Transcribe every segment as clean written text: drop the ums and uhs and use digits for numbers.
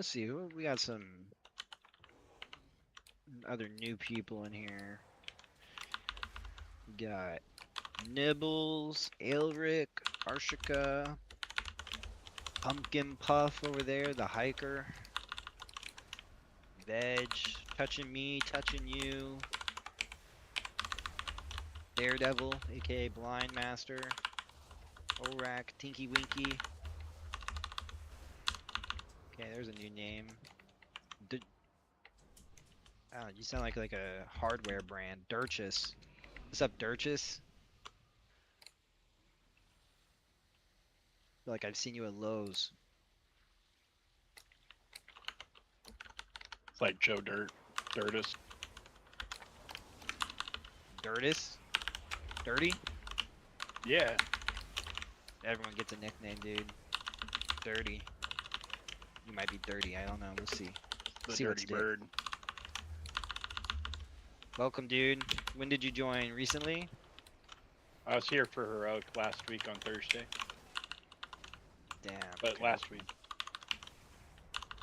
let's see. We got some other new people in here. We got Nibbles, Aelric, Arshika, Pumpkin Puff over there, the hiker. Veg, touching me, touching you. Daredevil, aka Blind Master. Orak, Tinky Winky. Okay, there's a new name. Oh, you sound like a hardware brand. Durchus. What's up, Durchus? Feel like I've seen you at Lowe's. It's like Joe Dirtus. Dirtus? Dirty? Yeah. Everyone gets a nickname, dude. Dirty. You might be dirty, I don't know. We'll see. The See Dirty Bird. Welcome, dude. When did you join? Recently? I was here for Heroic last week on Thursday. Damn. But okay. last week.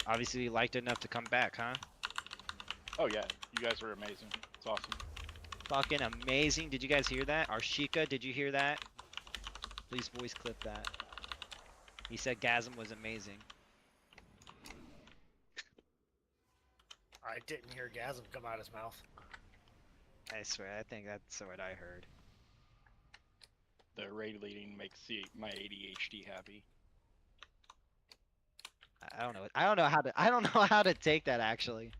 Obviously, you liked it enough to come back, huh? Oh yeah, you guys were amazing. It's awesome. Fucking amazing. Did you guys hear that? Arshika, did you hear that? Please voice clip that. He said Gasm was amazing. I didn't hear Gasm come out his mouth. I swear, I think that's what I heard. The raid leading makes my ADHD happy. I don't know. I don't know how to. I don't know how to take that actually.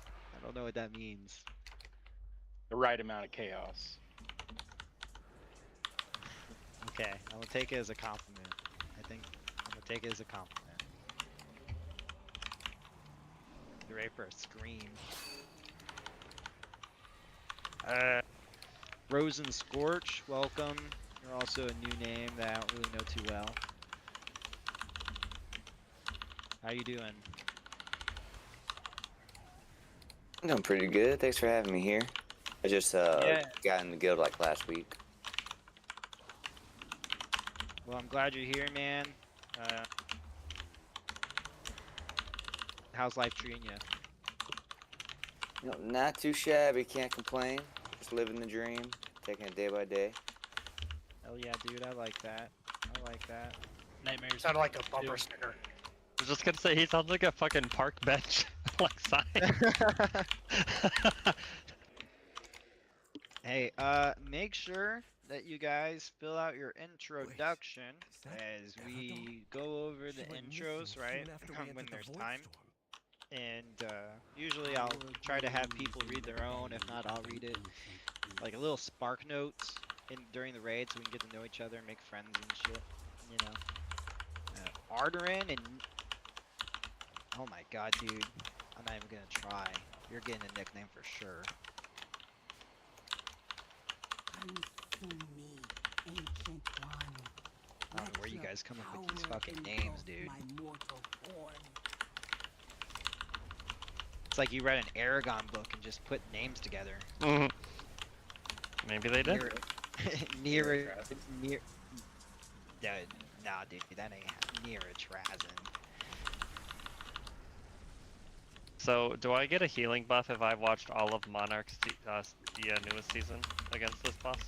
I don't know what that means. The right amount of chaos. Okay, I'm gonna take it as a compliment. I think I'm gonna take it as a compliment. You ready for a scream? Rose and Scorch, welcome. You're also a new name that I don't really know too well. How you doing? I'm doing pretty good. Thanks for having me here. I just got in the guild like last week. Well, I'm glad you're here, man. How's life treating you? You know, not too shabby. Can't complain. Just living the dream, taking it day by day. Hell yeah, dude. I like that. I like that. Nightmares. Sounded like a bumper sticker. I was just gonna say he sounds like a fucking park bench like sign. Hey, make sure that you guys fill out your introduction as we go over the intros, right? When there's time. And usually I'll try to have people read their own. If not, I'll read it. Like a little spark notes during the raid so we can get to know each other and make friends and shit. You know. Arterin and... Oh my god, dude. I'm not even gonna try. You're getting a nickname for sure. I don't know where you guys come up with these fucking names, dude. It's like you read an Aragon book and just put names together. Mm-hmm. Maybe they did. Near. Nah, dude, that ain't near a Trazin. So, do I get a healing buff if I watched all of Monarch's the newest season against this boss?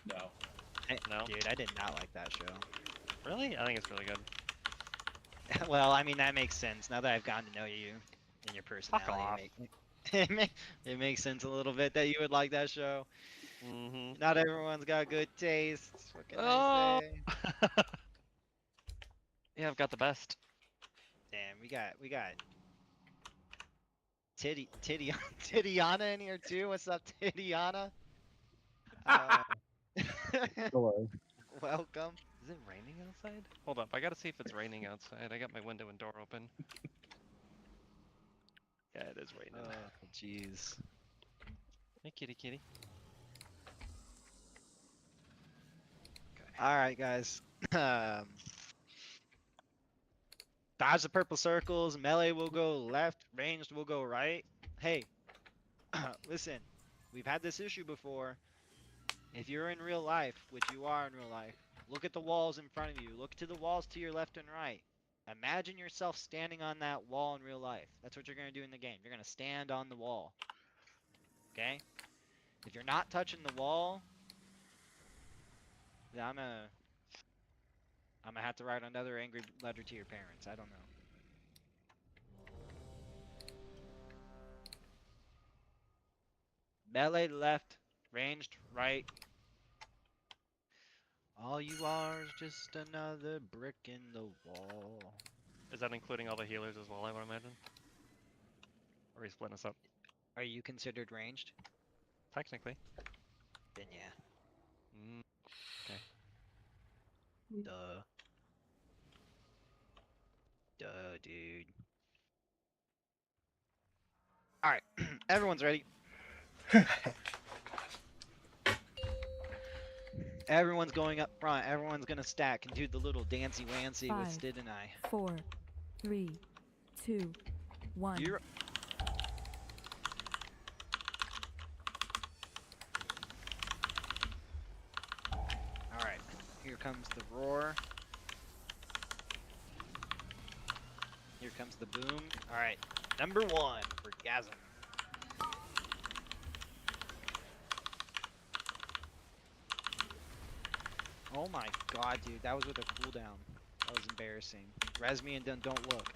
No. No? Dude, I did not like that show. Really? I think it's really good. Well, I mean, that makes sense. Now that I've gotten to know you and your personality, it makes sense a little bit that you would like that show. Mm-hmm. Not everyone's got good taste. What can I say? Yeah, I've got the best. Damn, we got Tidiana in here too. What's up, Tidiana? Hello. Welcome. Is it raining outside? Hold up, I gotta see if it's raining outside. I got my window and door open. Yeah, it is raining. Oh, jeez. Hey, kitty, kitty. All right, guys. Dodge the purple circles. Melee will go left. Ranged will go right. Hey, listen. We've had this issue before. If you're in real life, which you are in real life, look at the walls in front of you. Look to the walls to your left and right. Imagine yourself standing on that wall in real life. That's what you're going to do in the game. You're going to stand on the wall. Okay? If you're not touching the wall, then I'm gonna have to write another angry letter to your parents. I don't know. Melee left, ranged right. All you are is just another brick in the wall. Is that including all the healers as well, I would imagine? Or are you splitting us up? Are you considered ranged? Technically. Then yeah. Mm, okay. Duh. Duh, dude. Alright, everyone's ready. Everyone's going up front. Everyone's gonna stack and do the little dancy wancy with 5, Stid and I. 4, 3, 2, 1. You're... Alright, here comes the roar. Here comes the boom. Alright, number 1 for Gasm. Oh my god, dude, that was with a cooldown. That was embarrassing. Res me and then don't look.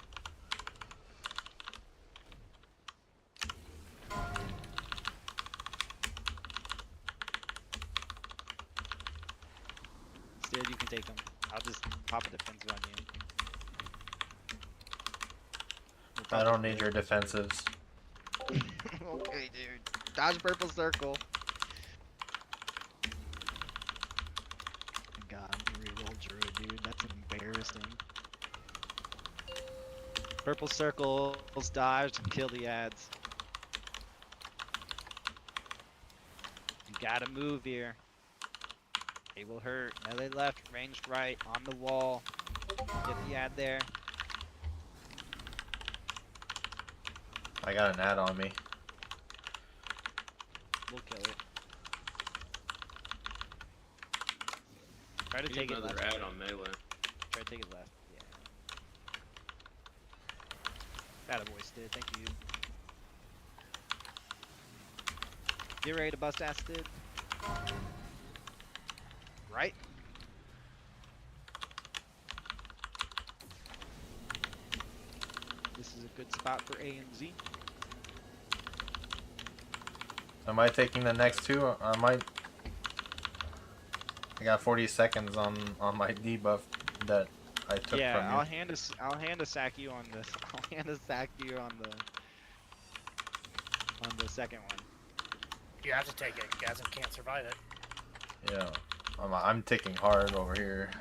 Instead, you can take them. I'll just pop a defensive on you. I don't need your defensives. Okay, dude. Dodge purple circle. God, I'm gonna reroll Druid, dude. That's embarrassing. Purple circles, dodge, and kill the ads. You gotta move here. They will hurt. Melee left, ranged right, on the wall. Get the ad there. I got an ad on me. We'll kill it. Try to Need take it another left. ad on melee. Try to take it left. Yeah. Attaboy, Stid. Thank you. Get ready to bust ass, Stid. Right? This is a good spot for A and Z. Am I taking the next two? I might. I got 40 seconds on my debuff that I took Yeah, from you. I'll hand a sack you on this. I'll hand a sack you on the second one. You have to take it. Gasm can't survive it. Yeah, I'm ticking hard over here.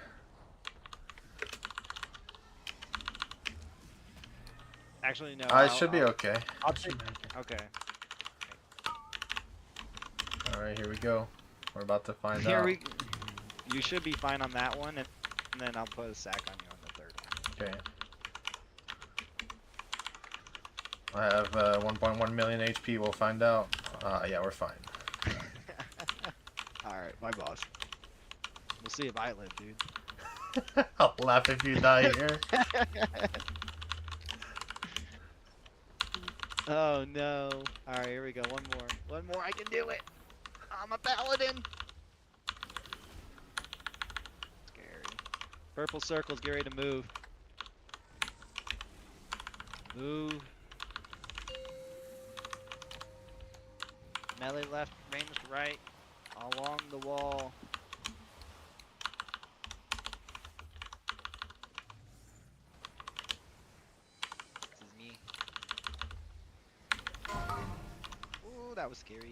Actually, no. I should be okay. I'll take. Okay. All right, here we go. We're about to find Here out. You should be fine on that one, and then I'll put a sack on you on the third one. Okay. I have 1.1 million HP. We'll find out. Yeah, we're fine. Alright, my boss. We'll see if I live, dude. I'll laugh if you die here. Oh no. Alright, here we go. One more. One more. I can do it. I'm a paladin. Scary. Purple circles, get ready to move. Move. Melee left, ranged right. Along the wall. This is me. Ooh, that was scary.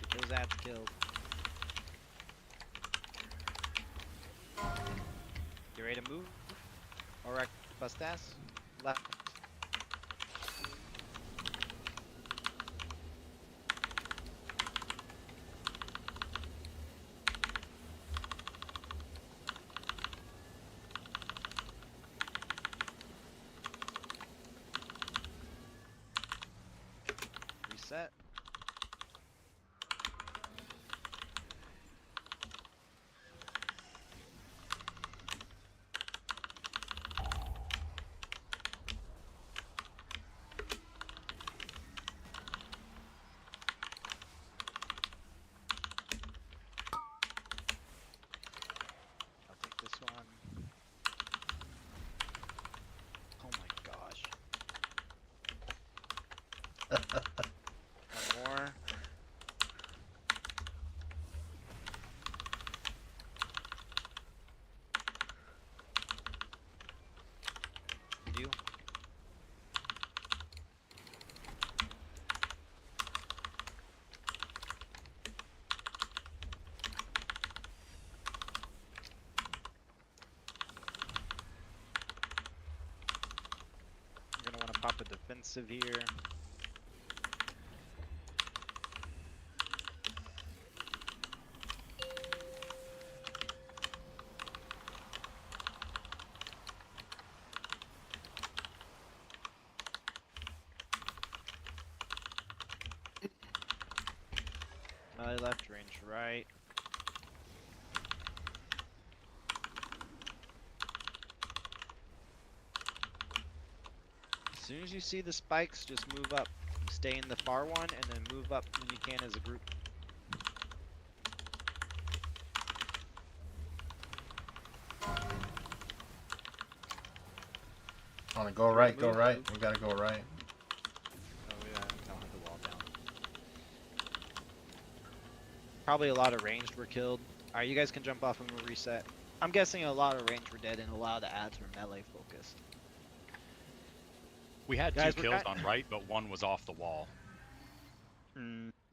Get those ads killed. You ready to move? Alright, bust ass. Left. pop a defensive here. Melee left, range right. As soon as you see the spikes, just move up. You stay in the far one and then move up when you can as a group. On go right, go right. We gotta go right. Oh yeah, don't have the wall down. Probably a lot of ranged were killed. Alright, you guys can jump off and we'll reset. I'm guessing a lot of ranged were dead and a lot of the ads were melee focused. We had Guys, 2 we're kills on right, but 1 was off the wall.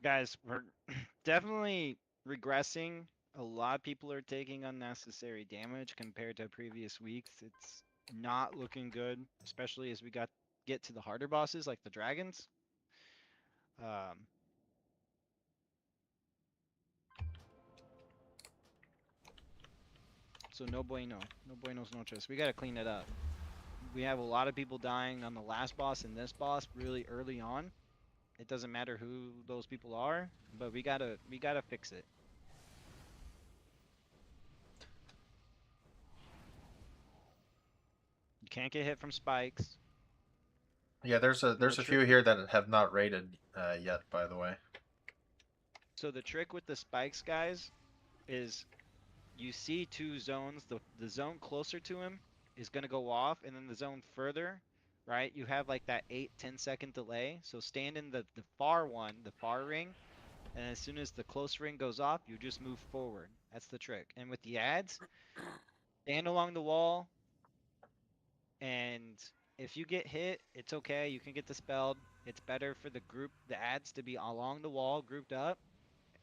Guys, we're definitely regressing. A lot of people are taking unnecessary damage compared to previous weeks. It's not looking good, especially as we get to the harder bosses like the dragons. So no bueno. No buenos noches. We gotta clean it up. We have a lot of people dying on the last boss and this boss really early on. It doesn't matter who those people are, but we gotta fix it. You can't get hit from spikes. Yeah, there's a few here that have not raided yet, by the way. So the trick with the spikes, guys, is you see 2 zones. The zone closer to him is gonna go off, and then the zone further, right? You have like that 8-10 second delay. So stand in the far one, the far ring, and as soon as the close ring goes off, you just move forward. That's the trick. And with the ads, stand along the wall, and if you get hit, it's okay. You can get dispelled. It's better for the group, the ads, to be along the wall, grouped up.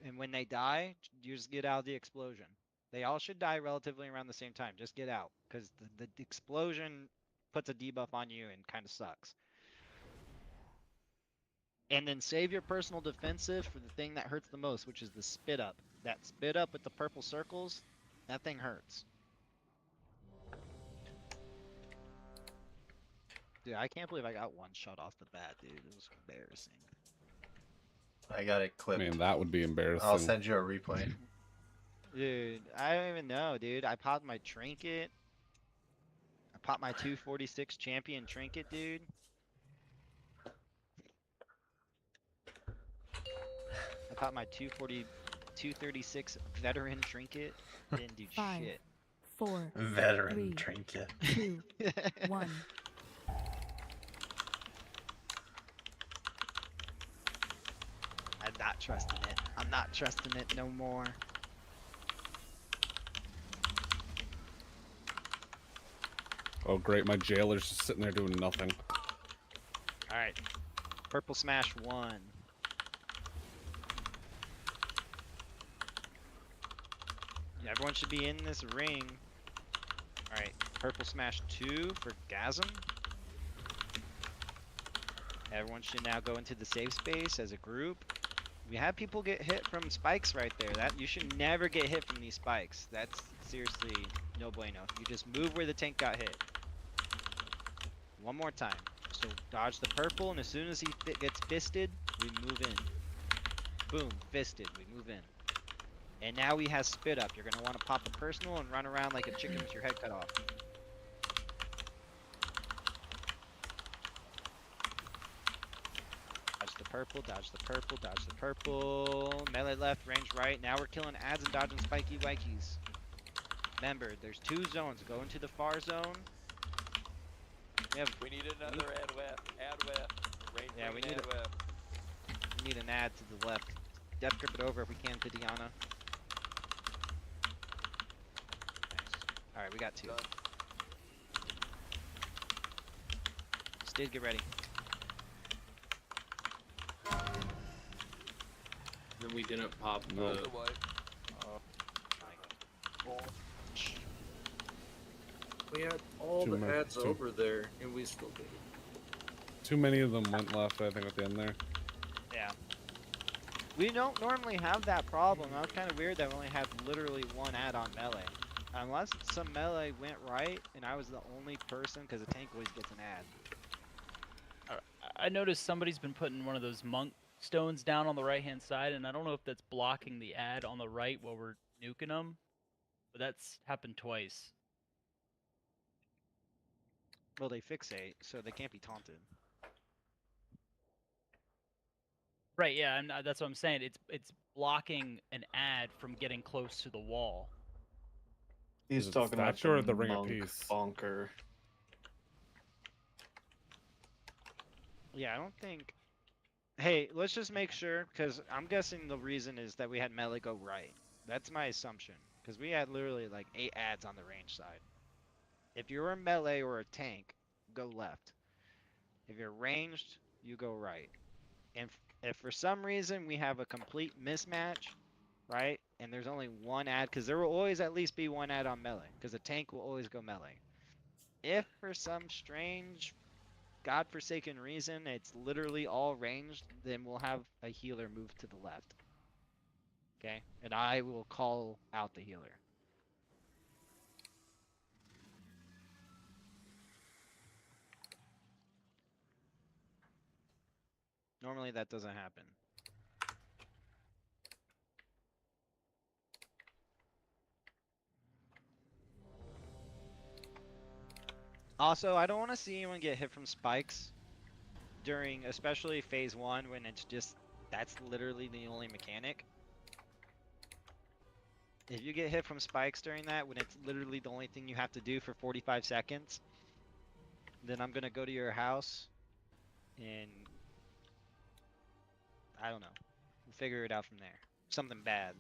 And when they die, you just get out of the explosion. They all should die relatively around the same time. Just get out, because the explosion puts a debuff on you and kind of sucks. And then save your personal defensive for the thing that hurts the most, which is the spit up. That spit up with the purple circles, that thing hurts. Dude, I can't believe I got 1 shot off the bat, dude. It was embarrassing. I got it clipped. Man, that would be embarrassing. I'll send you a replay. Dude, I don't even know, dude. I popped my trinket. I popped my 246 champion trinket, dude. I popped my 236 veteran trinket. Didn't do 5, shit. 4, Veteran 3, trinket. 2, 1. I'm not trusting it. I'm not trusting it no more. Oh great, my jailer's just sitting there doing nothing. Alright. Purple smash 1. Yeah, everyone should be in this ring. Alright. Purple smash 2 for Gasm. Everyone should now go into the safe space as a group. We have people get hit from spikes right there. That you should never get hit from these spikes. That's seriously no bueno. You just move where the tank got hit. One more time. So dodge the purple, and as soon as he gets fisted, we move in. Boom, fisted, we move in. And now he has spit up. You're gonna want to pop a personal and run around like a chicken with your head cut off. Dodge the purple, dodge the purple, dodge the purple. Melee left, range right. Now we're killing ads and dodging spiky wikies. Remember, there's 2 zones. Go into the far zone. We need another ad left. Ad left. Range Yeah, we need ad left. We need an ad to the left. Death grip it over if we can to Diana. Nice. Alright, we got 2. Done. Steve, get ready. Then we didn't pop No. the... The what? We had all Two the more, ads two. over there, and we still did it. Too many of them went left, I think, at the end there. Yeah. We don't normally have that problem. That was kind of weird that we only had literally one ad on melee. Unless some melee went right and I was the only person, because the tank always gets an ad. I noticed somebody's been putting one of those monk stones down on the right-hand side, and I don't know if that's blocking the ad on the right while we're nuking them, but that's happened twice. Well, they fixate, so they can't be taunted. Right, yeah, that's what I'm saying. It's blocking an ad from getting close to the wall. He's He's talking talking about stature or the the ring of monk peace? bonker. Yeah, I don't think... Hey, let's just make sure, because I'm guessing the reason is that we had melee go right. That's my assumption, because we had literally like 8 ads on the range side. If you're a melee or a tank, go left. If you're ranged, you go right. And if for some reason we have a complete mismatch, right, and there's only one ad, because there will always at least be one ad on melee, because a tank will always go melee. If for some strange, godforsaken reason it's literally all ranged, then we'll have a healer move to the left. Okay? And I will call out the healer. Normally that doesn't happen. Also, I don't want to see anyone get hit from spikes during, especially phase 1, when it's just, that's literally the only mechanic. If you get hit from spikes during that, when it's literally the only thing you have to do for 45 seconds, then I'm gonna go to your house and I don't know. We'll figure it out from there. Something bad.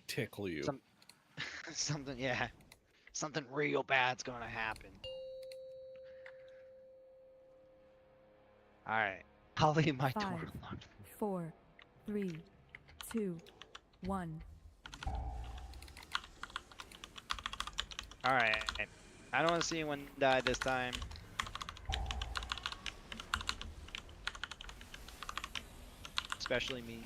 Tickle you. Something, yeah. Something real bad's gonna happen. Alright. I'll leave my door 5, unlocked. 4, 3, 2, 1. Alright. I don't want to see anyone die this time. Especially me.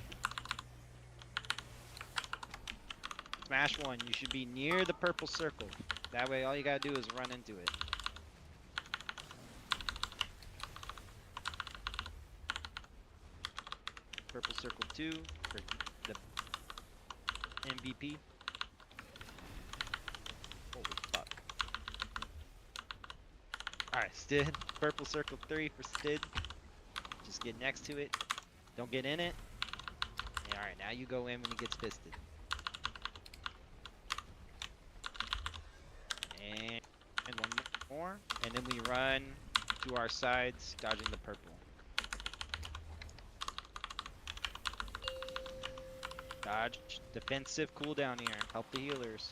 Smash 1, you should be near the purple circle. That way all you gotta do is run into it. Purple circle 2 for the MVP. Holy fuck. Alright, Stid. Purple circle 3 for Stid. Just get next to it. Don't get in it. Yeah, alright, now you go in when he gets fisted. And one more. And then we run to our sides, dodging the purple. Dodge. Defensive cooldown here. Help the healers.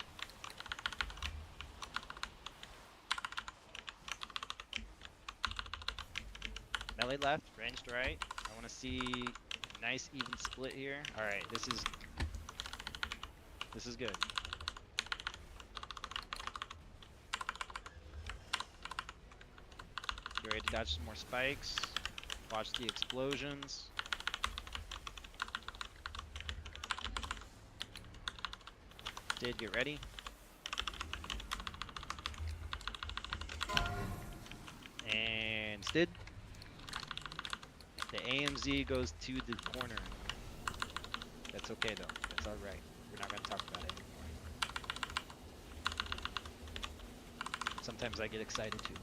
Melee left, ranged right. I want to see a nice even split here. Alright, this is good. Get ready to dodge some more spikes. Watch the explosions. Did get ready. And Stid. The AMZ goes to the corner. That's okay though. That's alright. We're not gonna talk about it anymore. Sometimes I get excited too.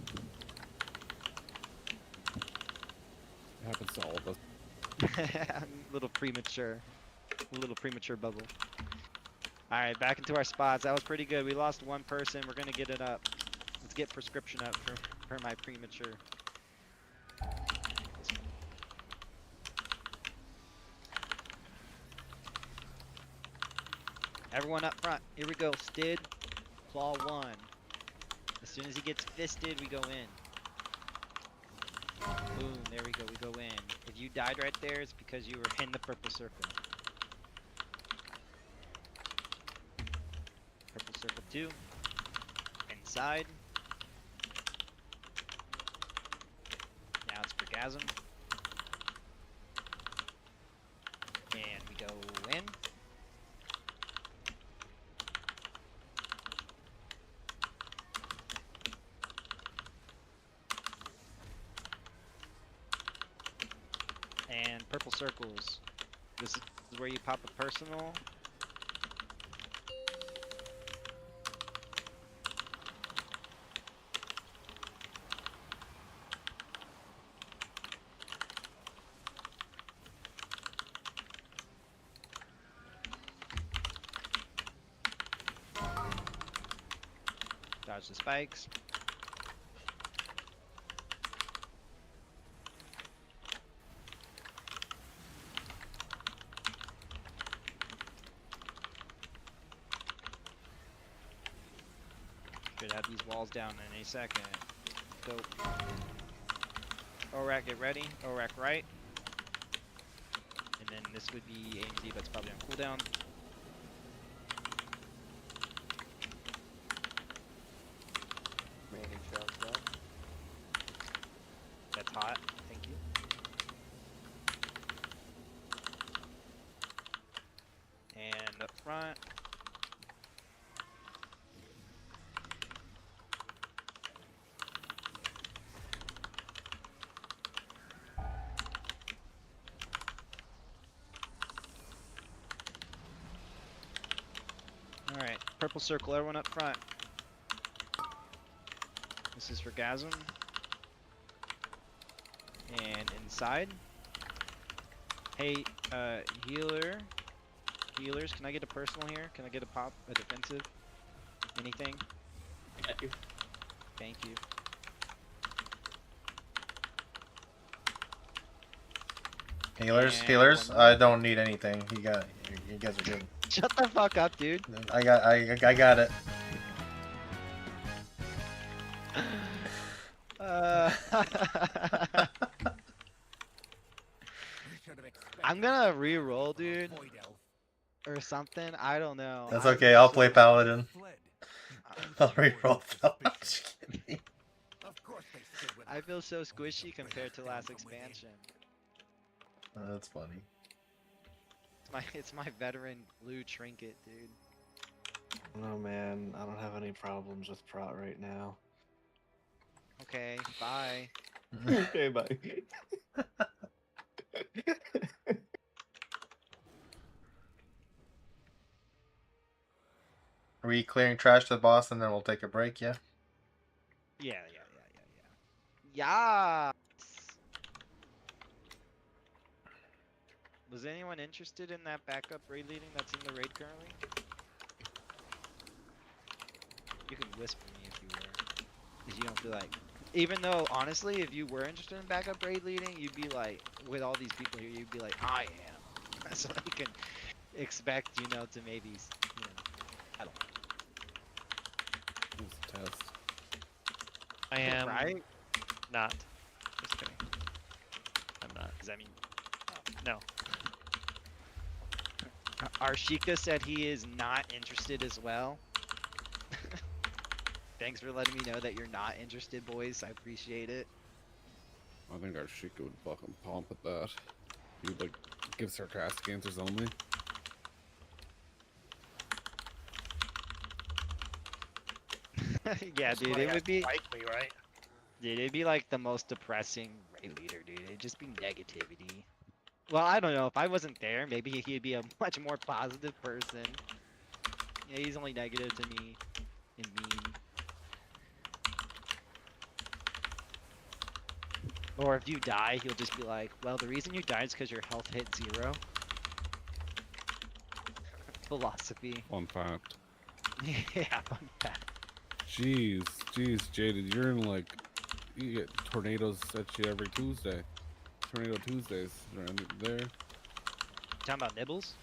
It happens to all of us. I'm a little premature. A little premature bubble. Alright, back into our spots. That was pretty good. We lost one person. We're gonna get it up. Let's get prescription up for my premature. Everyone up front. Here we go. Stid. Claw 1. As soon as he gets fisted, we go in. Boom. There we go. We go in. If you died right there, it's because you were in the purple circle. Purple circle 2. Inside. Now Gasm. And we go in. And purple circles. This is where you pop a personal. Dodge the spikes. Should have these walls down in any second. Go. ORAC, get ready. ORAC right. And then this would be AMZ, but it's probably on cooldown. Remaining shells done. That's hot. Thank you. And up front. Alright, purple circle, everyone up front. This is for Gasm. And inside. Hey, healers, can I get a personal here? Can I get a pop, a defensive? Anything? Got you. Thank you. Healers, And healers. one more. I don't need anything. You guys are good. Shut the fuck up, dude. I got it. I'm gonna re-roll, dude, or something. I don't know. That's okay. I'll play Paladin. I'll reroll Paladin. I feel so squishy compared to last expansion. That's funny. It's my veteran blue trinket, dude. Oh man, I don't have any problems with Prot right now. Okay, bye. Okay, bye. Are we clearing trash to the boss and then we'll take a break? Yeah. Yeah. Yeah. Was anyone interested in that backup raid leading that's in the raid currently? You can whisper me if you were. Because you don't feel like... Even though, honestly, if you were interested in backup raid leading, you'd be like, with all these people here, you'd be like, I am. So you can expect, you know, to maybe, you know, I don't know. It's a test. I am Right? not. Just kidding. I'm not. Does that mean... No. Arshika said he is not interested as well. Thanks for letting me know that you're not interested, boys. I appreciate it. I think our Sheikah would fucking pump at that. He would like give sarcastic answers only. Yeah, dude, Somebody it has would to be... like me, right? Dude, it'd be like the most depressing raid leader, dude. It'd just be negativity. Well, I don't know. If I wasn't there, maybe he'd be a much more positive person. Yeah, he's only negative to me and mean. Or if you die, he'll just be like, well, the reason you died is because your health hit 0. Philosophy. Fun fact. Yeah, fun fact. Jeez, Jaded, you're in like, you get tornadoes at you every Tuesday. Tornado Tuesdays around there. Talking about nibbles?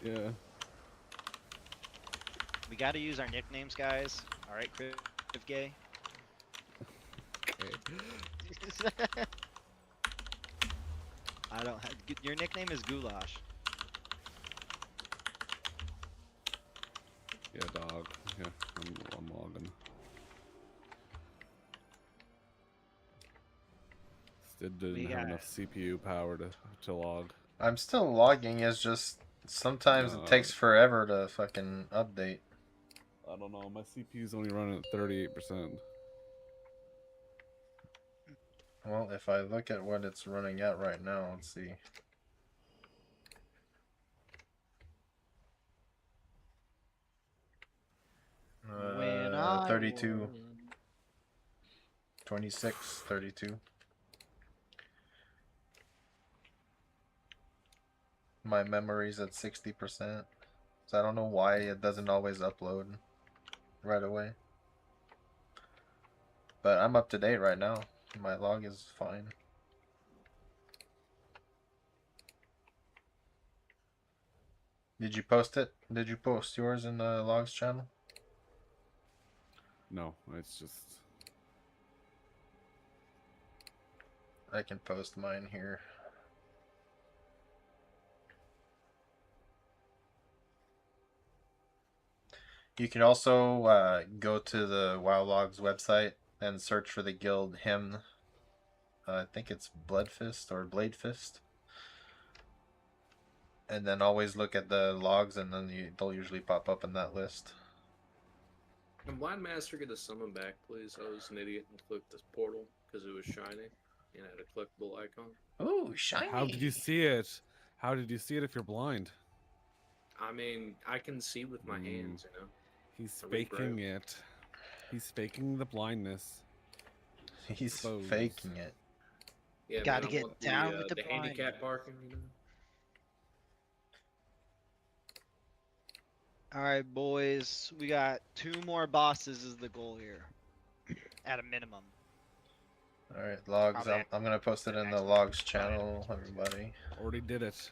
Yeah. We gotta use our nicknames, guys. Alright, Criv Gay. Okay. I don't have... Your nickname is Goulash. Yeah, dog. Yeah, I'm logging. It didn't We have got enough CPU power to log. I'm still logging. It's just sometimes it takes forever to fucking update. I don't know. My CPU's only running at 38%. Well, if I look at what it's running at right now, let's see. when I 32, won. 26, 32. My memory's at 60%. So I don't know why it doesn't always upload right away. But I'm up to date right now. My log is fine. Did you post it? Did you post yours in the logs channel? No, it's just... I can post mine here. You can also go to the WoW Logs website and search for the guild hymn. I think it's Bloodfist or Bladefist. And then always look at the logs, and then they'll usually pop up in that list. Can Blind Master get a summon back, please? I was an idiot and clicked this portal because it was shiny and it had a clickable icon. Oh, shiny! How did you see it? How did you see it if you're blind? I mean, I can see with my hands, you know. He's I read faking Braille. it. He's faking the blindness. He's Exposed. faking it. Yeah, Gotta man, I get want down the, with the the handicap blindness. parking, you know. Alright, boys. We got 2 more bosses is the goal here. At a minimum. Alright, logs. Probably I'm gonna post it in the maximum. logs channel, everybody. Already did it.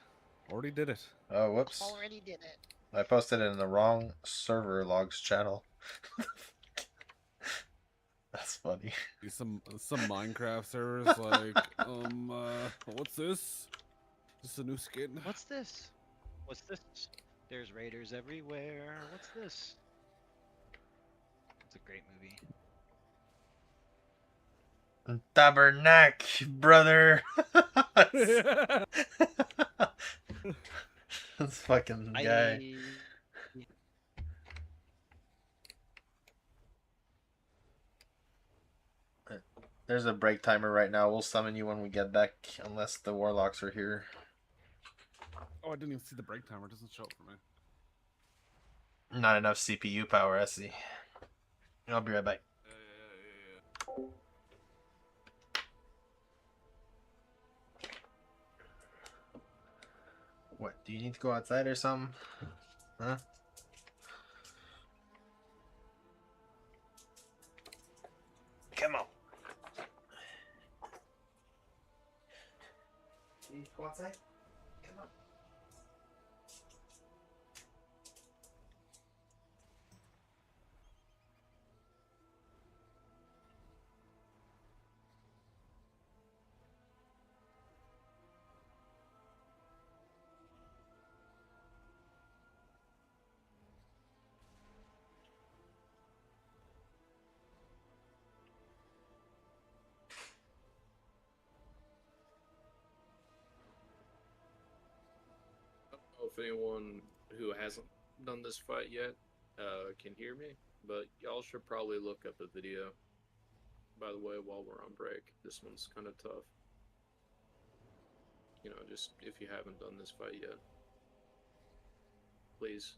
Already did it. Oh, whoops. Already did it. I posted it in the wrong server logs channel. That's funny. Some Minecraft servers like, what's this? Is this a new skin? What's this? What's this? There's raiders everywhere. What's this? It's a great movie. Tabernacle, brother. This fucking guy. There's a break timer right now. We'll summon you when we get back, unless the warlocks are here. Oh, I didn't even see the break timer. It doesn't show up for me. Not enough CPU power, I see. I'll be right back. What, do you need to go outside or something? Huh? Come on. You need to go outside? Come on. I don't know if anyone who hasn't done this fight yet can hear me, but y'all should probably look up a video, by the way, while we're on break. This one's kind of tough. You know, just if you haven't done this fight yet. Please.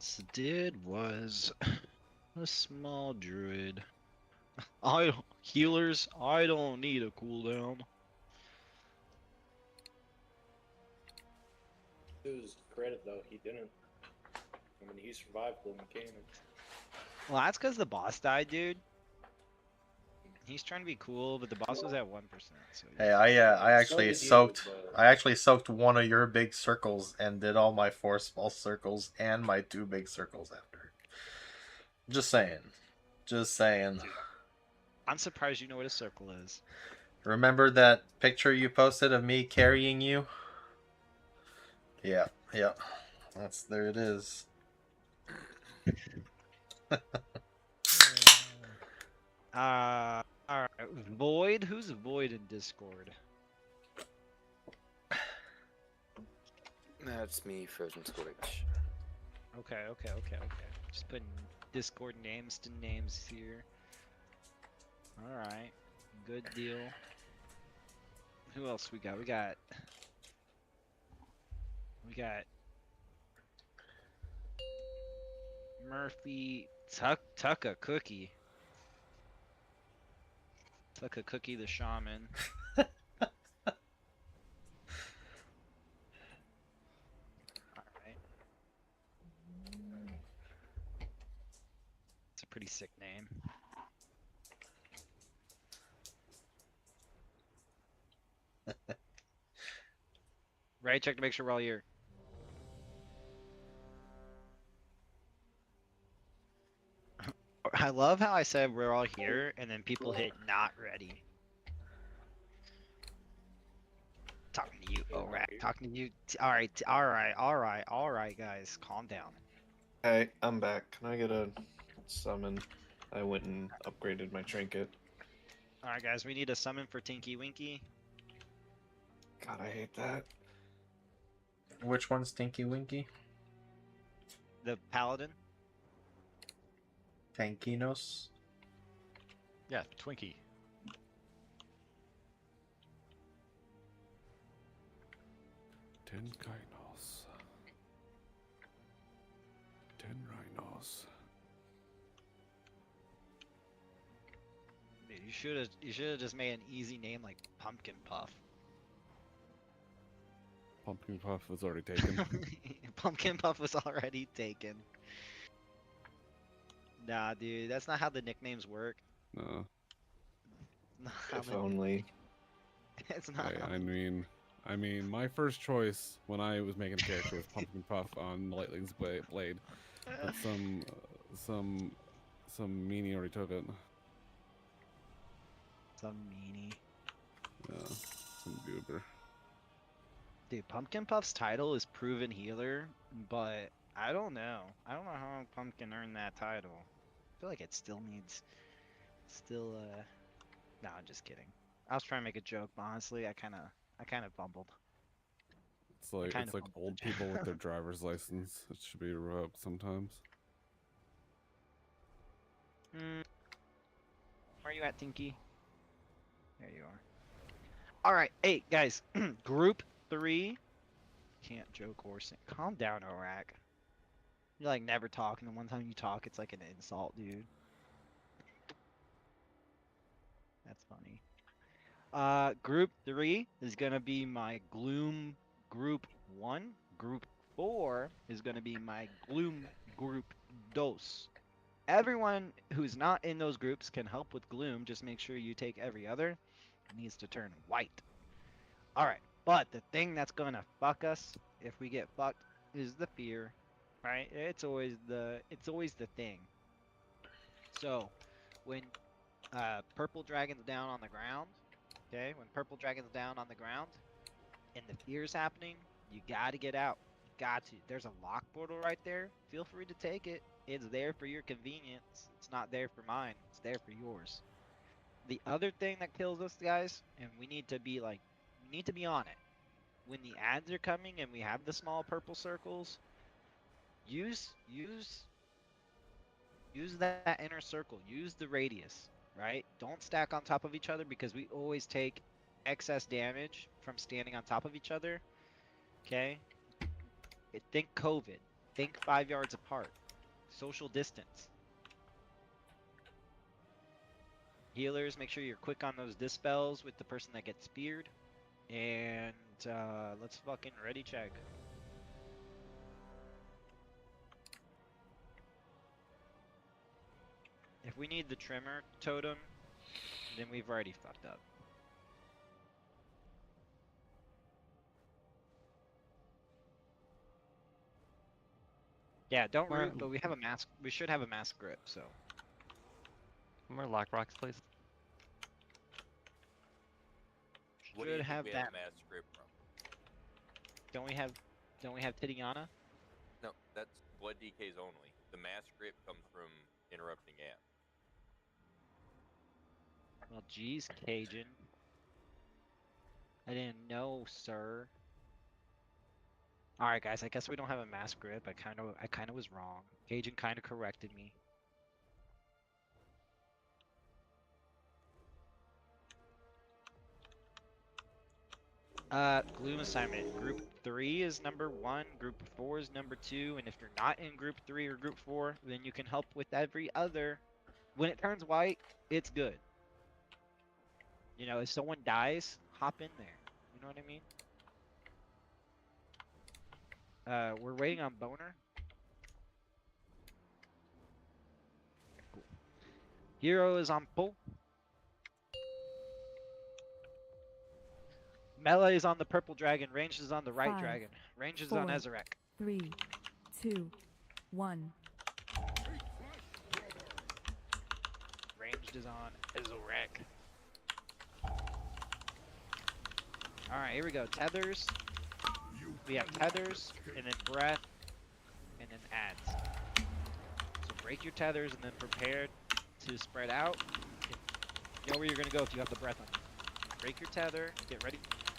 once did was a small druid. Healers, I don't need a cooldown. To his credit, though, he didn't. I mean, he survived the mechanics. Well, that's because the boss died, dude. He's trying to be cool, but the boss was at 1%. So Hey, I actually did you, soaked. but- I actually soaked one of your big circles and did all my 4 small circles and my 2 big circles after. Just saying. Just saying. I'm surprised you know what a circle is. Remember that picture you posted of me carrying you? Yeah, yeah. There it is. Alright. Void? Who's Void in Discord? That's me, Frozen Squitch. Okay. Just putting Discord names to names here. Alright. Good deal. Who else we got? We got Murphy, Tucka Cookie. Tucka Cookie the Shaman. Alright. It's a pretty sick name. Right, check to make sure we're all here. I love how I said we're all here, and then people hit not ready. Talking to you, Orak. Talking to you. Alright, guys. Calm down. Hey, I'm back. Can I get a summon? I went and upgraded my trinket. Alright, guys. We need a summon for Tinky Winky. God, I hate that. Which one's Tinky Winky? The Paladin. Tankinos? Yeah, Twinkie. Ten Kainos. 10 rhinos. Dude, you should have just made an easy name like Pumpkin Puff. Pumpkin Puff was already taken. Pumpkin Puff was already taken. Nah, dude, that's not how the nicknames work. No. Not how If the- only. It's not. how I mean, my first choice when I was making a character was Pumpkin Puff on Lightning's Blade, but some meanie already took it. Some meanie. Yeah, some goober. Dude, Pumpkin Puff's title is Proven Healer, but I don't know. I don't know how Pumpkin earned that title. I feel like it still needs. No, I'm just kidding. I was trying to make a joke, but honestly, I kind of fumbled. It's like kind of old people with their driver's license. It should be revoked sometimes. Where are you at, Tinky? There you are. All right, hey guys, Group 3. Can't joke or sing. Calm down, Orak. You're like never talking, and one time you talk, it's like an insult, dude. That's funny. Group 3 is gonna be my Gloom Group 1. Group 4 is gonna be my Gloom Group Dos. Everyone who's not in those groups can help with Gloom. Just make sure you take every other. It needs to turn white. Alright, but the thing that's gonna fuck us if we get fucked is the fear. Right? It's always the thing. So when purple dragon's down on the ground, okay? When purple dragon's down on the ground and the fear's happening, you gotta get out. Got to. There's a lock portal right there. Feel free to take it. It's there for your convenience. It's not there for mine. It's there for yours. The other thing that kills us, guys, and we need to be on it. When the ads are coming and we have the small purple circles, use that inner circle. Use the radius, right? Don't stack on top of each other because we always take excess damage from standing on top of each other. Okay? Think COVID. Think 5 yards apart. Social distance. Healers, make sure you're quick on those dispels with the person that gets speared. And let's fucking ready check. If we need the trimmer totem, then we've already fucked up. Yeah, don't root, but we have a mask. We should have a mask grip, so. More lock rocks, please. What do you Should think have we that. have a mass script from? Don't we have Titiana? No, that's blood DKs only. The mass script comes from interrupting app. Well, geez, Cajun. I didn't know, sir. All right, guys. I guess we don't have a mask grip. I kind of was wrong. Cajun kind of corrected me. Gloom assignment. Group 3 is number 1. Group 4 is number 2. And if you're not in Group 3 or Group 4, then you can help with every other. When it turns white, it's good. You know, if someone dies, hop in there. You know what I mean? We're waiting on Boner. Cool. Hero is on pull. Melee is on the purple dragon. Range is on the right 5, dragon. Range is 4, on Ezerek. 3, 2, 1. Ranged is on Ezerek. Alright, here we go. Tethers. We have tethers, and then breath, and then adds. So break your tethers and then prepare to spread out. You know where you're going to go if you have the breath on you. Break your tether, get ready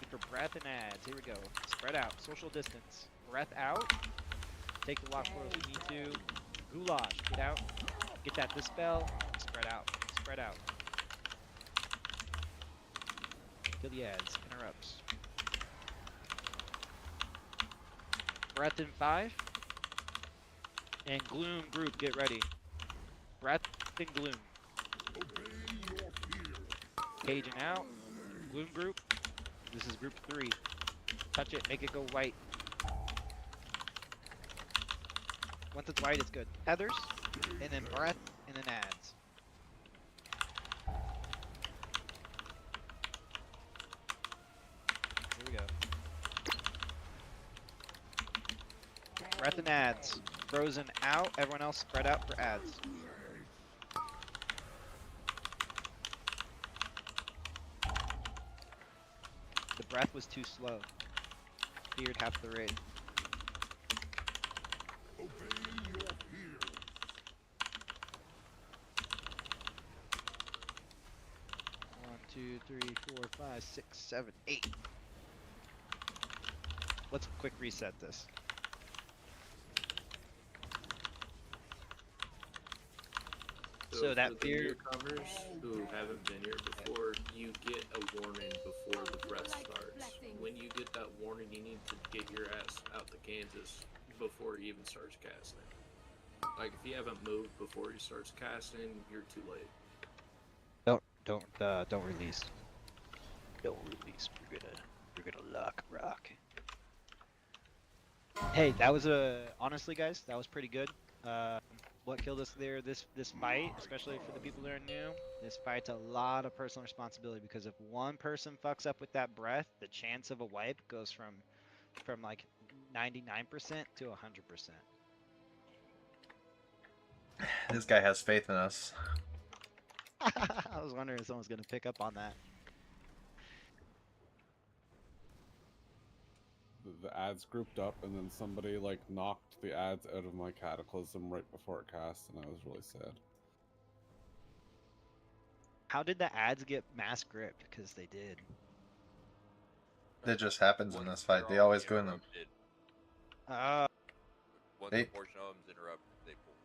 for breath and adds. Here we go. Spread out, social distance. Breath out. Take the lock roll if you need to. Goulash, get out. Get that dispel. Spread out. Spread out. Kill the adds. Interrupts. Breath in 5. And Gloom group, get ready. Breath and Gloom. Cajun out. Gloom group. This is group 3. Touch it, make it go white. Once it's white, it's good. Tethers, and then breath, and then adds. Here we go. Breath and adds. Frozen out. Everyone else spread out for adds. The breath was too slow. Feared half the rate. One, 2, 3, 4, 5, 6, 7, 8. Let's quick reset this. So that for the newcomers who haven't been here before, you get a warning before the breath starts. When you get that warning, you need to get your ass out to Kansas before he even starts casting. Like if you haven't moved before he starts casting, you're too late. Don't release. Don't release. We're gonna lock rock. Hey, that was honestly, guys, that was pretty good. What killed us there? This fight, especially for the people that are new, this fight's a lot of personal responsibility because if one person fucks up with that breath, the chance of a wipe goes from like 99% to 100%. This guy has faith in us. I was wondering if someone's gonna pick up on that. The ads grouped up, and then somebody like knocked the ads out of my cataclysm right before it cast, and I was really sad. How did the ads get mass gripped? Because they did. It just happens in this fight. They always go in them. Once They- a portion of them's interrupted, they pull.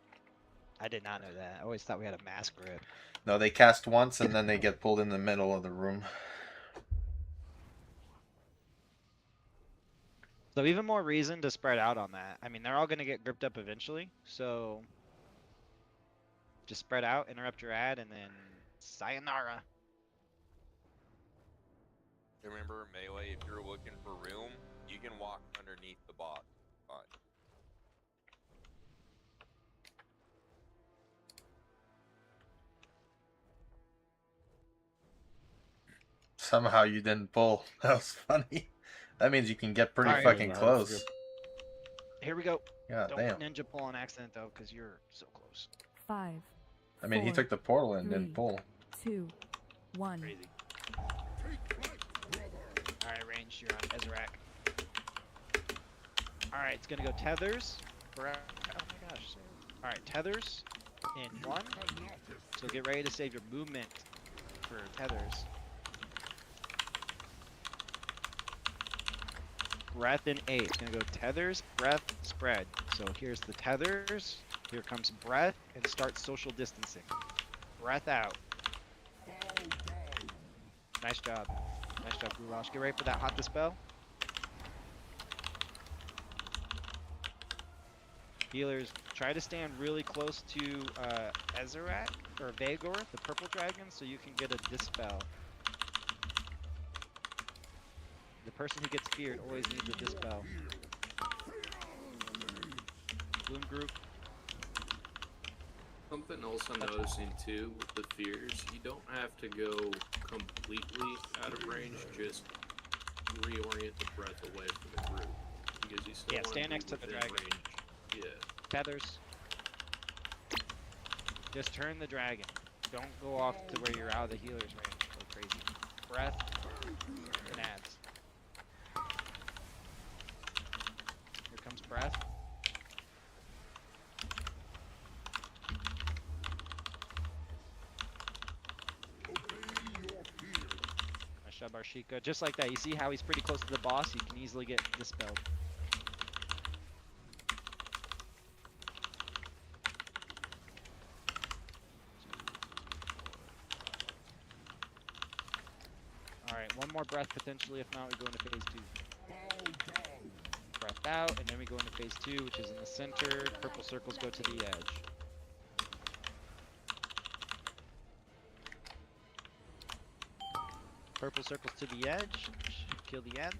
I did not know that. I always thought we had a mass grip. No, they cast once and then they get pulled in the middle of the room. So even more reason to spread out on that. I mean, they're all going to get gripped up eventually, so just spread out, interrupt your ad, and then sayonara. Remember, melee, if you're looking for room, you can walk underneath the boss. Fine. Somehow you didn't pull. That was funny. That means you can get pretty Alright. fucking close. Here we go. God Don't damn. ninja pull on accident, though, because you're so close. 5. I mean, he 4, took the portal and 3, didn't pull. 2, 1. Crazy. Alright, range, you're on Ezrak. Alright, it's gonna go tethers. Oh my gosh. Alright, tethers in 1. So get ready to save your movement for tethers. Breath in 8. It's gonna go tethers, breath, spread. So here's the tethers. Here comes breath, and start social distancing. Breath out. Nice job. Nice job, Goulash. Get ready for that hot dispel. Healers, try to stand really close to Ezrak or Vagor, the purple dragon, so you can get a dispel. The person who gets feared always needs a dispel. Bloom group. Something else I'm noticing too with the fears, you don't have to go completely out of range, just reorient the breath away from the group. Because you still want stand to next to the within dragon. range. Yeah. Feathers. Just turn the dragon. Don't go off to where you're out of the healer's range. Go crazy. Breath and ads. Here comes breath. Nice job, Arshika. Just like that. You see how he's pretty close to the boss? You can easily get dispelled. Alright, one more breath potentially. If not, we go into phase 2. Breath out, and then we go into phase 2, which is in the center. Purple circles go to the edge. Purple circles to the edge. Kill the end.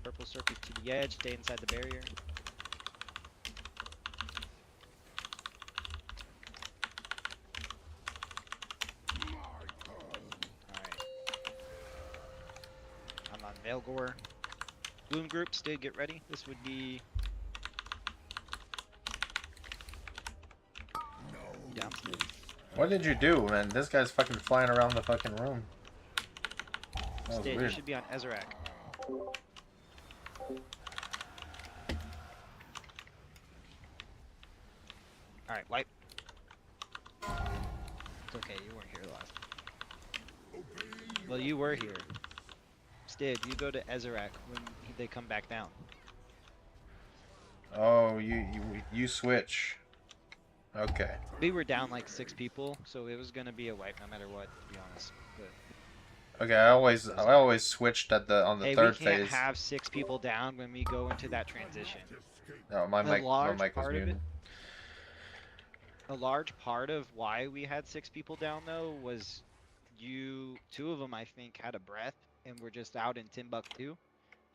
Purple circles to the edge. Stay inside the barrier. I'm on Velgor. Bloom group, stay, get ready. This would be... downstairs. What did you do, man? This guy's fucking flying around the fucking room. That was Stay, you weird. should be on Ezrak. Alright, wipe. It's okay, you weren't here last. Well, you were here. Stid, you go to Ezrak when they come back down. Oh, you switch. Okay. We were down like 6 people, so it was gonna be a wipe no matter what, to be honest. But Okay, I always switched on the hey, third we can't phase. have 6 people down when we go into that transition. No, my mic was muted. A large part of why we had 6 people down though was 2 of them I think had a breath and were just out in Timbuktu,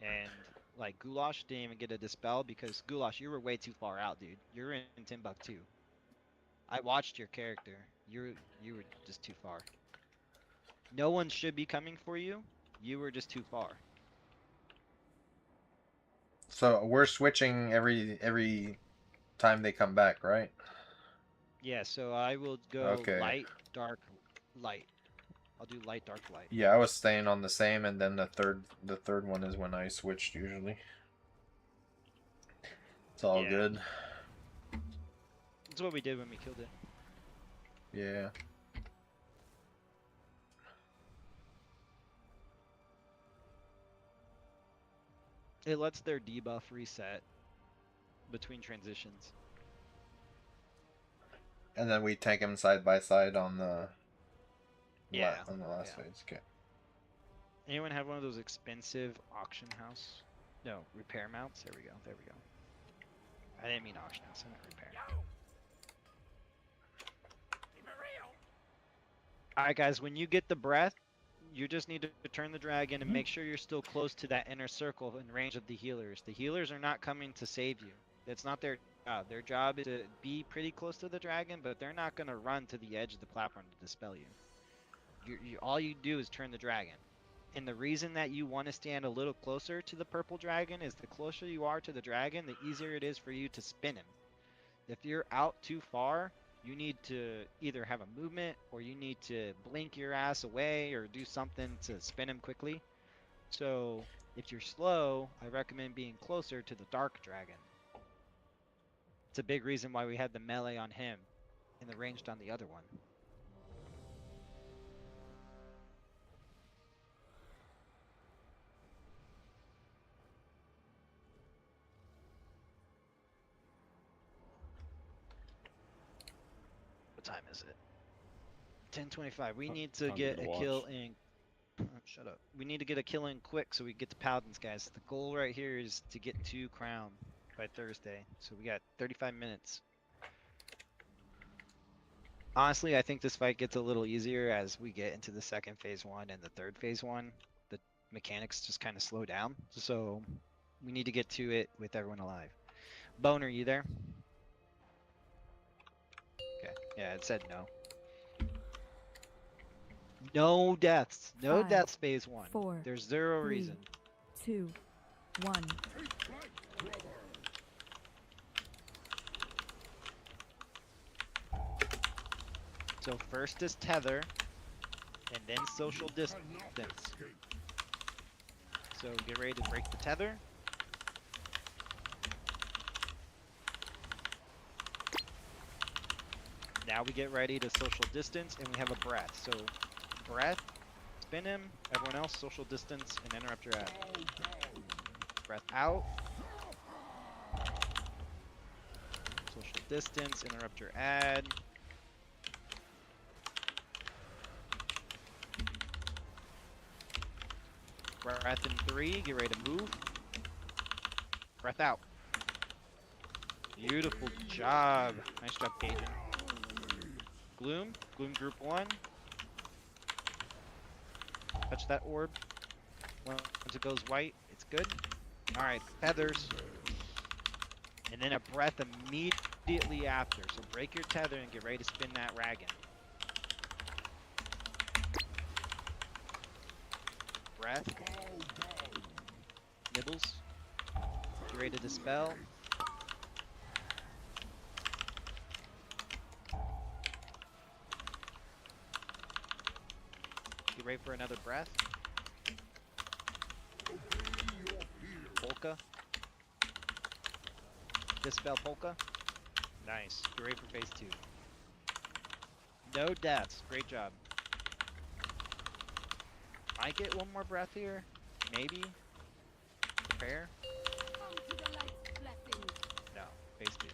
and like Goulash didn't even get a dispel because Goulash, you were way too far out, dude. You're in Timbuktu. I watched your character. You were just too far. No one should be coming for you. You were just too far. So we're switching every time they come back, right? Yeah, so I will go Okay. light, dark, light. I'll do light, dark, light. Yeah, I was staying on the same, and then the third one is when I switched usually. It's all good. That's what we did when we killed it. Yeah. It lets their debuff reset between transitions. And then we tank them side by side on the Yeah. on the last phase. Okay. Anyone have one of those expensive auction house? No, repair mounts? There we go. There we go. I didn't mean auction house. I meant repair. Alright, guys. When you get the breath, you just need to turn the dragon and make sure you're still close to that inner circle in range of the healers. The healers are not coming to save you. That's not their job. Their job is to be pretty close to the dragon, but they're not going to run to the edge of the platform to dispel you. All you do is turn the dragon. And the reason that you want to stand a little closer to the purple dragon is the closer you are to the dragon, the easier it is for you to spin him. If you're out too far, you need to either have a movement or you need to blink your ass away or do something to spin him quickly. So if you're slow, I recommend being closer to the dark dragon. It's a big reason why we had the melee on him and the ranged on the other one. What time is it? 10:25. We need to Time get to a watch. kill in. Shut up. We need to get a kill in quick so we get the paladins, guys. The goal right here is to get 2 crown by Thursday. So we got 35 minutes. Honestly, I think this fight gets a little easier as we get into the second phase 1 and the third phase 1. The mechanics just kind of slow down. So we need to get to it with everyone alive. Bone, are you there? Okay. Yeah, it said no. No deaths. No 5, deaths phase 1. 4, There's 0 3, reason. 2, 1. So first is tether, and then social distance. So get ready to break the tether. Now we get ready to social distance, and we have a breath. So breath, spin him, everyone else social distance, and interrupt your ad. Breath out. Social distance, interrupt your ad. Breath in 3, get ready to move. Breath out. Beautiful job. Nice job, Cajun. Gloom, Gloom group 1. Touch that orb. Once it goes white, it's good. Alright, feathers. And then a breath immediately after. So break your tether and get ready to spin that ragon. Breath. Nibbles. Get ready to dispel. Get ready for another breath. Polka. Dispel polka. Nice. Get ready for phase 2. No deaths. Great job. Might get one more breath here. Maybe. Prepare. No. Phase 2.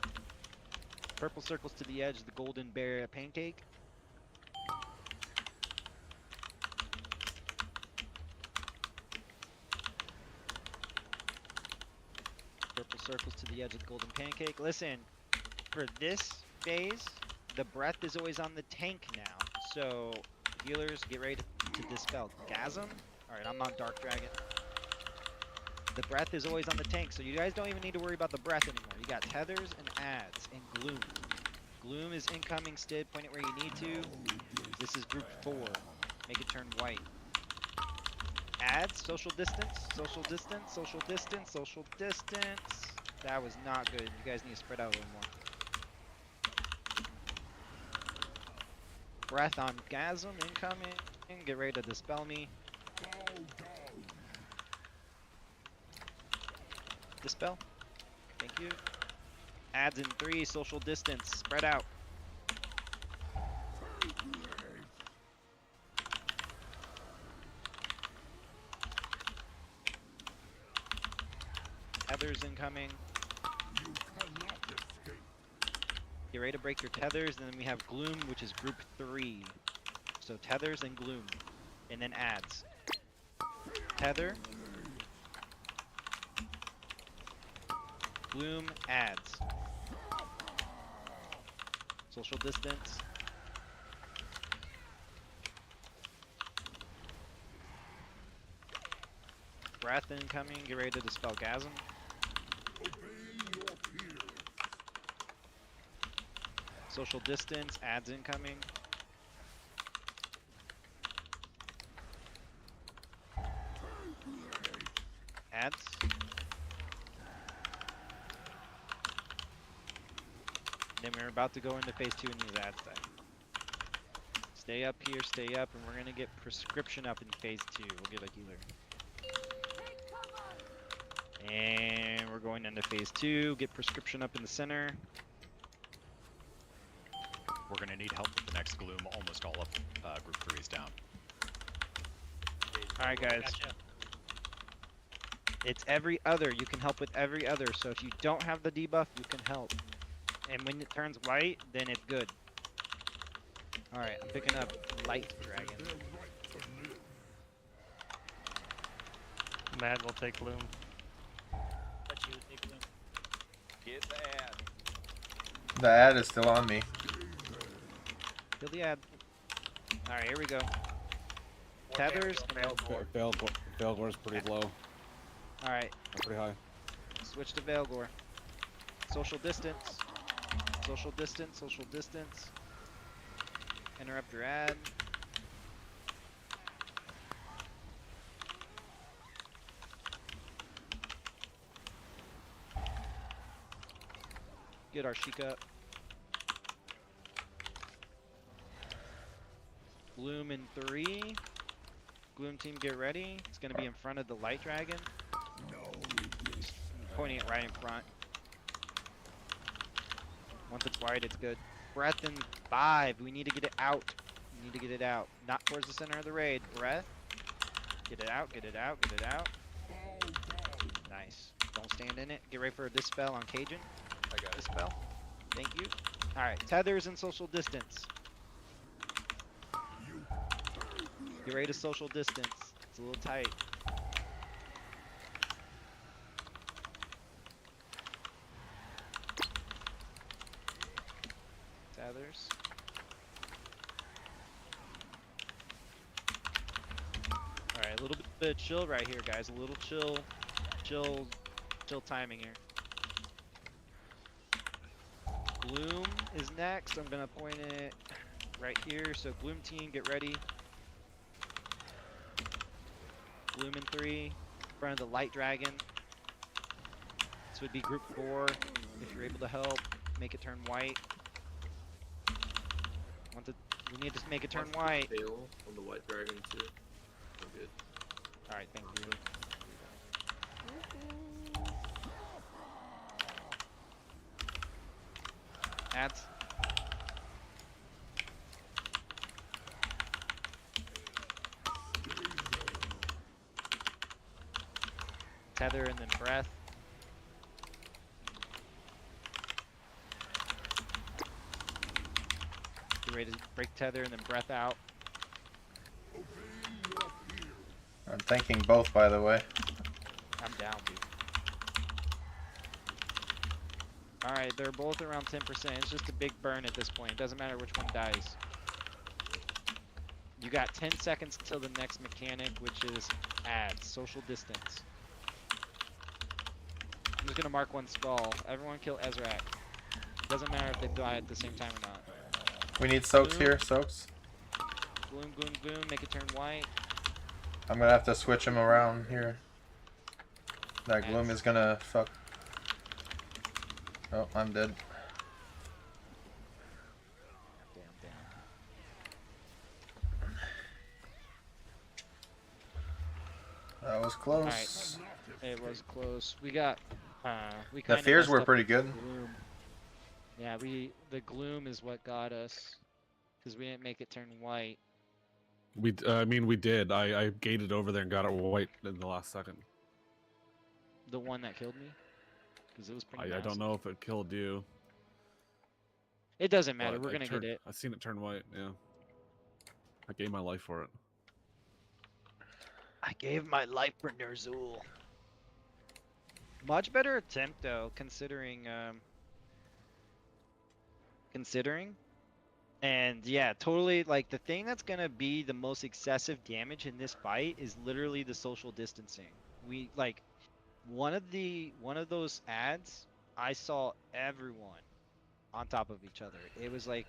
Purple circles to the edge of the golden bear pancake. Purple circles to the edge of the golden pancake. Listen, for this phase, the breath is always on the tank now. So, healers, get ready to dispel Gasm. Alright, I'm on Dark Dragon. The breath is always on the tank, so you guys don't even need to worry about the breath anymore. You got tethers and ads and gloom. Gloom is incoming, Stid, point it where you need to. This is group 4. Make it turn white. Ads, social distance, social distance, social distance, social distance. That was not good. You guys need to spread out a little more. Breath on Gasm, incoming. Get ready to dispel me. Dispel. Thank you. Ads in 3, social distance, spread out. Tethers incoming. Get ready to break your tethers, and then we have Gloom, which is group 3. So tethers and Gloom, and then ads. tether. Gloom adds. Social distance. Breath incoming, get ready to dispel Gasm. Social distance, adds incoming. Adds. Then we're about to go into phase 2 in these ads then. Stay up here, stay up, and we're gonna get prescription up in phase 2. We'll get a healer. And we're going into phase 2, get prescription up in the center. We're gonna need help with the next gloom. Almost all of group 3 is down. Alright guys. Gotcha. It's every other. You can help with every other. So if you don't have the debuff, you can help. And when it turns white, then it's good. Alright, I'm picking up Light Dragon. Mad will take Gloom. But you would take them. Get the ad. The ad is still on me. Kill the ad. Alright, here we go. Tethers and Veilgore's pretty low. Alright, Pretty high. switch to Veilgore. Social distance. Social distance, social distance. Interrupt your ad. Get our Sheik up. Gloom in 3. Gloom team, get ready. It's gonna be in front of the Light Dragon. Just pointing it right in front. Once it's wide, it's good. Breath in 5. We need to get it out. We need to get it out. Not towards the center of the raid. Breath. Get it out, get it out, get it out. Nice. Don't stand in it. Get ready for a dispel on Cajun. I got it. Dispel. Thank you. Alright, tethers and social distance. Get ready to social distance. It's a little tight. Tethers. Alright, a little bit of chill right here, guys. A little chill timing here. Gloom is next. I'm gonna point it right here. So Gloom team, get ready. Gloom in 3, in front of the Light Dragon. This would be group 4. If you're able to help, make it turn white. We need to make it turn white. Fail on the White Dragon too. Oh, good. Alright, thank you. Ads. Tether and then breath. Get ready to break tether and then breath out. I'm thanking both, by the way. I'm down, dude. Alright, they're both around 10%. It's just a big burn at this point. It doesn't matter which one dies. You got 10 seconds till the next mechanic, which is ads, social distance. I'm just gonna mark one skull. Everyone kill Ezrak. Doesn't matter if they die at the same time or not. We need soaks Gloom. here, soaks. Gloom, gloom, gloom, make it turn white. I'm gonna have to switch him around here. That gloom Ads. is gonna fuck. Oh, I'm dead. Damn. That was close. Alright. It was close. We got we The kinda fears messed were up pretty with good. the gloom. Yeah, the gloom is what got us. Because we didn't make it turn white. I mean, we did. I gated over there and got it white in the last second. The one that killed me? Because it was pretty I don't know if it killed you. It doesn't matter. but We're I gonna turned- get it. I seen it turn white. Yeah. I gave my life for it. I Gave my life for Ner'zhul. Much better attempt though, considering and yeah, totally like the thing that's gonna be the most excessive damage in this fight is literally the social distancing. We like one of those ads, I saw everyone on top of each other. It was like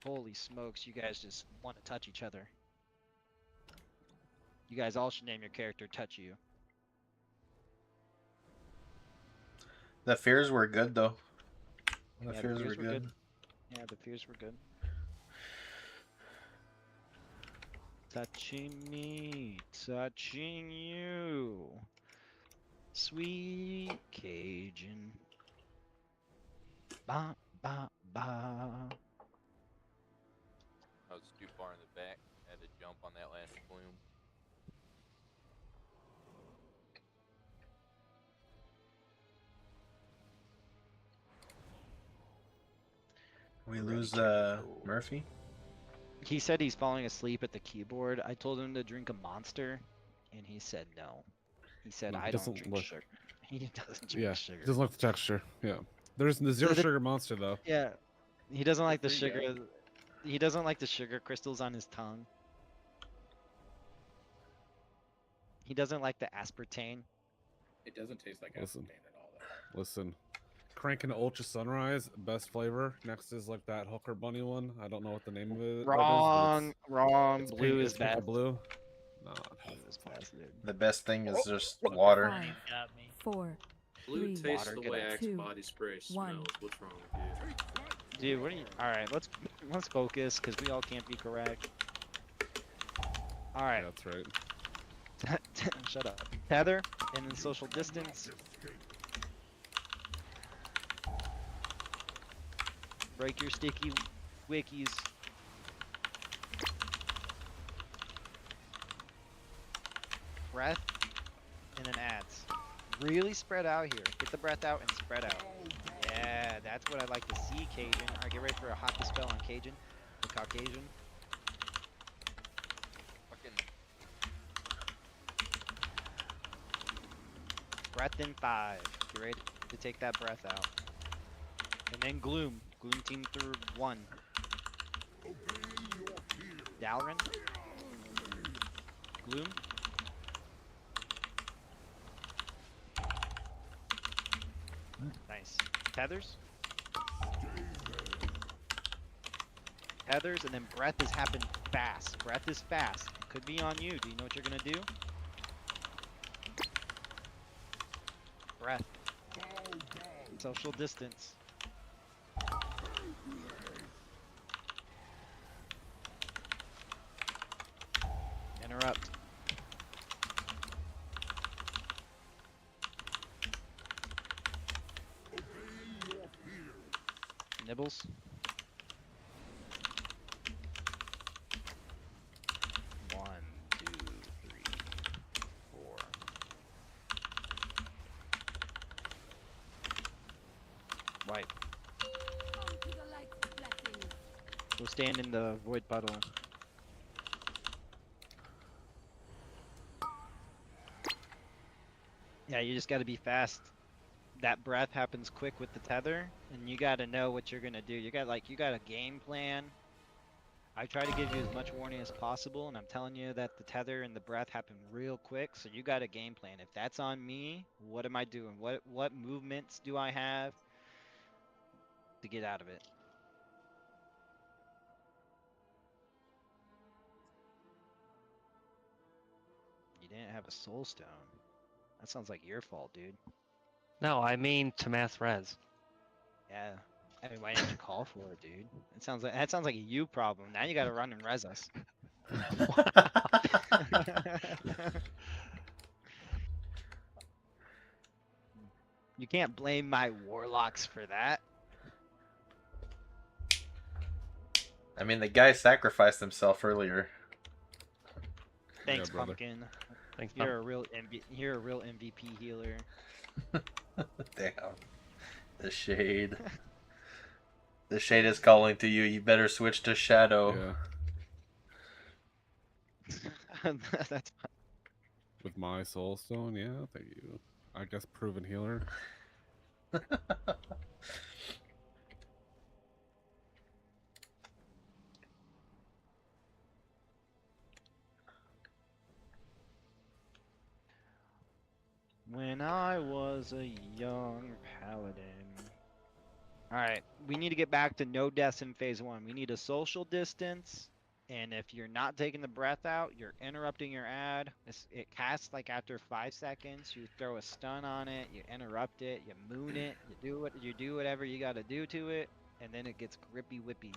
holy smokes, you guys just want to touch each other. You guys all should name your character Touch You. The fears were good though. The Yeah, fears were good. Yeah, the fears were good. Touching me, touching you. Sweet Cajun. Ba ba ba. I was too far in the back. Had to jump on that last plume. We lose Murphy. He said he's falling asleep at the keyboard. I told him to drink a Monster, and he said no. He said No, he I don't doesn't drink look- sugar. He doesn't drink sugar. He doesn't like the texture. Yeah. There's the zero sugar monster though. Yeah, he doesn't like the for you sugar. guys. He doesn't like the sugar crystals on his tongue. He doesn't like the aspartame. It doesn't taste like Listen. aspartame at all, though. Listen. Cranking Ultra Sunrise, best flavor. Next is like that Hooker Bunny one. I don't know what the name of it. Wrong, wrong. It's Blue pink, is it's pink or bad. blue. No. Blue is bad, dude. The best thing is just water. 5, Got me. 4, Blue 3, tastes Water, the get way out. Axe 2, body spray 1. smells. What's wrong with you? Dude, what are you? All right, let's focus because we all can't be correct. All right, Yeah, that's right. shut up. Tether and then social distance. Break your sticky wikis. Breath and then ads. Really spread out here. Get the breath out and spread out. Yeah, that's what I like to see, Cajun. Alright, get ready for a hot dispel on Cajun. The Caucasian. Fucking Breath in 5. Get ready to take that breath out. And then Gloom. Gloom team through 1. Dalrin. Gloom. Nice. Tethers. Tethers, and then breath is happening fast. Breath is fast. Could be on you. Do you know what you're gonna do? Breath. Social distance. Interrupt. Nibbles. One, two, three, four. Wipe. Go stand in the void puddle. Yeah, you just gotta be fast. That breath happens quick with the tether, and you gotta know what you're gonna do. You got a game plan. I try to give you as much warning as possible, and I'm telling you that the tether and the breath happen real quick, so you got a game plan. If that's on me, what am I doing? What movements do I have to get out of it? You didn't have a soul stone. That sounds like your fault, dude. No, I mean to mass res. Yeah. I mean, why didn't you call for it, dude? That sounds like a you problem. Now you gotta run and res us. You can't blame my warlocks for that. I mean, the guy sacrificed himself earlier. Thanks, brother. Pumpkin. Thanks, You're a real MVP healer. Damn. The shade. The shade is calling to you. You better switch to Shadow. Yeah. That's With my soul stone, yeah, thank you. I guess proven healer. When I was a young paladin. Alright, we need to get back to no deaths in phase 1. We need a social distance, and if you're not taking the breath out, you're interrupting your ad. It casts like after 5 seconds. You throw a stun on it, you interrupt it, you moon it, you do whatever you gotta do to it, and then it gets grippy whippy.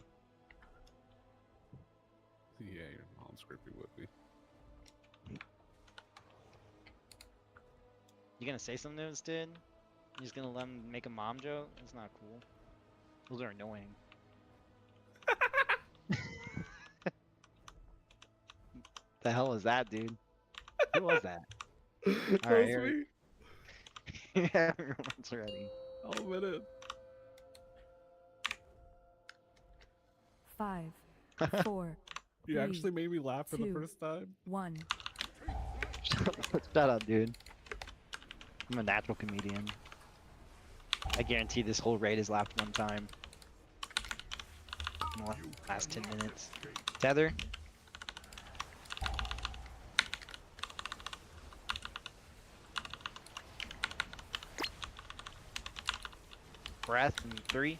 Yeah, your mom's grippy whippy. You gonna say something to this dude? You just gonna let him make a mom joke? That's not cool. Those are annoying. The hell is that, dude? Who was that? That Alright, was here. me. Everyone's ready. I'll admit it. 5, 4. You actually made me laugh for the first time. 1. Shut up, dude. I'm a natural comedian. I guarantee this whole raid has laughed one time. In the last 10 minutes. Tether. Breath in 3.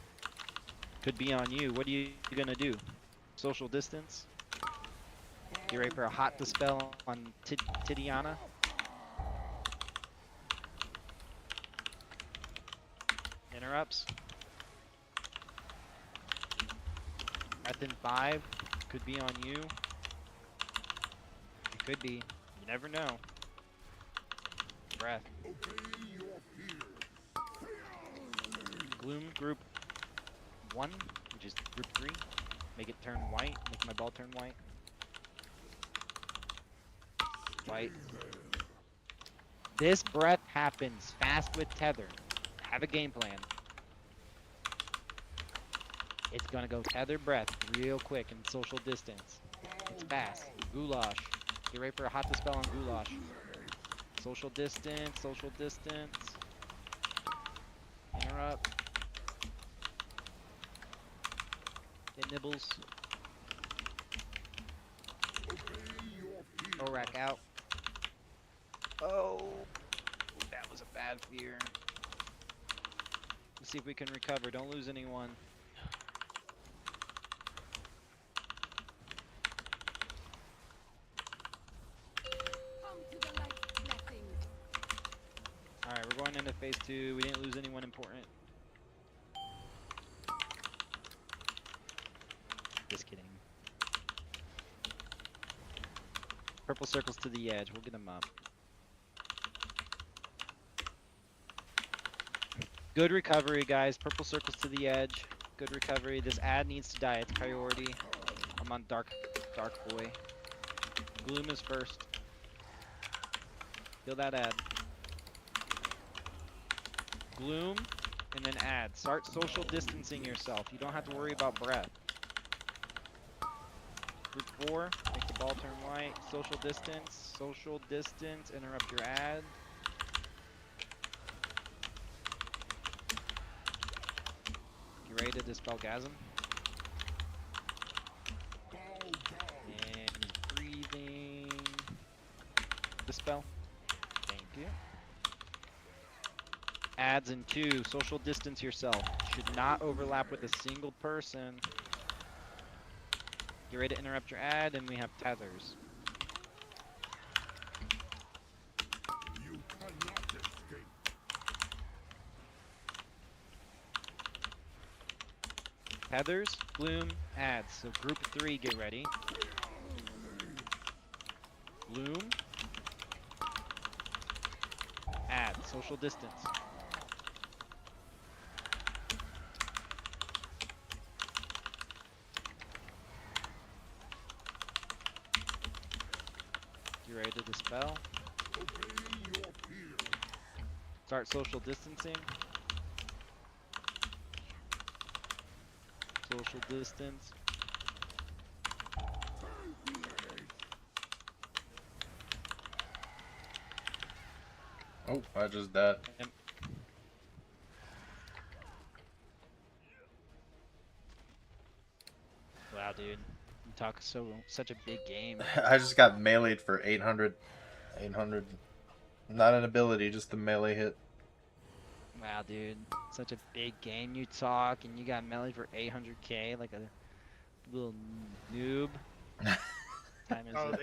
Could be on you. What are you gonna do? Social distance? You ready for a hot dispel on Tidiana? Interrupts. Breath in 5. Could be on you. It could be. You never know. Breath. Gloom group 1, which is group 3. Make it turn white. Make my ball turn white. White. This breath happens fast with tether. Have a game plan. It's gonna go tether breath real quick and social distance. It's fast. Goulash. Get ready for a hot dispel on goulash. Social distance, social distance. Interrupt. Get nibbles. Orak out. Oh, that was a bad fear. Let's see if we can recover. Don't lose anyone. Alright, we're going into phase 2. We didn't lose anyone important. Just kidding. Purple circles to the edge. We'll get them up. Good recovery, guys. Purple circles to the edge. Good recovery. This ad needs to die. It's priority. I'm on dark boy. Gloom is first. Kill that ad. Gloom, and then ad. Start social distancing yourself. You don't have to worry about breath. Group 4, make the ball turn white. Social distance, interrupt your ad. You ready to dispel Gasm? And he's breathing. Dispel. Thank you. Ads in 2, social distance yourself. Should not overlap with a single person. Get ready to interrupt your ad, and we have tethers. You cannot escape. Tethers, Bloom, ads. So group 3, get ready. Bloom. Add, social distance. You ready to dispel? Start social distancing. Social distance. Oh, I just died. Yep. Wow, dude. You talk such a big game. I just got meleeed for 800. 800. Not an ability, just a melee hit. Wow, dude. Such a big game you talk, and you got melee for 800k like a little noob. Time is Oh, it?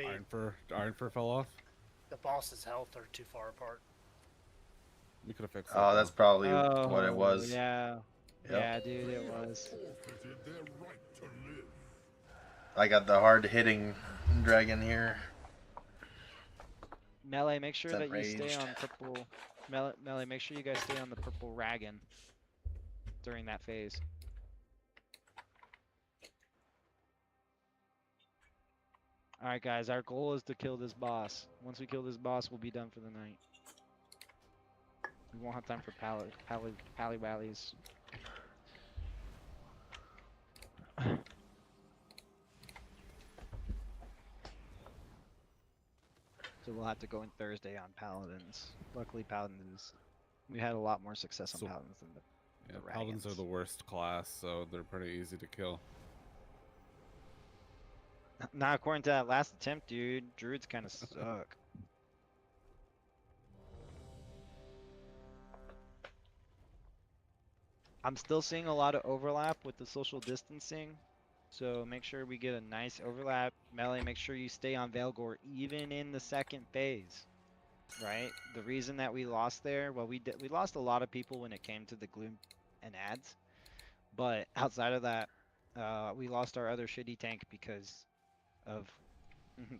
Iron Fur fell off. the boss's health are too far apart. We could have fixed Oh, that. that's probably Oh, what it was. yeah. Yep. Yeah, dude, it was. Forfeited their right to live. I got the hard hitting dragon here. Melee, make sure It's that you stay enraged. on purple. Melee, make sure you guys stay on the purple Ragan during that phase. Alright, guys, our goal is to kill this boss. Once we kill this boss, we'll be done for the night. We won't have time for pally-wallies. So we'll have to go in Thursday on Paladins. Luckily, Paladins, we had a lot more success on So- Paladins than the Yeah, the Paladins are Ragans. the worst class, so they're pretty easy to kill. Not according to that last attempt, dude. Druids kind of suck. I'm still seeing a lot of overlap with the social distancing, so make sure we get a nice overlap. Melee, make sure you stay on Veilgore even in the second phase, right? The reason that we lost there, well, we lost a lot of people when it came to the Gloom and ads, but outside of that, we lost our other shitty tank because of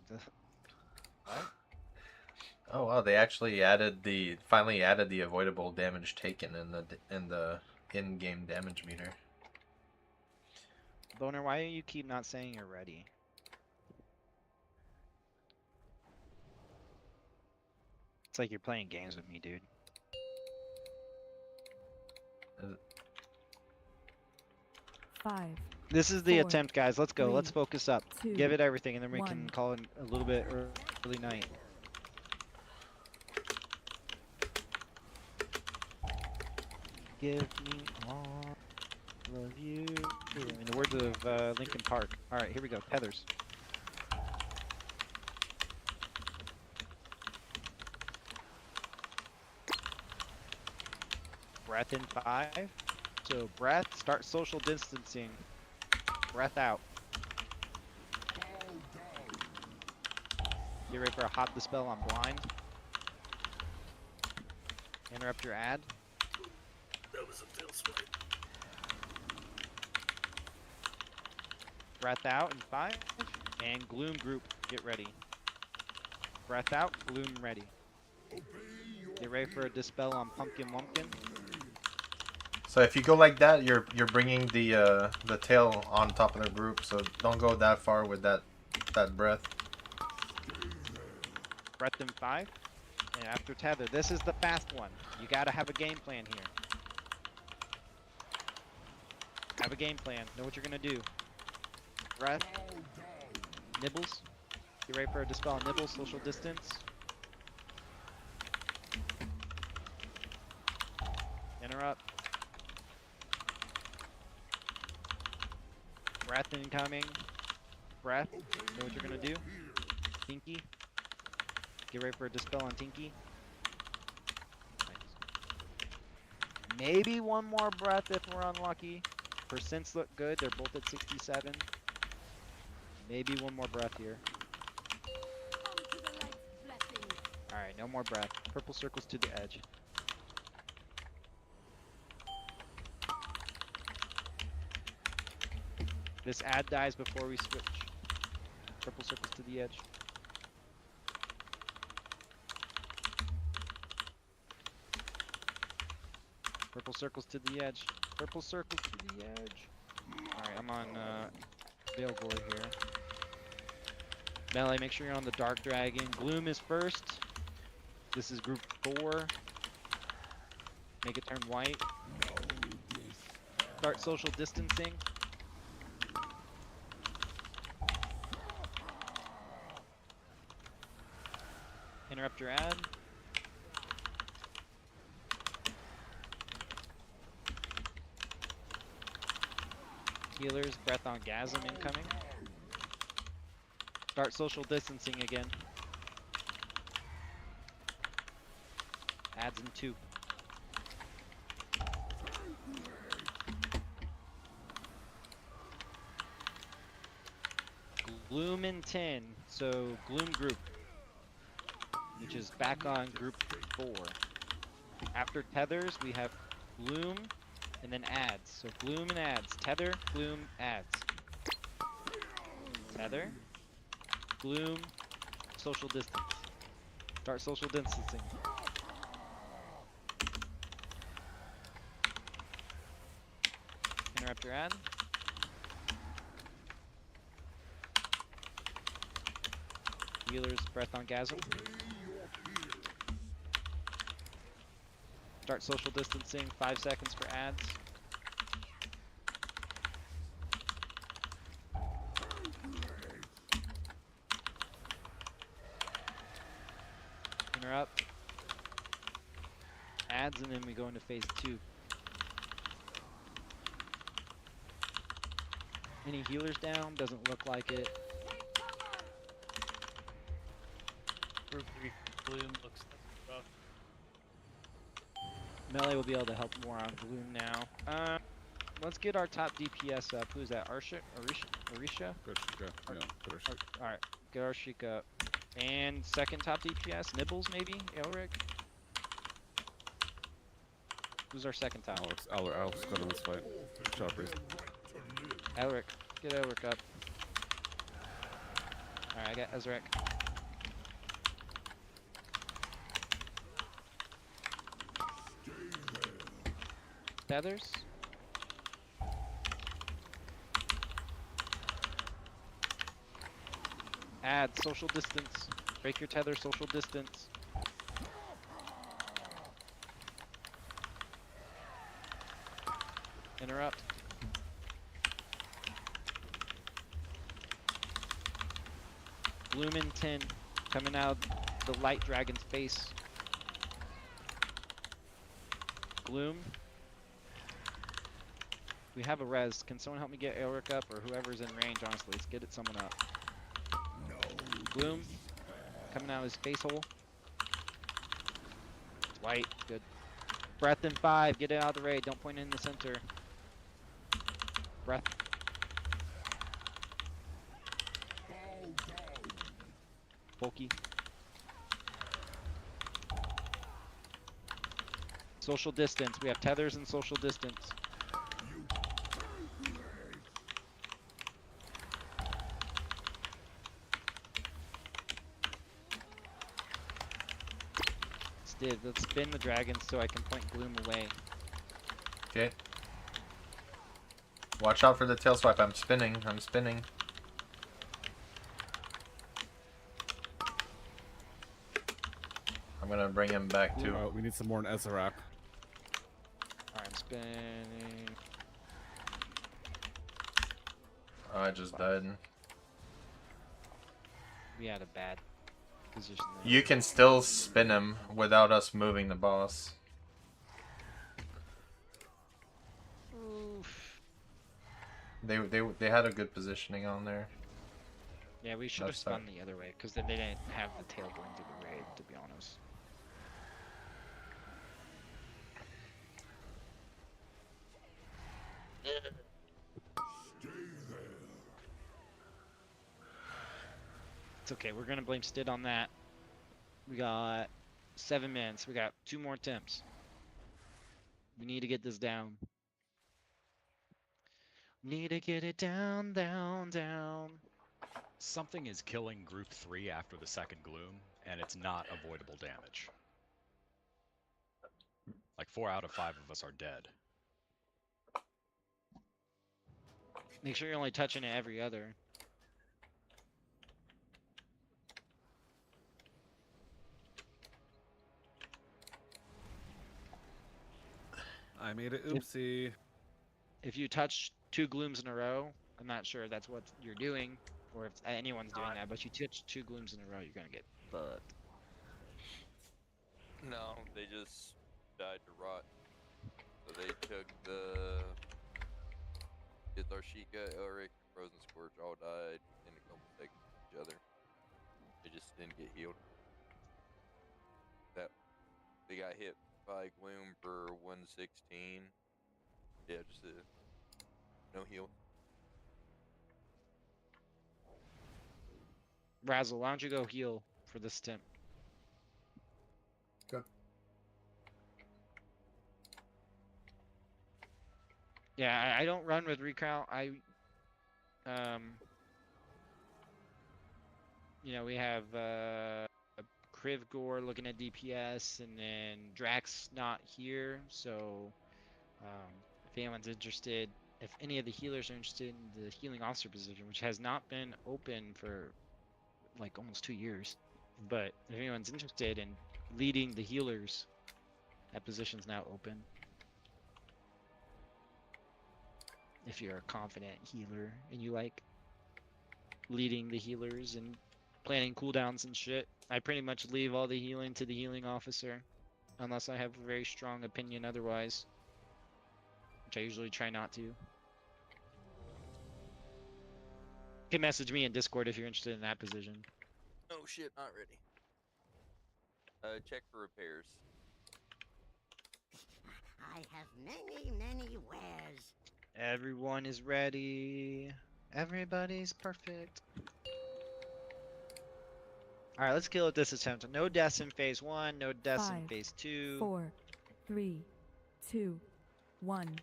the, what? Oh wow, they actually finally added the avoidable damage taken in the in-game damage meter. Boner, why do you keep not saying you're ready? It's like you're playing games with me, dude. Uh, 5, This is the 4, attempt, guys. Let's go. Let's 3, focus up. 2, Give it everything, and then we 1. can call it a little bit early night. Give me all of you. In the words of Linkin Park. All right, here we go. Tethers. Breath in 5. So breath, start social distancing. Breath out. Get ready for a hot dispel on blind. Interrupt your ad. That was a fail swipe. Breath out in 5. And gloom group, get ready. Breath out, gloom ready. Get ready for a dispel on pumpkin wumpkin. So if you go like that, you're bringing the tail on top of the group. So don't go that far with that breath. Breath in 5. And after tether, this is the fast one. You gotta have a game plan here. Have a game plan. Know what you're gonna do. Breath. Nibbles. Get ready for a dispel on nibbles. Social distance. Interrupt. Breath incoming. Breath. Know what you're gonna do. Tinky. Get ready for a dispel on Tinky. Nice. Maybe one more breath if we're unlucky. Percents look good. They're both at 67. Maybe one more breath here. Alright, no more breath. Purple circles to the edge. This ad dies before we switch. Purple circles to the edge. Purple circles to the edge. Purple circles to the edge. Alright, I'm on Veilgore here. Melee, make sure you're on the Dark Dragon. Gloom is first. This is group 4. Make it turn white. Start social distancing. Interrupt your ad. Healers, breath on gasm incoming. Start social distancing again. Adds in 2. Gloom in 10, so Gloom group, which is back on group 4. After tethers, we have Gloom and then ads. So Gloom and ads. Tether, Gloom, ads. Tether, Gloom, social distance. Start social distancing. Interrupt your ad. Healers, breath on gasm. Start social distancing, 5 seconds for ads. Interrupt. Ads, and then we go into phase 2. Any healers down? Doesn't look like it. Group 3 Gloom looks rough. Melee will be able to help more on Gloom now. Let's get our top DPS up. Who's that? Arisha? Arishika, yeah, Arishika. Alright, get Arishika up. And second top DPS? Nibbles, maybe? Elric? Who's our second top? Alex got in this fight. Choppers. Elric. Get Elric up. Alright, I got Ezrek. Feathers? Add social distance. Break your tether, social distance. Interrupt. Gloom in 10. Coming out the light dragon's face. Gloom. We have a res. Can someone help me get Elric up, or whoever's in range, honestly? Let's get it someone up. Gloom. Coming out of his face hole. It's white. Good. Breath in 5. Get it out of the raid. Don't point it in the center. Breath. Bulky. Social distance. We have tethers and social distance. Let's spin the dragons so I can point Gloom away. Okay. Watch out for the tail swipe. I'm spinning. I'm spinning. I'm gonna bring him back too. We need some more in Ezrak. Alright, I'm spinning. Oh, I just died. We had a bad position there. You can still spin him without us moving the boss. Oof. They had a good positioning on there. Yeah, we should have spun the other way, because then they didn't have the tail going through the raid, to be honest. It's okay, we're gonna blame Stid on that. We got 7 minutes, we got 2 more attempts. We need to get this down. Need to get it down, down, down. Something is killing Group 3 after the second Gloom, and it's not avoidable damage. Like 4 out of 5 of us are dead. Make sure you're only touching it every other. I made it oopsie. If you touch 2 glooms in a row, I'm not sure if that's what you're doing, or if anyone's doing that, but you touch 2 glooms in a row, you're gonna get fucked. No, they just died to rot. So they took the It's Arshika, Elric, and Frozen Scorch all died in a couple seconds of each other. They just didn't get healed. They got hit by Gloom for 116. Yeah, just no heal. Razzle, why don't you go heal for this attempt? Good. Yeah, I don't run with recount. You know, we have Krivgor looking at DPS, and then Drax not here. So, if anyone's interested, if any of the healers are interested in the healing officer position, which has not been open for like almost 2 years, but if anyone's interested in leading the healers, that position's now open. If you're a confident healer and you like leading the healers and planning cooldowns and shit, I pretty much leave all the healing to the healing officer, unless I have a very strong opinion otherwise, which I usually try not to. You can message me in Discord if you're interested in that position. Oh shit, not ready. Check for repairs. I have many wares. Everyone is ready. Everybody's perfect. All right, let's kill at this attempt. No deaths in phase 1, no deaths in 5, phase 2. 4, 3, 2, 1.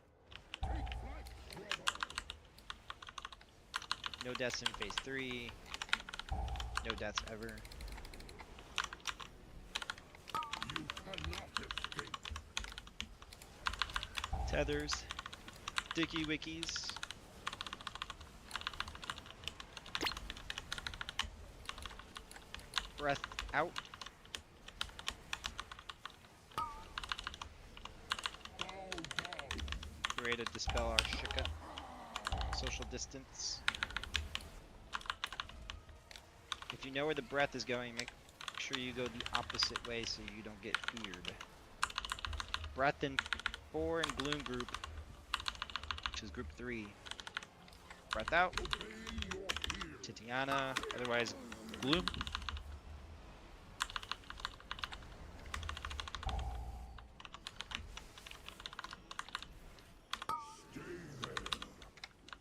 No deaths in phase 3. No deaths ever. You cannot escape. Tethers. Sticky wikis. Breath out. Ready to dispel our shika. Social distance. If you know where the breath is going, make sure you go the opposite way so you don't get feared. Breath in 4 and Gloom group, which is group 3. Breath out. Titiana, otherwise Gloom.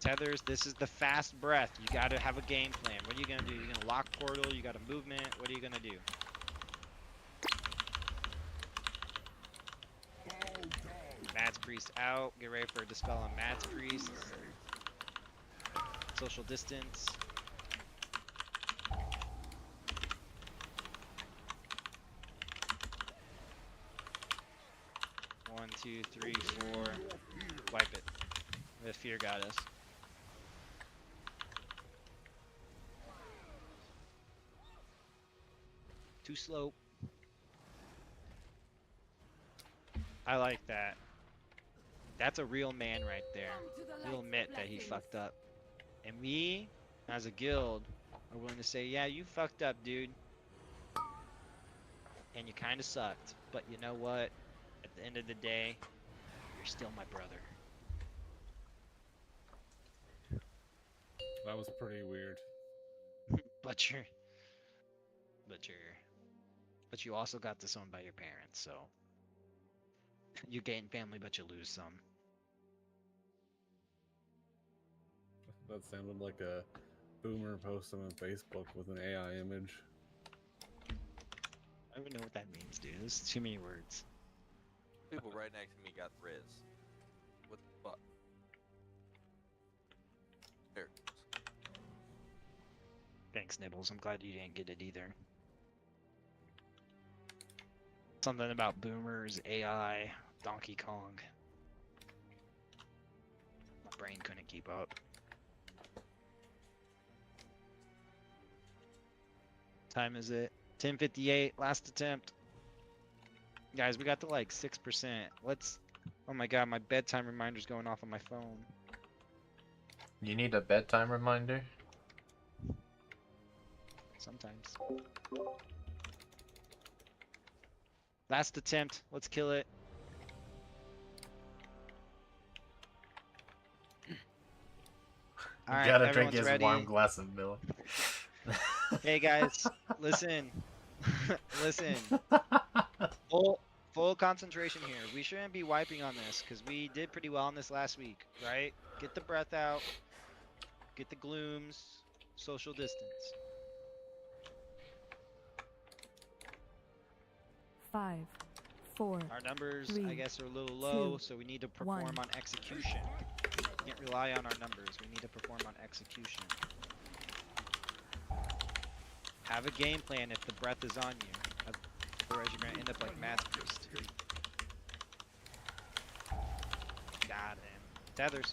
Tethers, this is the fast breath. You gotta have a game plan. What are you gonna do? You're gonna lock portal, you got a movement, what are you gonna do? Mads Priest out. Get ready for a dispel on Mads Priest. Social distance. One, two, three, 4. Wipe it. The fear got us. Too slow. I like that. That's a real man right there. He'll admit that he fucked up. And we, as a guild, are willing to say, yeah, you fucked up, dude. And you kinda sucked. But you know what? At the end of the day, you're still my brother. That was pretty weird. But you also got disowned by your parents, so you gain family, but you lose some. That sounded like a boomer posting on Facebook with an AI image. I don't even know what that means, dude. There's too many words. People right next to me got res. What the fuck? There it goes. Thanks, Nibbles. I'm glad you didn't get it either. Something about boomers, AI, Donkey Kong. My brain couldn't keep up. Time is it? 10:58. Last attempt. Guys, we got to like 6%. Let's. Oh my god, my bedtime reminder's going off on my phone. You need a bedtime reminder? Sometimes. Last attempt. Let's kill it. All right, Gotta drink everyone's his ready. warm glass of milk. Hey guys, listen, listen. Full concentration here. We shouldn't be wiping on this because we did pretty well on this last week, right? Get the breath out. Get the glooms. Social distance. 5, 4. Our numbers, 3, I guess, are a little low, 2, so we need to perform 1. on execution. Can't rely on our numbers. We need to perform on execution. Have a game plan if the breath is on you. Otherwise, you're gonna end up like Matt's priest. Got him. Tethers.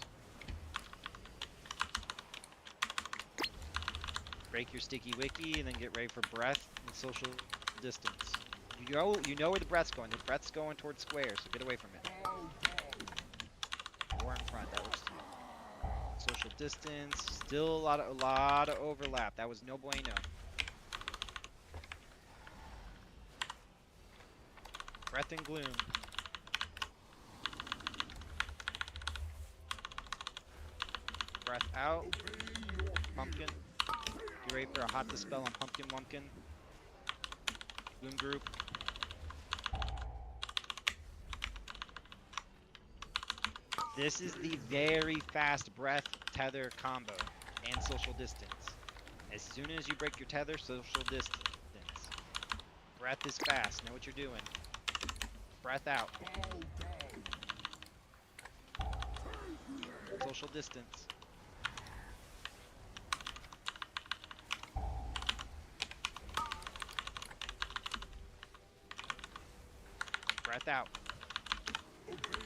Break your sticky wicky and then get ready for breath and social distance. You know where the breath's going. The breath's going towards square, so get away from it. Or in front, that works too. Social distance, still a lot of overlap. That was no bueno. Breath and gloom. Breath out. Pumpkin. Get ready for a hot dispel on Pumpkin Wumpkin. Gloom group. This is the very fast breath tether combo and social distance. As soon as you break your tether, social distance. Breath is fast. Know what you're doing. Breath out. Social distance. Breath out.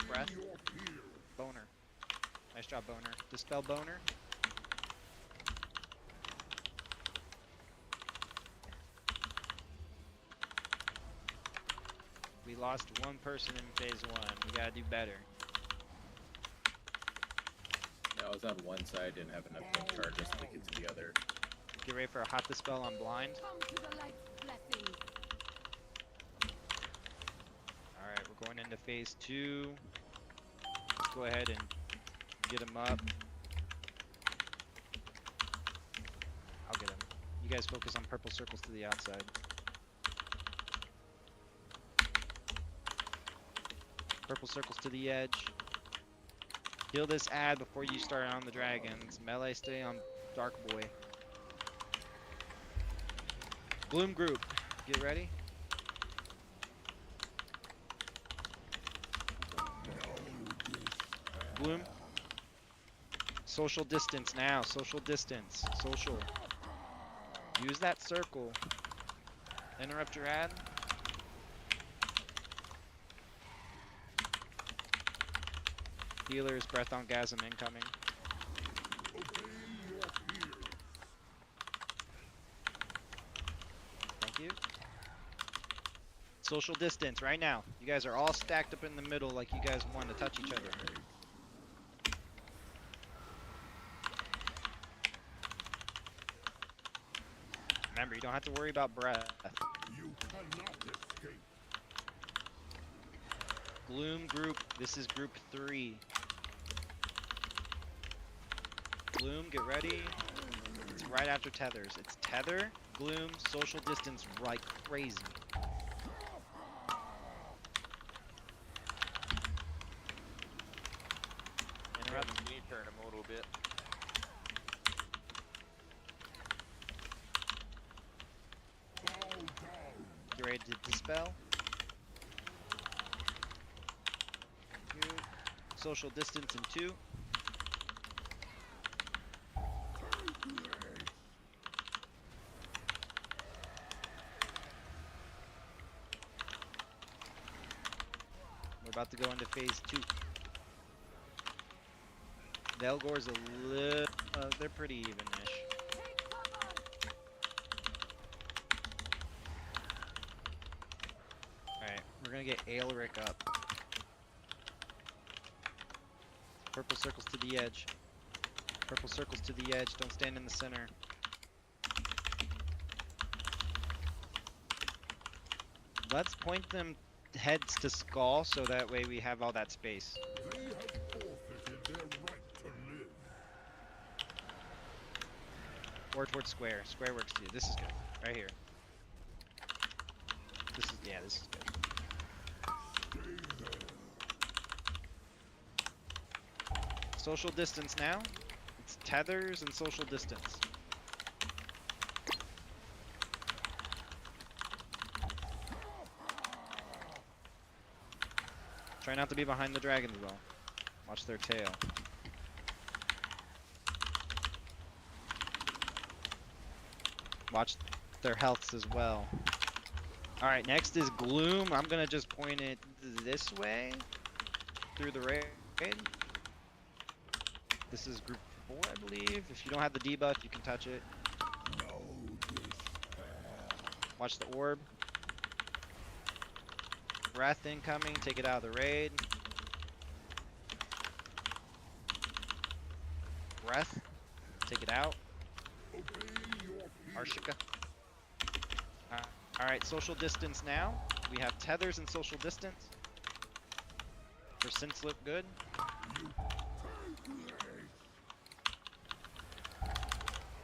Breath. Boner. Nice job, Boner. Dispel Boner. We lost one person in phase 1. We gotta do better. Yeah, I was on one side, didn't have enough link charges to get to the other. Get ready for a hot dispel on blind. Alright, we're going into phase 2. Let's go ahead and get him up. I'll get him. You guys focus on purple circles to the outside. Purple circles to the edge. Heal this ad before you start on the dragons. Melee stay on Dark Boy. Gloom group, get ready. Gloom. Social distance now, social distance. Social. Use that circle. Interrupt your ad. Healers, breath on gasm incoming. Thank you. Social distance right now. You guys are all stacked up in the middle like you guys want to touch each other. Remember, you don't have to worry about breath. You cannot escape. Gloom group, this is group 3. Gloom, get ready. It's right after tethers. It's tether, gloom, social distance like crazy. Interrupt. Can you turn him a little bit? Get ready to dispel. Good. Social distance in 2. We're about to go into phase 2. Velgor's a little... they're pretty even-ish. Alright, we're gonna get Aelric up. Purple circles to the edge. Purple circles to the edge, don't stand in the center. Let's point them heads to Skull so that way we have all that space. They have forfeited their right to live. Or towards square. Square works too. This is good. Right here. This is, yeah, this is good. Social distance now. It's tethers and social distance. Try not to be behind the dragons though. Watch their tail. Watch their healths as well. Alright, next is Gloom. I'm gonna just point it this way. Through the raid. This is group 4, I believe. If you don't have the debuff, you can touch it. Watch the orb. Breath incoming, take it out of the raid. Breath, take it out. Arshika. Alright, social distance now. We have tethers and social distance. Percents look good.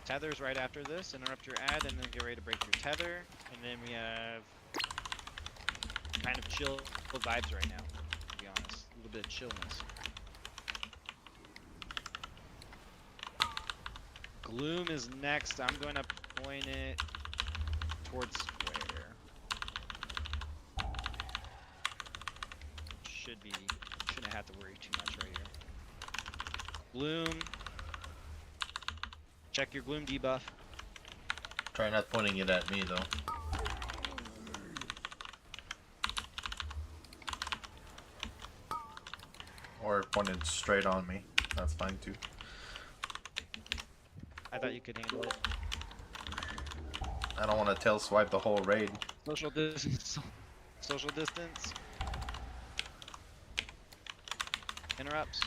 Tethers right after this. Interrupt your ad and then get ready to break your tether. And then we have kind of chill vibes right now, to be honest. A little bit of chillness. Gloom is next. I'm going to point it towards square. Shouldn't have to worry too much right here. Gloom. Check your Gloom debuff. Try not pointing it at me though. Or pointed straight on me. That's fine too. I thought you could handle it. I don't want to tail swipe the whole raid. Social distance. Social distance. Interrupts.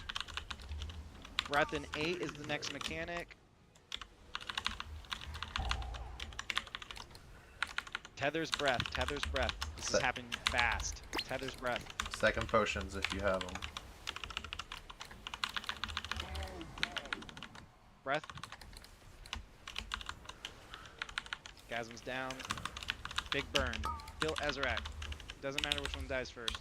Breath in 8 is the next mechanic. Tether's breath. Tether's breath. This is happening fast. Tether's breath. Second potions if you have them. Breath. Gasm's down. Big burn. Kill Ezrak. Doesn't matter which one dies first.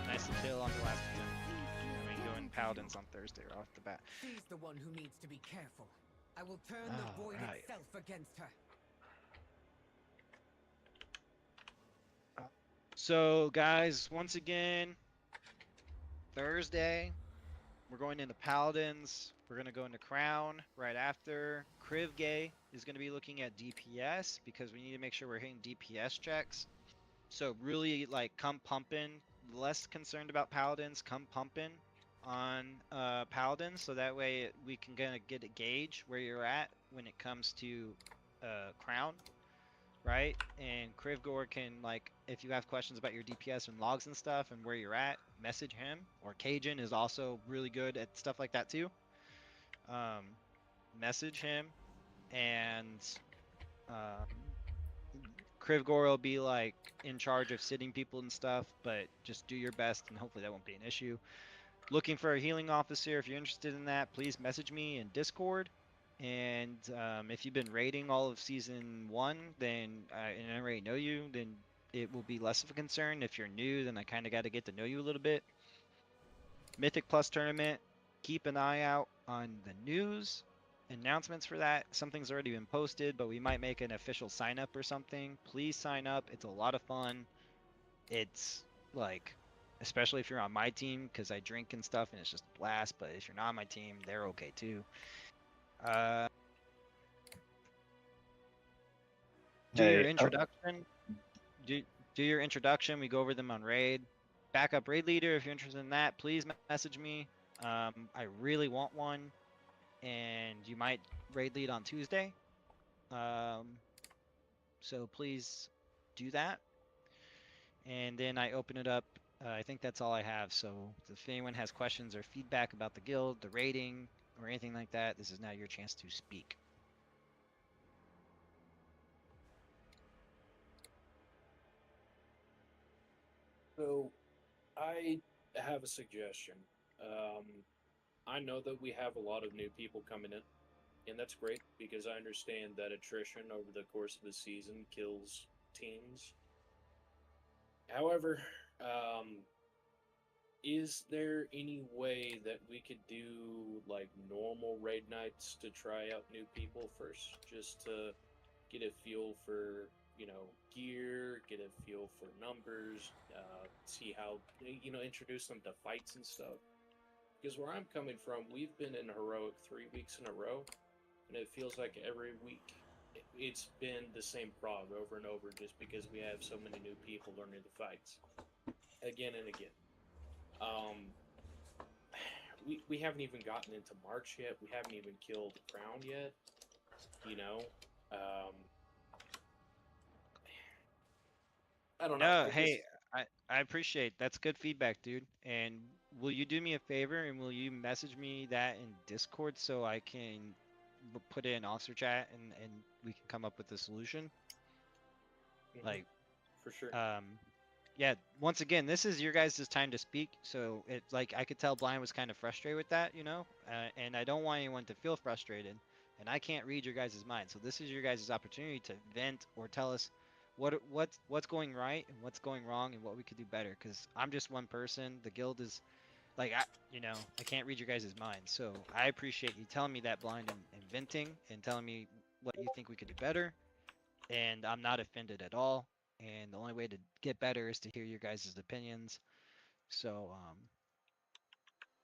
Nice kill on the last attempt. And we go in Paladins on Thursday right off the bat. She's the one who needs to be careful. I will turn the void itself against her. So guys, once again, Thursday, we're going into Paladins. We're going to go into Crown right after. Krivgay is going to be looking at DPS because we need to make sure we're hitting DPS checks. So really, like, come pumping. Less concerned about Paladins, come pumping on Paladins, so that way we can kind of get a gauge where you're at when it comes to Crown. Right? And Krivgor can, like, if you have questions about your DPS and logs and stuff and where you're at, message him. Or Cajun is also really good at stuff like that too. Message him, and Krivgor will be, like, in charge of sitting people and stuff, but just do your best and hopefully that won't be an issue. Looking for a healing officer, if you're interested in that, please message me in Discord. And if you've been raiding all of Season 1, then and I already know you, then it will be less of a concern. If you're new, then I kind of got to get to know you a little bit. Mythic Plus Tournament, keep an eye out on the news, announcements for that. Something's already been posted, but we might make an official sign up or something. Please sign up. It's a lot of fun. It's, like, especially if you're on my team, because I drink and stuff, and it's just a blast. But if you're not on my team, they're okay too. Do your introduction. Do your introduction. We go over them on raid. Backup raid leader. If you're interested in that, please message me. I really want one, and you might raid lead on Tuesday. So please do that. And then I open it up. I think that's all I have. So if anyone has questions or feedback about the guild, the rating, or anything like that, this is now your chance to speak. So, I have a suggestion. I know that we have a lot of new people coming in, and that's great because I understand that attrition over the course of the season kills teams. However, um, is there any way that we could do like normal raid nights to try out new people first, just to get a feel for gear, get a feel for numbers, see how introduce them to fights and stuff. Because where I'm coming from, we've been in heroic 3 weeks in a row, and it feels like every week it's been the same prog over and over, just because we have so many new people learning the fights again and again. Um, we haven't even gotten into March yet. We haven't even killed Crown yet. You know, um, I don't know. No, It just hey, I appreciate that's good feedback, dude. And will you do me a favor and will you message me that in Discord so I can put it in officer chat and we can come up with a solution? Like, for sure. Yeah, once again, this is your guys' time to speak. So it's like I could tell Blind was kind of frustrated with that, and I don't want anyone to feel frustrated. And I can't read your guys' mind. So this is your guys' opportunity to vent or tell us what's going right and what's going wrong and what we could do better. Because I'm just one person. The guild is like I can't read your guys' minds. So I appreciate you telling me that, Blind, and venting and telling me what you think we could do better, and I'm not offended at all. And the only way to get better is to hear your guys' opinions. So,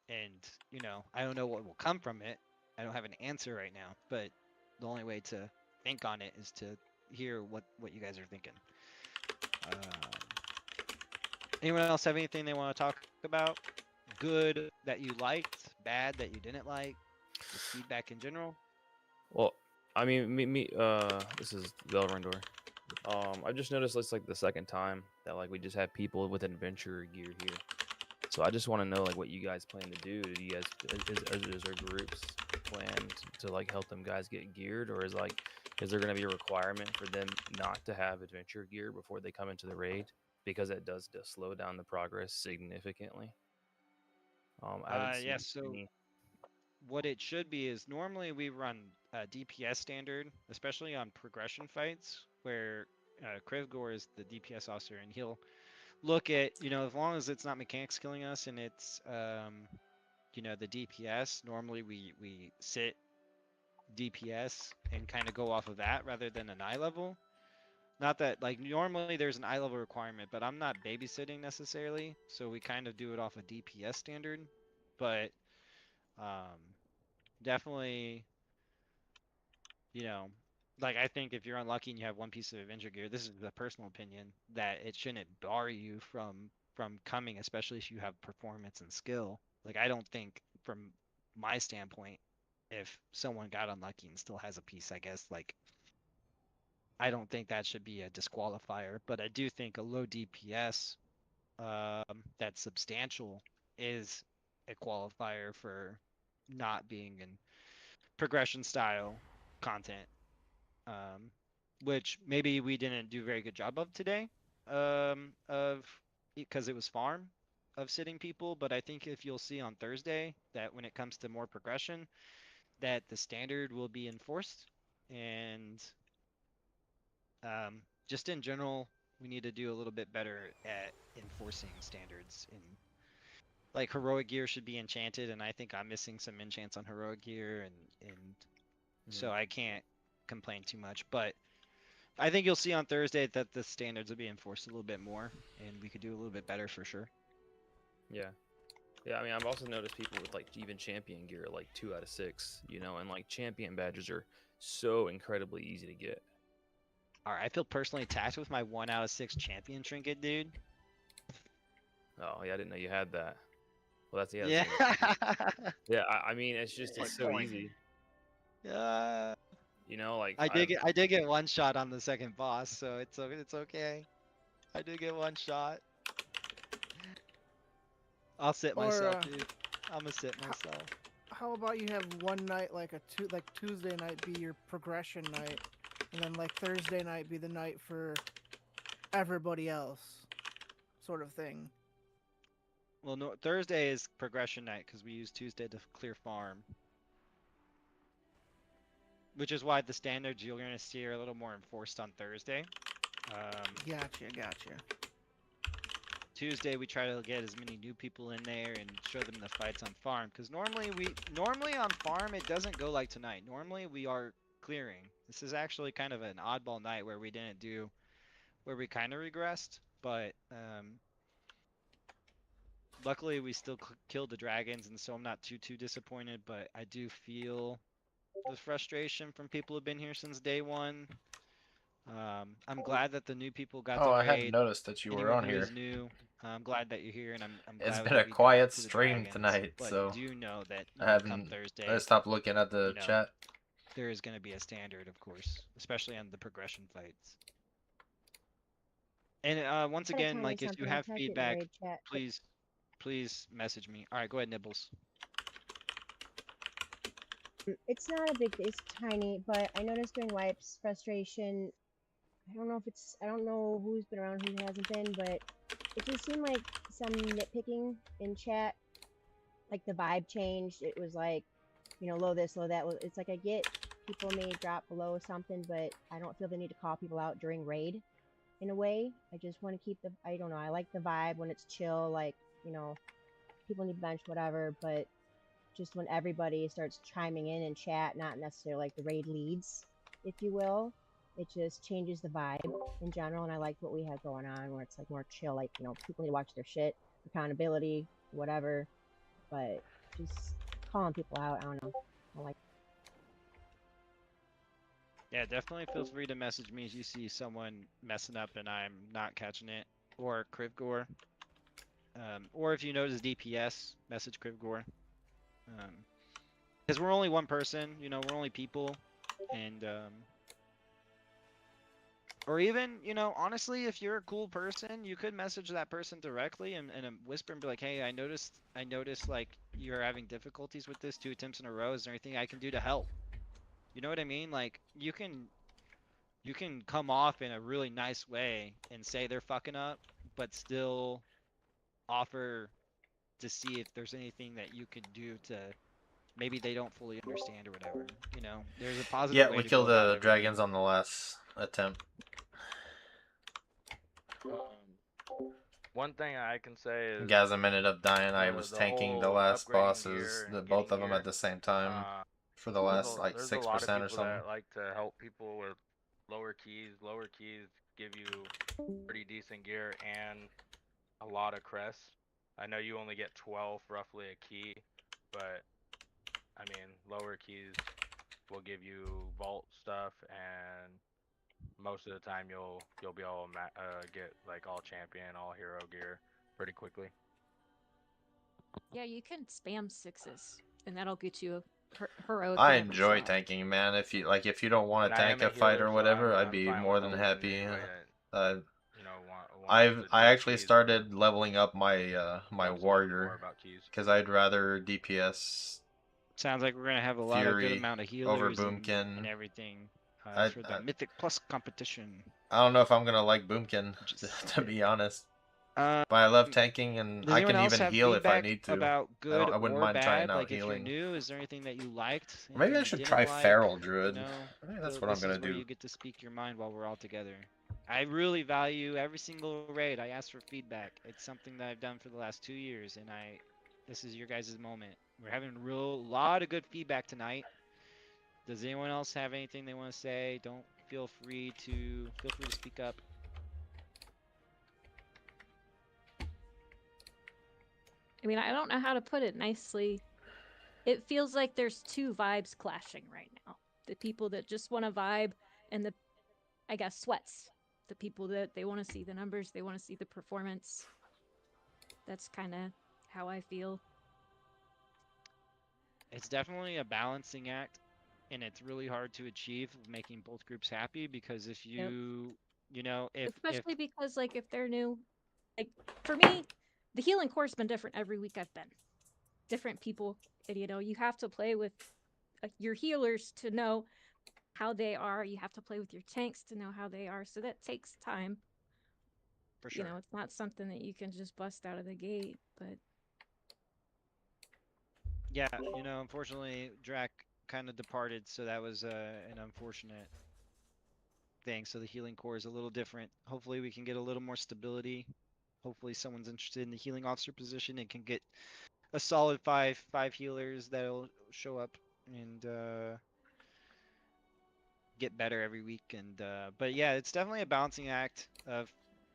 and I don't know what will come from it. I don't have an answer right now, but the only way to think on it is to hear what you guys are thinking. Anyone else have anything they want to talk about? Good that you liked, bad that you didn't like, just feedback in general. Well, I mean, this is Velrendor. I just noticed it's like the second time that like we just have people with adventure gear here. So I just want to know like what you guys plan to do. Do you guys is there groups planned to like help them guys get geared, or is there going to be a requirement for them not to have adventure gear before they come into the raid, because it does slow down the progress significantly? I haven't seen Yes. So any. what it should be is normally we run DPS standard, especially on progression fights, where Krivgor is the DPS officer, and he'll look at, as long as it's not mechanics killing us and it's, the DPS, normally we sit DPS and kind of go off of that rather than an eye level. Not that, like, normally there's an eye level requirement, but I'm not babysitting necessarily, so we kind of do it off a DPS standard. But definitely, you know, like I think if you're unlucky and you have one piece of adventure gear, this is a personal opinion that it shouldn't bar you from coming, especially if you have performance and skill. Like I don't think from my standpoint, if someone got unlucky and still has a piece, I guess like I don't think that should be a disqualifier. But I do think a low DPS that's substantial is a qualifier for not being in progression style content, um, which maybe we didn't do a very good job of today, of because it was farm of sitting people. But I think if you'll see on Thursday that when it comes to more progression, that the standard will be enforced, and just in general, we need to do a little bit better at enforcing standards. In like heroic gear should be enchanted, and I think I'm missing some enchants on heroic gear, and so I can't complain too much. But I think you'll see on Thursday that the standards will be enforced a little bit more, and we could do a little bit better for sure. Yeah. Yeah, I mean, I've also noticed people with like even champion gear, like 2 out of 6, and like champion badges are so incredibly easy to get. All right, I feel personally attacked with my 1 out of 6 champion trinket, dude. Oh yeah, I didn't know you had that. Well, that's Yeah. Yeah, I mean, it's just it's so easy. Yeah. Like I did get one shot on the second boss, so it's okay. I did get one shot. I'll sit myself, dude. I'm gonna sit myself. How about you have one night like Tuesday night be your progression night, and then like Thursday night be the night for everybody else. sort of thing. Well, no, Thursday is progression night because we use Tuesday to clear farm. Which is why the standards you're going to see are a little more enforced on Thursday. Gotcha. Tuesday we try to get as many new people in there and show them the fights on farm. Because normally on farm it doesn't go like tonight. Normally we are clearing. This is actually kind of an oddball night where we didn't do, where we kind of regressed. But luckily we still killed the dragons, and so I'm not too disappointed. But I do feel the frustration from people who've been here since day one. I'm glad that the new people got Oh, the I raid. hadn't noticed that you were Anyone on who here. is new, I'm glad that you're here, and I'm It's glad been that a we quiet got to the stream dragons, tonight, but so do know that I come haven't. Thursday, I stopped looking at the chat. There is going to be a standard, of course, especially on the progression fights. And once Gotta again, tell you like if you something, I have typed it in the feedback, raid chat, but- please message me. All right, go ahead, Nibbles. It's not a big, it's tiny, but I noticed during wipes frustration. I don't know who's been around, who hasn't been, but it just seemed like some nitpicking in chat. Like the vibe changed. It was like, low this, low that. It's like I get people may drop below something, but I don't feel the need to call people out during raid. In a way, I just want to keep I don't know. I like the vibe when it's chill, like people need bench, whatever, but just when everybody starts chiming in chat, not necessarily like the raid leads, if you will, it just changes the vibe in general. And I like what we have going on where it's like more chill, like, people need to watch their shit, accountability, whatever, but just calling people out, I don't know. I like. Yeah, definitely feel free to message me if you see someone messing up and I'm not catching it, or Krivgor. Or if you notice DPS, message Krivgor. Because we're only one person, we're only people, and or even, honestly, if you're a cool person, you could message that person directly and whisper and be like, hey, I noticed like you're having difficulties with this 2 attempts in a row. Is there anything I can do to help? You know what I mean? Like you can come off in a really nice way and say they're fucking up, but still offer to see if there's anything that you could do to maybe they don't fully understand or whatever. There's a positive way We to killed go about the everything. dragons on the last attempt. One thing I can say is Gazem ended up dying. I was the tanking the whole last upgrading bosses, gear and both getting of them gear, at the same time, for the last like there's a lot of 6% or people something. that like to help people with lower keys. Lower keys give you pretty decent gear and a lot of crests. I know you only get 12 roughly a key, but I mean lower keys will give you vault stuff, and most of the time you'll be able to get like all champion, all hero gear pretty quickly. Yeah, you can spam 6s, and that'll get you a heroic. I enjoy tanking, man. If you don't want to tank a fight or whatever, I'd be more than happy. I actually started leveling up my my warrior because I'd rather DPS. Sounds like we're gonna have a lot of good Fury amount of over healers Boomkin and everything I- for the I- Mythic Plus competition. I don't know if I'm gonna like Boomkin, to be honest. But I love tanking, and Does I anyone can else even have heal if I feedback need to. about good I wouldn't or mind bad? trying out Like healing. if you're new, is there anything that you liked? Or maybe I anything you should didn't try like? Feral Druid. You know, I think that's so what I'm this gonna is where do. you get to speak your mind while we're all together. I really value every single raid. I ask for feedback. It's something that I've done for the last 2 years, and this is your guys' moment. We're having a lot of good feedback tonight. Does anyone else have anything they want to say? Don't feel free to speak up. I mean, I don't know how to put it nicely. It feels like there's 2 vibes clashing right now. The people that just want to vibe, and the, I guess, sweats. The people that they want to see the numbers, they want to see the performance. That's kind of how I feel. It's definitely a balancing act, and it's really hard to achieve making both groups happy, because if you, Especially because, like, if they're new, like, for me, the healing core's been different every week I've been. Different people, and, you have to play with your healers to know how they are. You have to play with your tanks to know how they are, so that takes time. For You sure. know, it's not something that you can just bust out of the gate, but Yeah, you know, unfortunately, Drac kind of departed, so that was an unfortunate thing. So the healing core is a little different. Hopefully, we can get a little more stability. Hopefully, someone's interested in the healing officer position and can get a solid five healers that'll show up and get better every week. And but yeah, it's definitely a balancing act of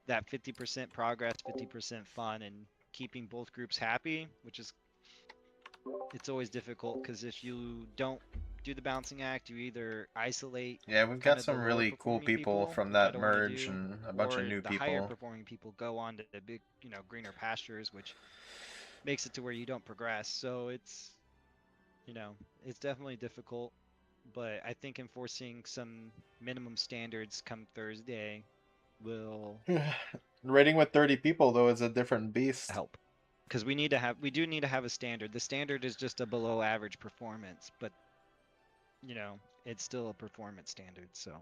that 50% progress, 50% fun, and keeping both groups happy, which is it's always difficult because if you don't do the balancing act, you either isolate Yeah, we've kind got of the some lower really cool performing people people, from which I that don't want to merge do, and a bunch of or new the higher people. performing people go on to the big, you know, greener pastures, which makes it to where you don't progress. So it's, you know, it's definitely difficult, but I think enforcing some minimum standards come Thursday will Raiding with 30 people though is a different beast. help. Because we do need to have a standard. The standard is just a below average performance, but you know, it's still a performance standard. So.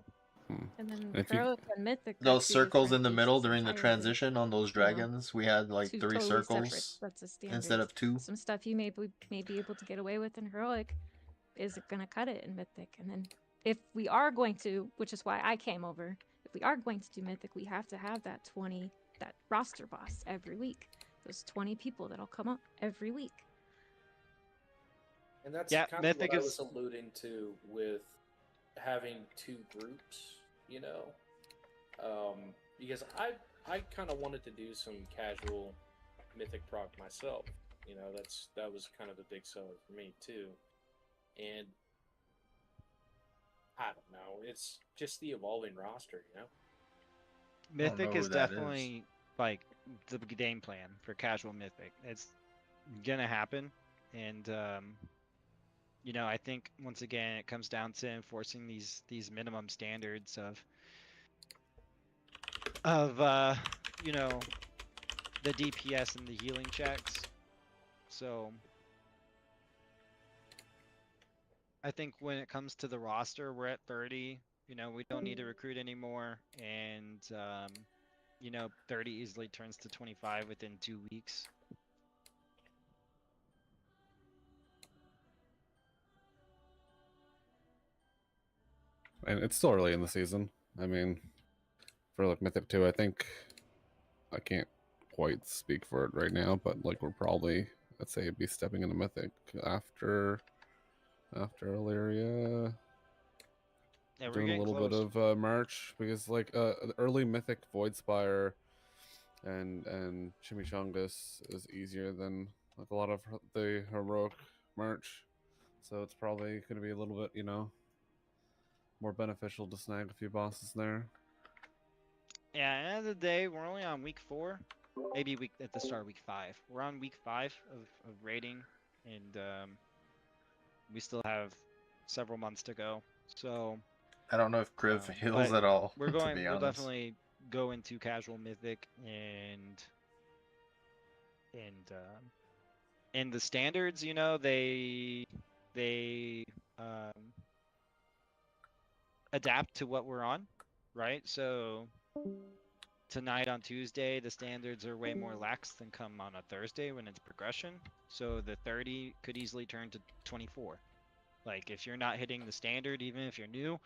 and then If you heroic and mythic are Those two circles different in the middle beasts during the entirely. transition on those You know, dragons, we had like two 3 totally separate circles sets of instead standards. of 2. Some stuff you may be able to get away with in heroic isn't gonna cut it in mythic. And then if we are going to, which is why I came over, if we are going to do mythic, we have to have that roster boss every week. Those 20 people that'll come up every week. And that's Yeah, kind of mythic what I is was alluding to with having 2 groups, you know, because I kind of wanted to do some casual mythic proc myself. You know, that was kind of a big seller for me too, and I don't know, it's just the evolving roster, you know. Mythic is who that is. definitely like the game plan for casual Mythic. It's gonna happen, and you know, I think once again it comes down to enforcing these minimum standards of you know, the DPS and the healing checks. So I think when it comes to the roster, we're at 30. You know, we don't need to recruit anymore, and you know, 30 easily turns to 25 within 2 weeks. And it's still early in the season. I mean, for like Mythic 2, I think I can't quite speak for it right now, but like we're probably, I'd say, be stepping into Mythic after Illyria. Yeah, we're Doing a getting little close. bit of March because like the early Mythic Voidspire and Chimichangas is easier than like a lot of the heroic March, so it's probably going to be a little bit, you know, more beneficial to snag a few bosses there. Yeah, at the end of the day, we're only on week 4, maybe week at the start of week 5. We're on week 5 of raiding, and we still have several months to go. So I don't know if Griv heals but at all, we're to going. be We'll honest. definitely go into casual mythic and the standards. You know, they adapt to what we're on, right? So tonight on Tuesday, the standards are way more lax than come on a Thursday when it's progression. So the 30 could easily turn to 24. Like if you're not hitting the standard, even if you're new,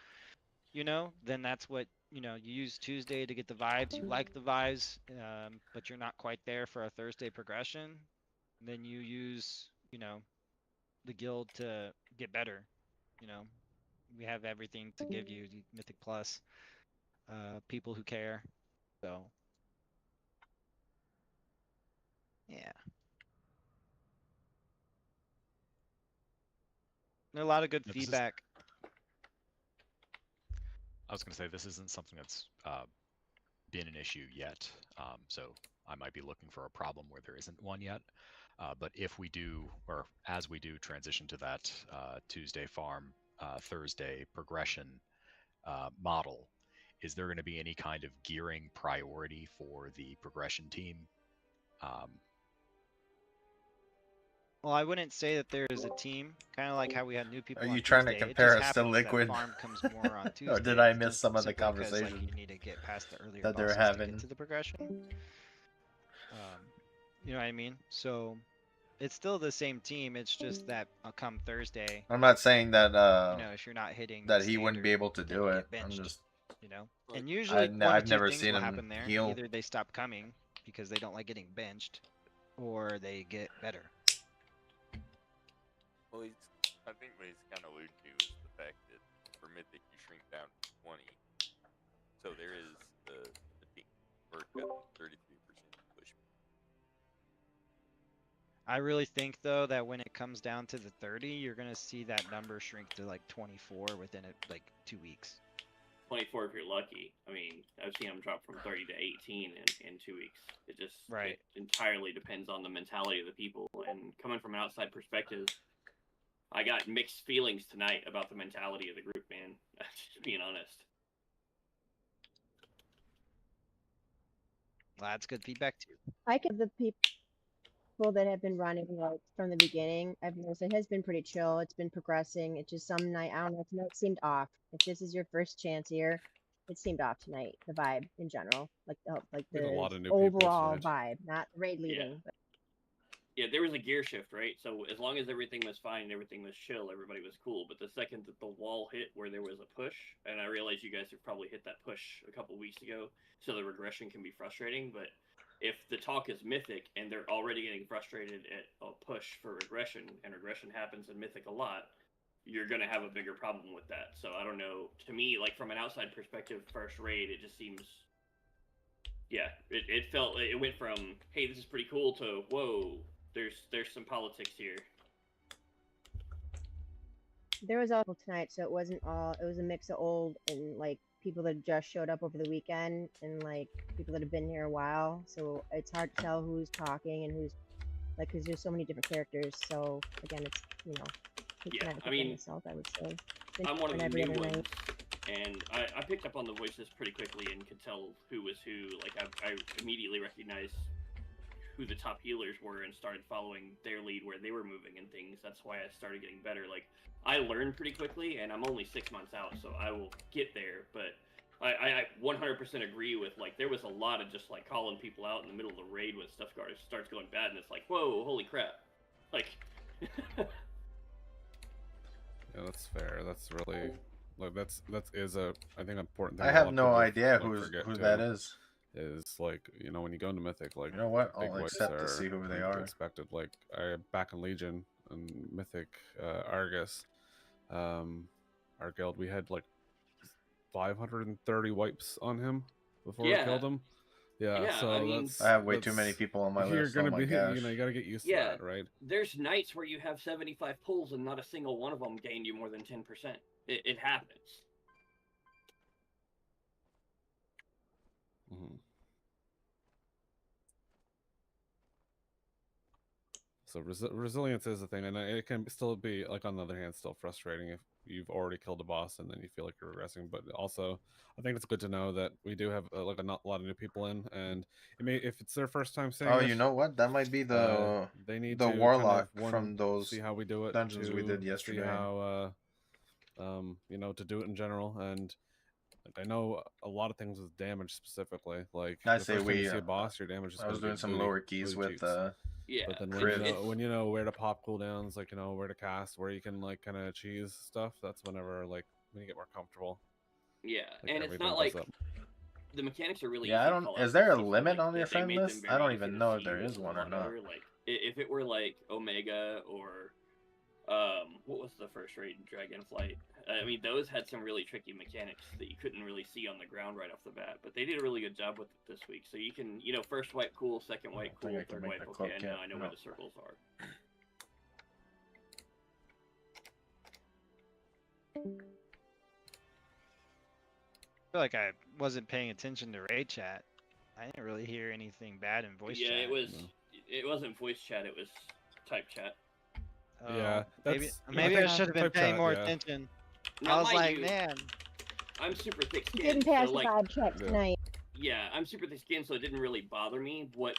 you know, then that's what, you know, you use Tuesday to get the vibes. You like the vibes, but you're not quite there for a Thursday progression. Then you use, you know, the guild to get better. You know, we have everything to give you, Mythic Plus, people who care. So, yeah. There are a lot of good No, feedback. I was going to say this isn't something that's been an issue yet, so I might be looking for a problem where there isn't one yet. But if we do, or as we do transition to that Tuesday farm, Thursday progression model, is there going to be any kind of gearing priority for the progression team? Well, I wouldn't say that there is a team. Kind of like how we had new people. Are on you trying to Tuesday. It compare just us to happens that Liquid? farm comes more on Tuesday. Or did I miss just some of the simply 'cause, like, conversation you need to get past the earlier that they're bosses to having? get to the progression. You know what I mean? So it's still the same team. It's just that come Thursday, I'm not saying that you know, if you're not hitting that the he wouldn't be standard, able to then do you it. get I'm benched. just You know, and usually I've one of two never things seen will him happen there. heal. Either they stop coming because they don't like getting benched, or they get better. Well, I think what he's kind of alluding to is the fact that for Mythic you shrink down to 20. So there is the or 33% push. I really think though that when it comes down to the 30, you're gonna see that number shrink to like 24 within like 2 weeks. 24 if you're lucky. I mean, I've seen them drop from 30 to 18 in 2 weeks. It just it entirely depends on the mentality of the people. And coming from an outside perspective, I got mixed feelings tonight about the mentality of the group, man. Just being honest. Well, that's good feedback too. I could the people that have been running like from the beginning. I've noticed it has been pretty chill. It's been progressing. It's just some night, I don't know, tonight seemed off. If this is your first chance here, it seemed off tonight. The vibe in general, like We had a lot of new the people overall tonight. vibe, not the raid leading. But Yeah, there was a gear shift, right? So as long as everything was fine and everything was chill, everybody was cool. But the second that the wall hit where there was a push, and I realize you guys have probably hit that push a couple weeks ago, so the regression can be frustrating. But if the talk is Mythic and they're already getting frustrated at a push for regression, and regression happens in Mythic a lot, you're going to have a bigger problem with that. So I don't know. To me, like from an outside perspective, first raid, it just seems... Yeah, it went from, hey, this is pretty cool, to, whoa, there's some politics here. there was also tonight, so it wasn't all. It was a mix of old and like people that just showed up over the weekend, and like people that have been here a while. So it's hard to tell who's talking and who's like, because there's so many different characters. So again, it's Yeah, kind of I mean, myself, I would say. I'm one of the Every new other ones, night. and I picked up on the voices pretty quickly and could tell who was who. Like, I immediately recognized who the top healers were and started following their lead where they were moving and things. That's why I started getting better. Like, I learned pretty quickly, and I'm only 6 months out, so I will get there. But I 100% agree with, like, there was a lot of just, like, calling people out in the middle of the raid when stuff starts going bad, and it's like, whoa, holy crap. Like... Yeah, that's fair. That's really like that is a I think important thing. I a have lot of no people, idea like, who forget that too, is. Is like, you know, when you go into Mythic, like, you know what, big I'll whites accept to are see who they are. expected. Like, I back in Legion and Mythic, Argus, our guild, we had like 530 wipes on him before we killed him. Yeah, so I mean, that's I have way too many people on my you're list. gonna Oh my be, gosh. you know, you gotta get used to Yeah, that, right? there's nights where you have 75 pulls and not a single one of them gained you more than 10%. It happens. Mm-hmm. So resilience is a thing, and it can still be, like, on the other hand, still frustrating if you've already killed a boss and then you feel like you're regressing. But also, I think it's good to know that we do have like a lot of new people in, and if it's their first time seeing Oh, it, you know what? That might be the they need the to warlock kind of, from those see how we do it, dungeons we did see yesterday. how you know, to do it in general. And like, I know a lot of things with damage specifically. Like, I the say first time you we, see a boss, your damage is I was gonna doing be some booty- lower keys booty with cheeks. Yeah, But then Chris. when you know where to pop cooldowns, like, you know where to cast, where you can, like, kind of cheese stuff, that's whenever, like, when you get more comfortable. Yeah, Like, and it's everything not goes like up. the mechanics are really Yeah, easy I to don't. call Is out there a for people, limit like, on your they friend made them list? very I don't easy even to know if see there with is one or not. whatever. Like, if it were like Omega or what was the first raid, Dragonflight? I mean, those had some really tricky mechanics that you couldn't really see on the ground right off the bat, but they did a really good job with it this week. So you can, you know, first wipe cool, second wipe I think cool, I can third make wipe the okay, cloak now yet. I know No. where the circles are. I feel like I wasn't paying attention to raid chat. I didn't really hear anything bad in voice Yeah, chat. it wasn't voice chat, it was type chat. Yeah, maybe that's I should have been type paying chat, more yeah. attention. Now, I was mind like, you, man. I'm super thick You skinned, didn't pass so the like vibe check tonight. Yeah, I'm super thick skinned, so it didn't really bother me. What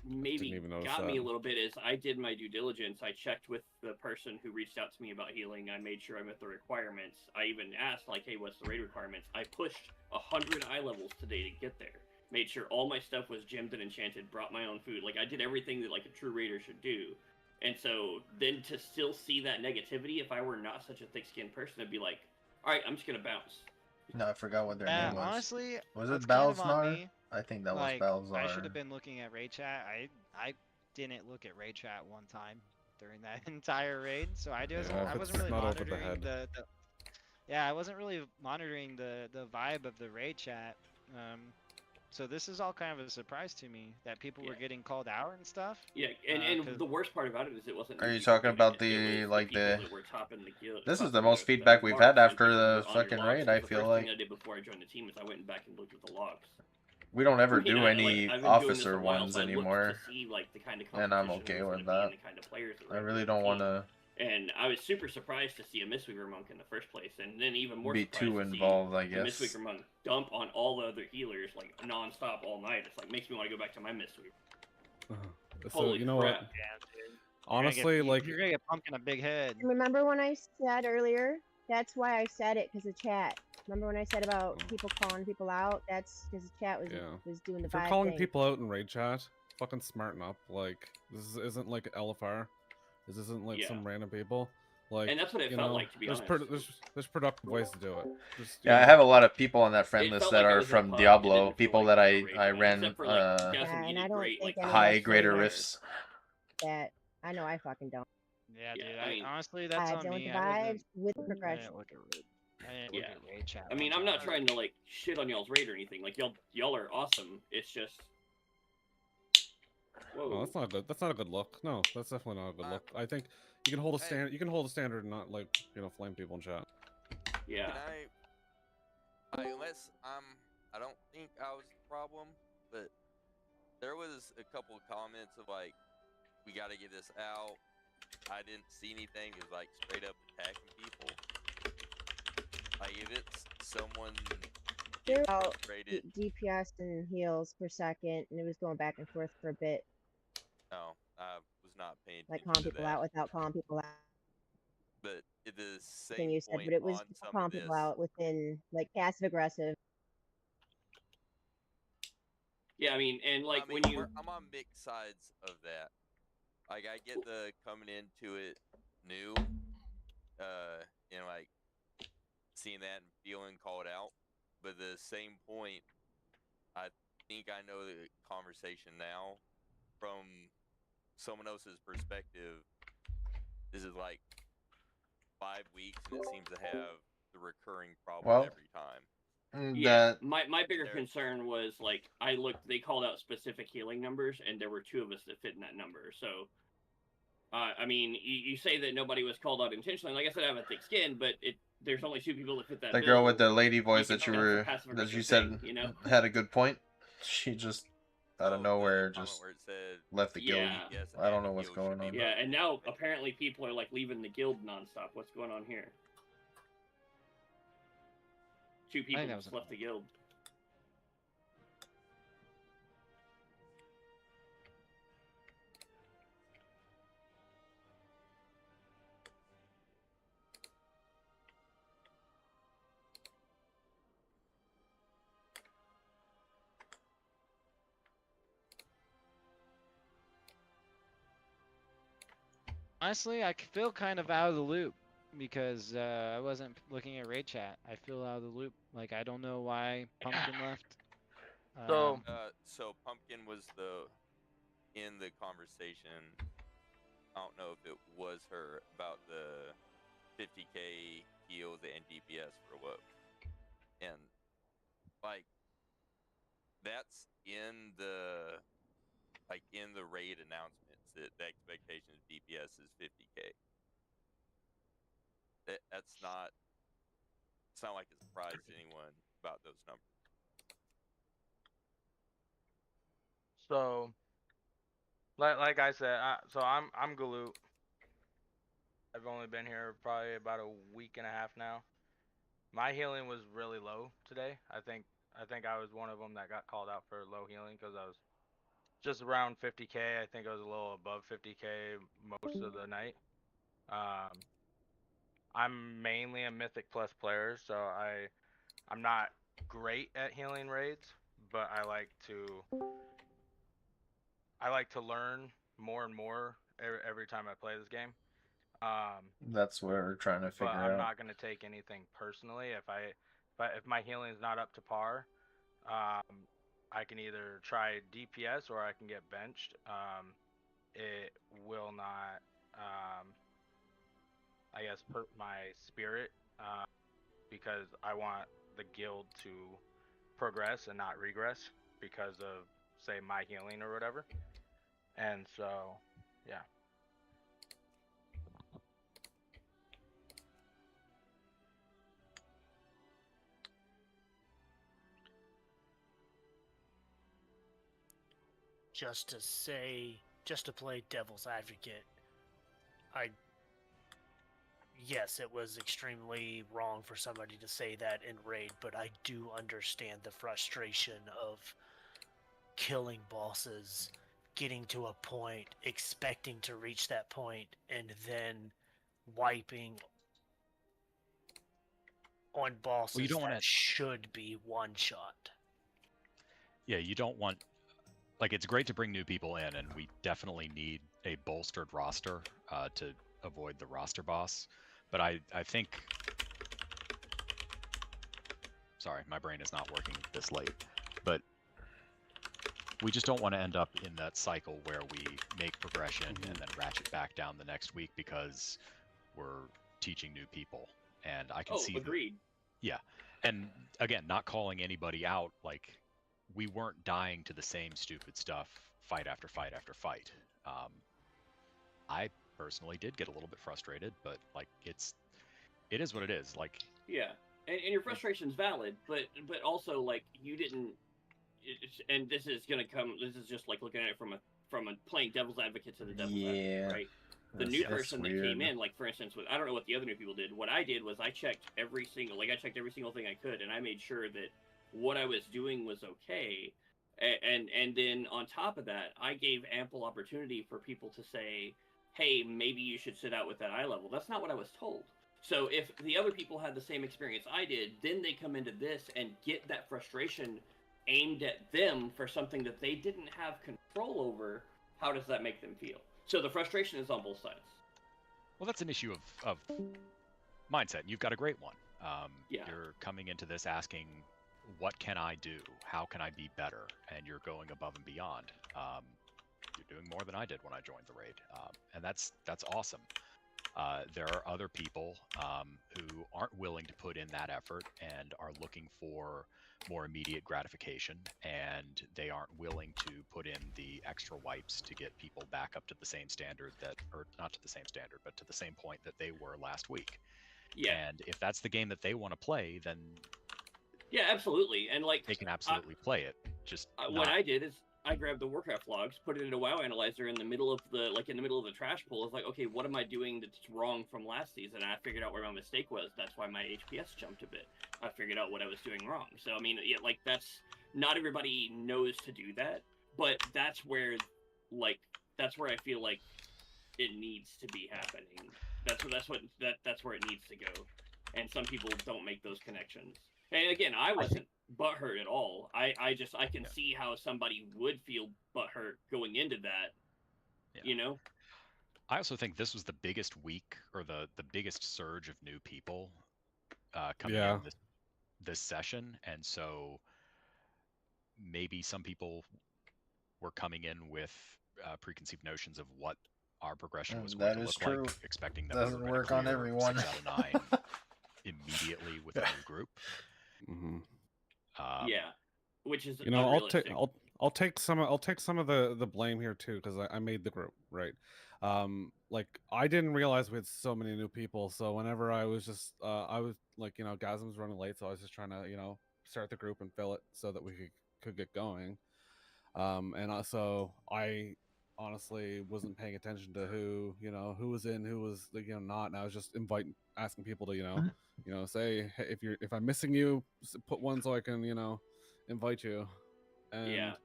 maybe even notice got that. me a little bit is I did my due diligence. I checked with the person who reached out to me about healing. I made sure I met the requirements. I even asked, like, hey, what's the raid requirements? I pushed 100 eye levels today to get there. Made sure all my stuff was gemmed and enchanted, brought my own food. Like, I did everything that, like, a true raider should do. And so then to still see that negativity, if I were not such a thick-skinned person, I'd be like, all right, I'm just going to bounce. No, I forgot what their name was. Honestly, Was that's it kind of on Balznar? me. I think that Like, was I should have Balznar. been looking at raid chat. I didn't look at raid chat one time during that entire raid, so I Yeah, wasn't if really it's not over the monitoring head. the yeah, I wasn't really monitoring the vibe of the raid chat. So this is all kind of a surprise to me that people were getting called out and stuff. Yeah, and the worst part about it is it wasn't. Are you people talking doing about it. It the was like people the? that were topping the guild. This is topping the most the feedback we've had marks, and after people the wrote on your fucking logs, raid. 'cause I the feel first like thing I did before I joined the team is I went back and looked at the logs. we don't ever I mean, do I've any been doing this officer a while, ones so I looked anymore, to see like the kind of and I'm competition okay was with going to be that. and the kind of players that were I gonna really be on don't the want team. to And I was super surprised to see a Mistweaver monk in the first place, and then even more be surprised too to involved. I see the guess. Mistweaver monk dump on all the other healers like non-stop all night. It's like makes me want to go back to my Mistweaver. So Holy you know crap. what? Yeah, dude. Honestly, like you're gonna get pumped in a big head. Remember when I said earlier? That's why I said it, because of chat. Remember when I said about people calling people out? That's because the chat was doing the if you're vibe calling thing. people out in raid chat, fucking smarten up. Like isn't like LFR. This isn't like some random people. Like, and that's what it you felt know, like, to be there's honest. there's productive ways to do it. Just, Yeah, I know. have a lot of people on that friend It list felt that like I are was in a from pub. It Diablo. didn't feel People like that a raid I event, ran except for like Gasm, you and I did don't great. think Like high anyone greater should rifts. that. I know I fucking don't. Yeah, dude. I mean, honestly, that's on Vibes. I want me. the vibes with progression. I didn't look at raid chat. I mean, I'm not trying to like shit on y'all's raid or anything. Like y'all are awesome. It's just. Whoa. No, that's not good. That's not a good look. No, that's definitely not a good look. I think you can hold a stand. You can hold a standard and not like flame people in chat. Yeah. Can unless I don't think I was the problem, but there was a couple of comments of like, we got to get this out. I didn't see anything. It was like straight up attacking people. Like if it's someone They're out frustrated. DPS and heals per second, and it was going back and forth for a bit. No, I was not paying Like attention calling to people that. out without calling people out. But at the same Thing you said, point but it was on some calling of this, people out within like passive aggressive. Yeah, I mean, and like I mean, when you. I'm on mixed sides of that. Like I get the coming into it new, and like seeing that and feeling called out, but at the same point, I think I know the conversation now from someone else's perspective. This is like 5 weeks, and it seems to have the recurring problem every time. Yeah, my bigger concern was like I looked. They called out specific healing numbers, and there were 2 of us that fit in that number. So, I mean, you say that nobody was called out intentionally. Like I said, I have a thick skin, but there's only 2 people that fit that. The girl with the lady voice that you said had a good point. She just out of nowhere just left the guild. I don't know what's going on. Yeah, and now apparently people are like leaving the guild nonstop. What's going on here? 2 people just left the guild. Honestly, I feel kind of out of the loop because I wasn't looking at raid chat. I feel out of the loop. Like I don't know why Pumpkin left. So Pumpkin was in the conversation. I don't know if it was her about the 50k heal the NDPS for what, and like that's in the raid announcements that the expectation of DPS is 50k. It's not like a surprise to anyone about those numbers. So, like I said, so I'm Galoot. I've only been here probably about a week and a half now. My healing was really low today. I think I think I was one of them that got called out for low healing because I was just around 50k. I think I was a little above 50k most of the night. I'm mainly a Mythic Plus player, so I'm not great at healing raids, but I like to learn more and more every time I play this game. That's what we're trying to But figure I'm out. not gonna take anything personally. If my healing is not up to par, I can either try DPS or I can get benched. It will not, I guess, hurt my spirit because I want the guild to progress and not regress because of, say, my healing or whatever. And so, yeah. Just to play devil's advocate, yes, it was extremely wrong for somebody to say that in raid, but I do understand the frustration of killing bosses, getting to a point, expecting to reach that point, and then wiping on bosses don't that wanna- should be one shot. Yeah, you don't want, like, it's great to bring new people in, and we definitely need a bolstered roster to avoid the roster boss. But I think, sorry, my brain is not working this late, but we just don't want to end up in that cycle where we make progression and then ratchet back down the next week because we're teaching new people. And I can see agreed. Yeah. And again, not calling anybody out, like, we weren't dying to the same stupid stuff fight after fight after fight. I personally did get a little bit frustrated, but like it is what it is. Like, yeah, and your frustration's valid, but also like you didn't. And this is gonna come. This is just like looking at it from a playing devil's advocate to the devil's advocate, right? The new person that came in, like for instance, I don't know what the other new people did. What I did was I checked every single thing I could, and I made sure that what I was doing was okay. And then on top of that, I gave ample opportunity for people to say, "Hey, maybe you should sit out with that eye level." That's not what I was told. So if the other people had the same experience I did, then they come into this and get that frustration aimed at them for something that they didn't have control over. How does that make them feel? So the frustration is on both sides. Well, that's an issue of mindset. You've got a great one. Yeah. You're coming into this asking, what can I do? How can I be better? And you're going above and beyond. You're doing more than I did when I joined the raid, and that's awesome. There are other people who aren't willing to put in that effort and are looking for more immediate gratification, and they aren't willing to put in the extra wipes to get people back up to the same standard or not to the same standard, but to the same point that they were last week. Yeah. And if that's the game that they want to play, then yeah, absolutely. And like they can absolutely play it. Just what I did is I grabbed the Warcraft logs, put it in a WoW analyzer in the middle of the trash pull. It's like, okay, what am I doing that's wrong from last season? And I figured out where my mistake was. That's why my HPS jumped a bit. I figured out what I was doing wrong. So I mean, yeah, like that's not everybody knows to do that, but that's where I feel like it needs to be happening. That's where it needs to go. And some people don't make those connections. And again, I wasn't butthurt at all. I can see how somebody would feel butthurt going into that. Yeah. You know? I also think this was the biggest week, or the biggest surge of new people coming in this session, and so maybe some people were coming in with preconceived notions of what our progression was going to look like, expecting that Doesn't we were work going to on clear everyone. 6 out of 9 immediately with a new group. Yeah, which is I'll take some of the blame here too, because I made the group, right. Like, I didn't realize we had so many new people, so whenever I was just I was like, Gasm's running late, so I was just trying to start the group and fill it so that we could get going. And also I honestly wasn't paying attention to who was in, who was not, and I was just asking people to say, hey, if I'm missing you, put one so I can invite you, and Yeah.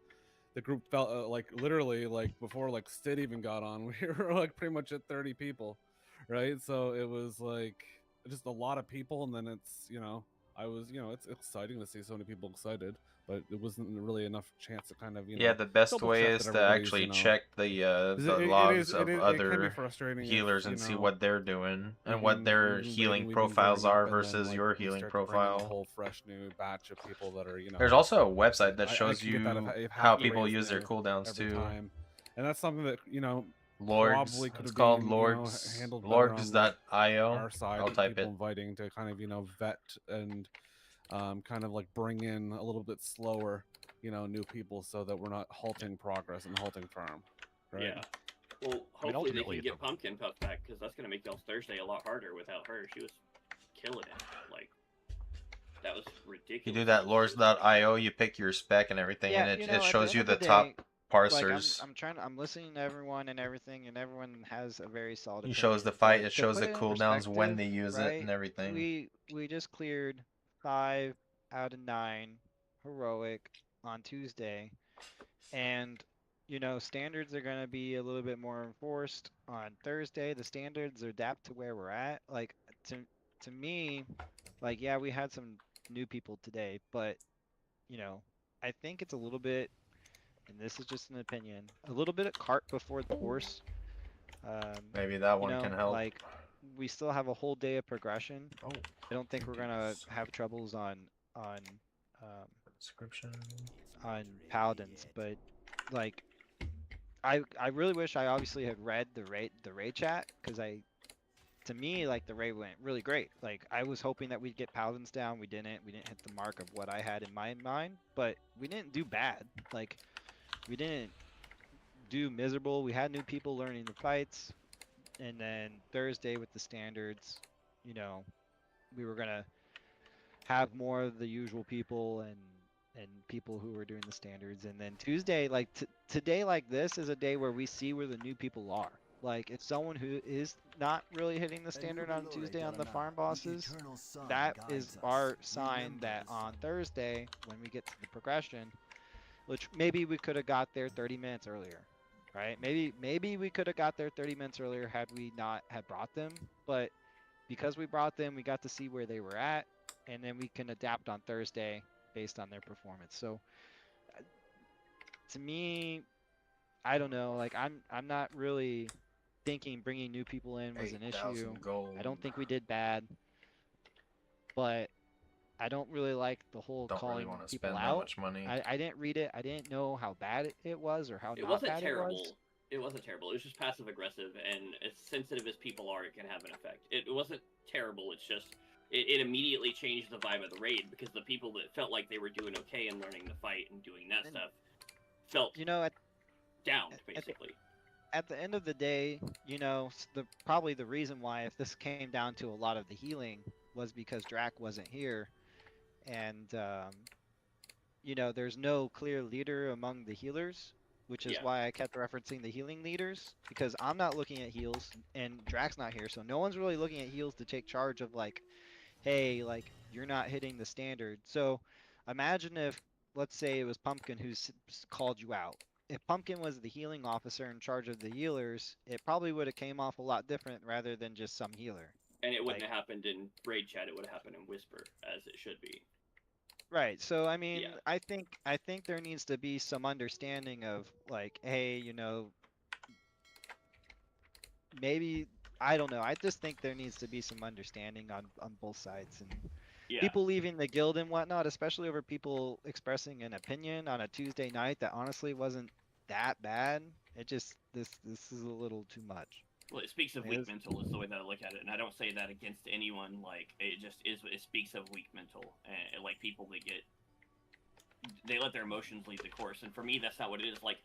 the group felt like literally like before like Stid even got on, we were like pretty much at 30 people, right? So it was like just a lot of people, and then it's I was it's exciting to see so many people excited, but it wasn't really enough chance to kind of Yeah, the best double way check is that to everybody's, actually check 'cause the it logs is of it can be other frustrating healers if, and see what they're doing and we've what their been healing waiting, we've been profiles gearing up, are and then versus like your we healing start to bring in a profile. whole fresh new batch of people that are There's also a website that I shows can get that you if how half the people raid is use their new cooldowns every too. time, and that's something that Lords, probably could it's have called been Lords, handled better on like lords.io. our side I'll with type people it. inviting to kind of vet and kind of like bring in a little bit slower new people so that we're not halting progress and halting farm, right? Yeah. Well, I mean, hopefully they ultimately, can get Pumpkin Puff back, because that's gonna make y'all's Thursday a lot harder without her. She was killing it. Like, that was ridiculous. You do that lords.io, you pick your spec and everything, Yeah, and it at the shows end you of the the top day, parsers. like I'm listening to everyone and everything, and everyone has a very solid It opinion. shows the fight, But it to shows put the it in cooldowns when perspective, they use it right? and everything. We just cleared 5 out of 9 heroic on Tuesday, and standards are gonna be a little bit more enforced on Thursday. The standards adapt to where we're at. Like to me, like yeah, we had some new people today, but I think it's a little bit, and this is just an opinion, a little bit of cart before the horse. Maybe that one can help. Like we still have a whole day of progression. Oh, I don't think we're gonna have troubles on description on paladins, but like I really wish I obviously had read the raid chat, because to me, like, the raid went really great. Like, I was hoping that we'd get paladins down. We didn't hit the mark of what I had in my mind, but we didn't do bad. Like, we didn't do miserable. We had new people learning the fights, and then Thursday with the standards, we were gonna have more of the usual people and people who were doing the standards, and then Tuesday, like today, like this is a day where we see where the new people are. Like, if someone who is not really hitting the standard on Tuesday on the farm bosses, that is our sign that on Thursday, when we get to the progression, which maybe we could have got there 30 minutes earlier, right? Maybe we could have got there 30 minutes earlier had we not had brought them, but because we brought them, we got to see where they were at, and then we can adapt on Thursday based on their performance. So to me, I don't know, like I'm not really thinking bringing new people in was an issue. I don't think we did bad, but I don't really like the whole Don't really calling want to people spend out. that much money. I didn't read it. I didn't know how bad it was or how It not wasn't bad terrible. it was. It wasn't terrible. It was just passive aggressive, and as sensitive as people are, it can have an effect. It wasn't terrible. It's just it immediately changed the vibe of the raid, because the people that felt like they were doing okay and learning the fight and doing that stuff felt down, basically. At the end of the day, probably the reason why, if this came down to a lot of the healing, was because Drac wasn't here, and there's no clear leader among the healers, which is why I kept referencing the healing leaders, because I'm not looking at heals and Drac's not here, so no one's really looking at heals to take charge of, like, hey, like, you're not hitting the standard. So imagine if, let's say, it was Pumpkin who's called you out. If Pumpkin was the healing officer in charge of the healers, it probably would have came off a lot different rather than just some healer. And it wouldn't have happened in raid chat. It would have happened in whisper, as it should be. Right. So I mean, I think there needs to be some understanding of, like, hey, maybe, I don't know. I just think there needs to be some understanding on both sides, and people leaving the guild and whatnot, especially over people expressing an opinion on a Tuesday night that honestly wasn't that bad. It just this is a little too much. Well, it speaks of weak mental is the way that I look at it, and I don't say that against anyone. Like, it just is. It speaks of weak mental, and like people that they let their emotions lead the course. And for me, that's not what it is. Like,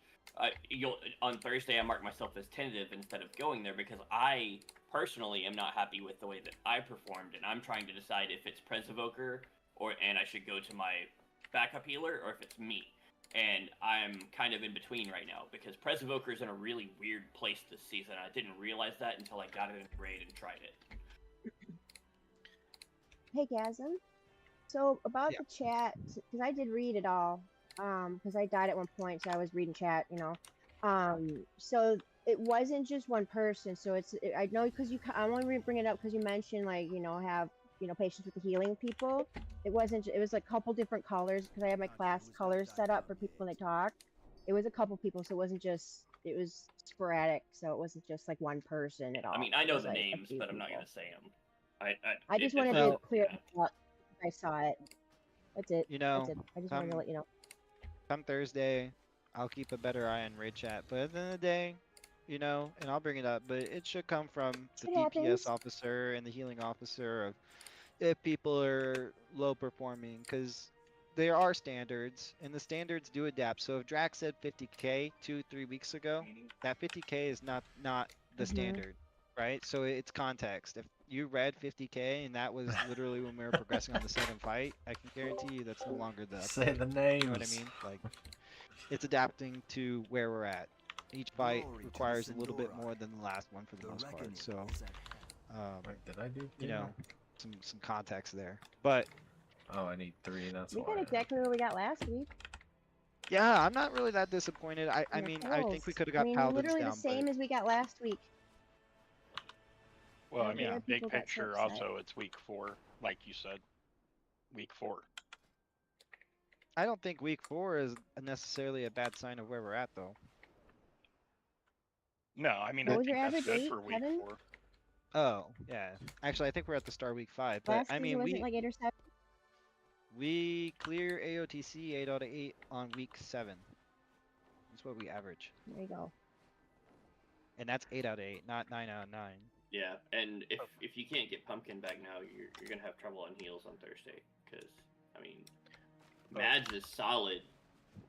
on Thursday, I mark myself as tentative instead of going there, because I personally am not happy with the way that I performed, and I'm trying to decide if it's Pres Evoker and I should go to my backup healer, or if it's me. And I'm kind of in between right now, because Pres Evoker is in a really weird place this season. I didn't realize that until I got it in the raid and tried it. Hey, Gasm. So about the chat, because I did read it all, because I died at one point, so I was reading chat, you know. So it wasn't just one person. So I know because I'm only bring it up because you mentioned like have patients with the healing people. It wasn't. It was a couple different colors because I had my class colors set up for people when they talk. It was a couple people, so it wasn't just. It was sporadic, so it wasn't just like one person at all. I mean, I It know was, the like, a names, few but I'm not people. gonna say them. I just wanted to clear it up. I saw it. That's it. You know, That's it. I just wanted to let you know. come Thursday, I'll keep a better eye on raid chat. But at the end of the day, and I'll bring it up, but it should come from the It DPS happens. officer and the healing officer of if people are low performing, because there are standards, and the standards do adapt. So if Drax said 50k 2-3 weeks ago, that 50k is not the standard, right? So it's context. If you read 50k and that was literally when we were progressing on the 7 fight, I can guarantee you that's no longer the Say update. the names. You know what I mean? Like, it's adapting to where we're at. Each fight requires a little bit more than the last one for the most part. So, did I do? some context there. But oh, I need 3. That's We why. got exactly what we got last week. yeah, I'm not really that disappointed. I And mean, they're I think we close. could have I got mean, Paladins literally down, the same but as we got last week. Well, I don't know mean, why big people got so picture, upset. also, it's week 4, like you said. Week 4. I don't think week 4 is necessarily a bad sign of where we're at, though. No, I mean, What I was your think that's average? good 8, for week 7? 4. Oh, yeah. Actually, I think we're at the start week 5, but Last I season mean, wasn't like 8 or 7. we clear AOTC 8 out of 8 on week 7. That's what we average. There you go. And that's 8 out of 8, not 9 out of 9. Yeah, and if you can't get Pumpkin back now, you're gonna have trouble on heals on Thursday. Because I mean, Mads is solid,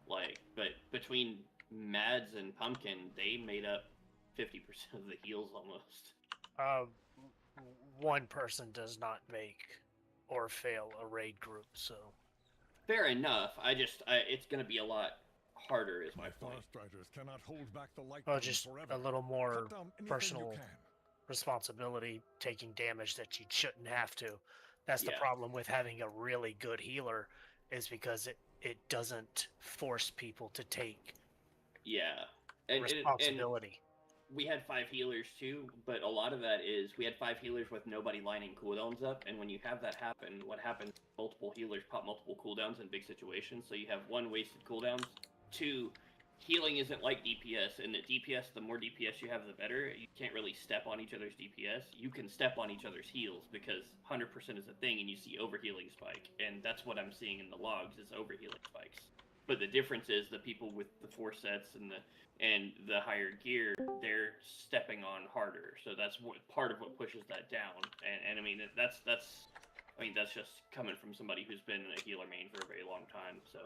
but between Mads and Pumpkin, they made up 50% of the heals almost. One person does not make or fail a raid group, so. Fair enough. It's gonna be a lot harder, is my point. Well, just a little more personal responsibility, taking damage that you shouldn't have to. That's the problem with having a really good healer, is because it doesn't force people to take responsibility. And we had 5 healers too, but a lot of that is we had 5 healers with nobody lining cooldowns up, and when you have that happen, what happens? Multiple healers pop multiple cooldowns in big situations, so you have 1, wasted cooldowns. 2, healing isn't like DPS, and at DPS, the more DPS you have, the better. You can't really step on each other's DPS. You can step on each other's heals because 100% is a thing, and you see overhealing spike, and that's what I'm seeing in the logs is overhealing spikes. But the difference is the people with the 4 sets and the higher gear, they're stepping on harder. So that's part of what pushes that down. And I mean that's just coming from somebody who's been a healer main for a very long time. So.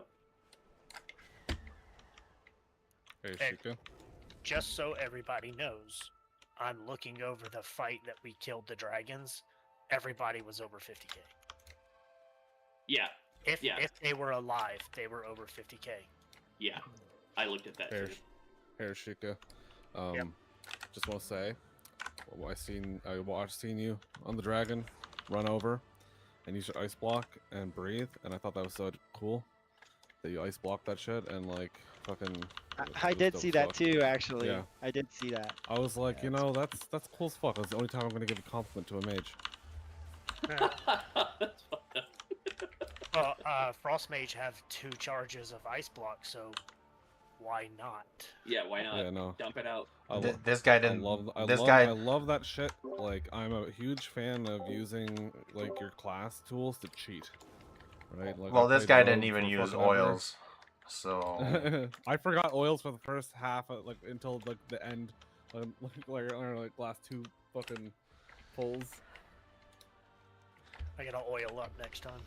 Hey, Shika. Just so everybody knows, I'm looking over the fight that we killed the dragons. Everybody was over 50k. Yeah. If they were alive, they were over 50k. Yeah, I looked at that too. Hey, Shika. Just want to say, I watched you on the dragon run over and use your ice block and breathe, and I thought that was so cool that you ice block that shit and like fucking. I did see that too, actually. Yeah. I did see that. I was like, that's cool as fuck. That's the only time I'm gonna give a compliment to a mage. Well, Frost Mage have 2 charges of ice block, so why not? Yeah, why not? Yeah, no. Dump it out. This guy didn't. I love that shit. Like, I'm a huge fan of using like your class tools to cheat. Right? Like, well, this guy didn't even use oils, ever. so. I forgot oils for the first half, like until like the end, like last 2 fucking pulls. I gotta oil up next time.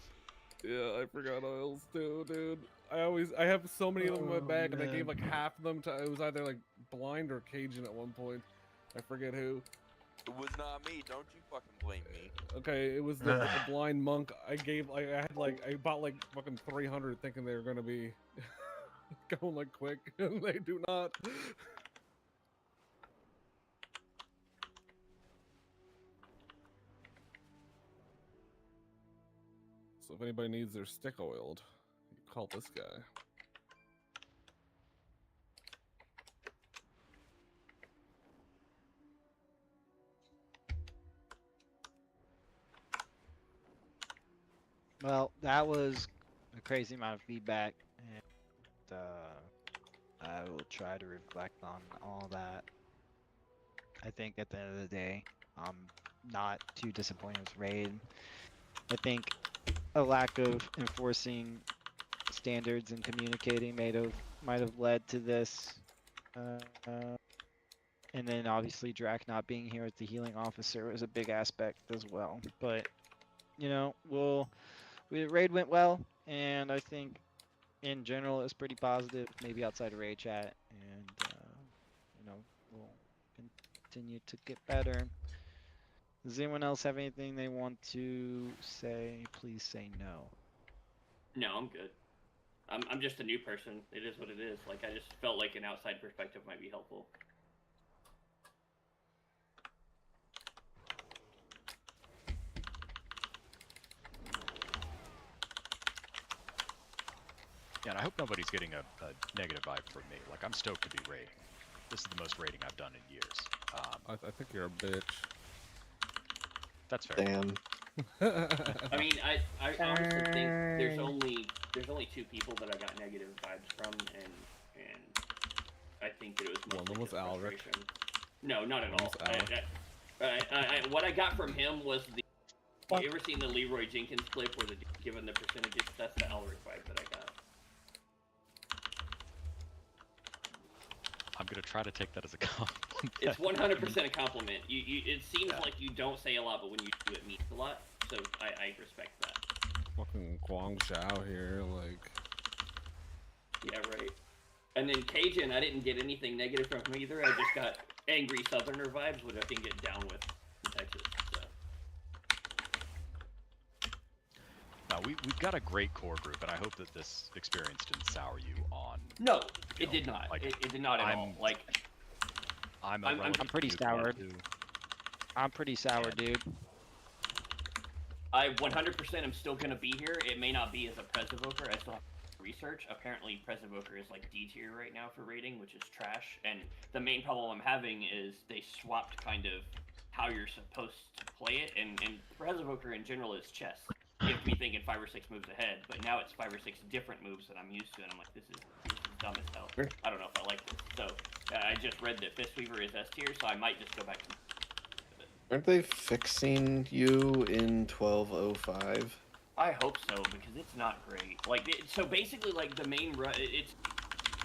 Yeah, I forgot oils too, dude. I have so many of them in my bag, and I gave like half of them to. It was either like Blind or Cajun at one point. I forget who. It was not me. Don't you fucking blame me. Okay, it was the Blind Monk. I bought like fucking 300, thinking they were gonna be going like quick, and they do not. So if anybody needs their stick oiled, you call this guy. Well, that was a crazy amount of feedback, and I will try to reflect on all that. I think at the end of the day, I'm not too disappointed with Raid. I think a lack of enforcing standards and communicating might have led to this. And then obviously Drac not being here as the healing officer was a big aspect as well. But you know, Raid went well, and I think in general it was pretty positive. Maybe outside of Raid chat, and you know, we'll continue to get better. Does anyone else have anything they want to say? Please say no. No, I'm good. I'm just a new person. It is what it is. Like, I just felt like an outside perspective might be helpful. Yeah, and I hope nobody's getting a negative vibe from me. Like, I'm stoked to be raiding. This is the most raiding I've done in years. I think you're a bitch. That's fair. Damn. I mean, I honestly think there's only 2 people that I got negative vibes from, and I think that it was mostly One of them was just Alric. frustration. No, not at One all. was What I got from him was the. You ever seen the Leroy Jenkins clip where the dude's given the percentages? That's the Alric vibe that I got. I'm gonna try to take that as a compliment. It's 100% a compliment. It seems like you don't say a lot, but when you do, it means a lot. So I respect that. Fucking Guang Xiao here, like. Yeah, right. And then Cajun, I didn't get anything negative from him either. I just got angry Southerner vibes, which I can get down with in Texas. So. No, we've got a great core group, and I hope that this experience didn't sour you on. No, it did not. Like, it did not at all. Like, I'm pretty soured. I'm pretty sour, dude. I 100% am still gonna be here. It may not be as a Prez Evoker. I still have to research. Apparently, Prez Evoker is like D tier right now for rating, which is trash. And the main problem I'm having is they swapped kind of how you're supposed to play it. And Prez Evoker in general is chess. You have to be thinking 5 or 6 moves ahead, but now it's 5 or 6 different moves that I'm used to, and I'm like, this is dumb as hell. I don't know if I like this. So I just read that Fistweaver is S tier, so I might just go back to. Aren't they fixing you in 1205? I hope so, because it's not great. Like, so basically, like the main it's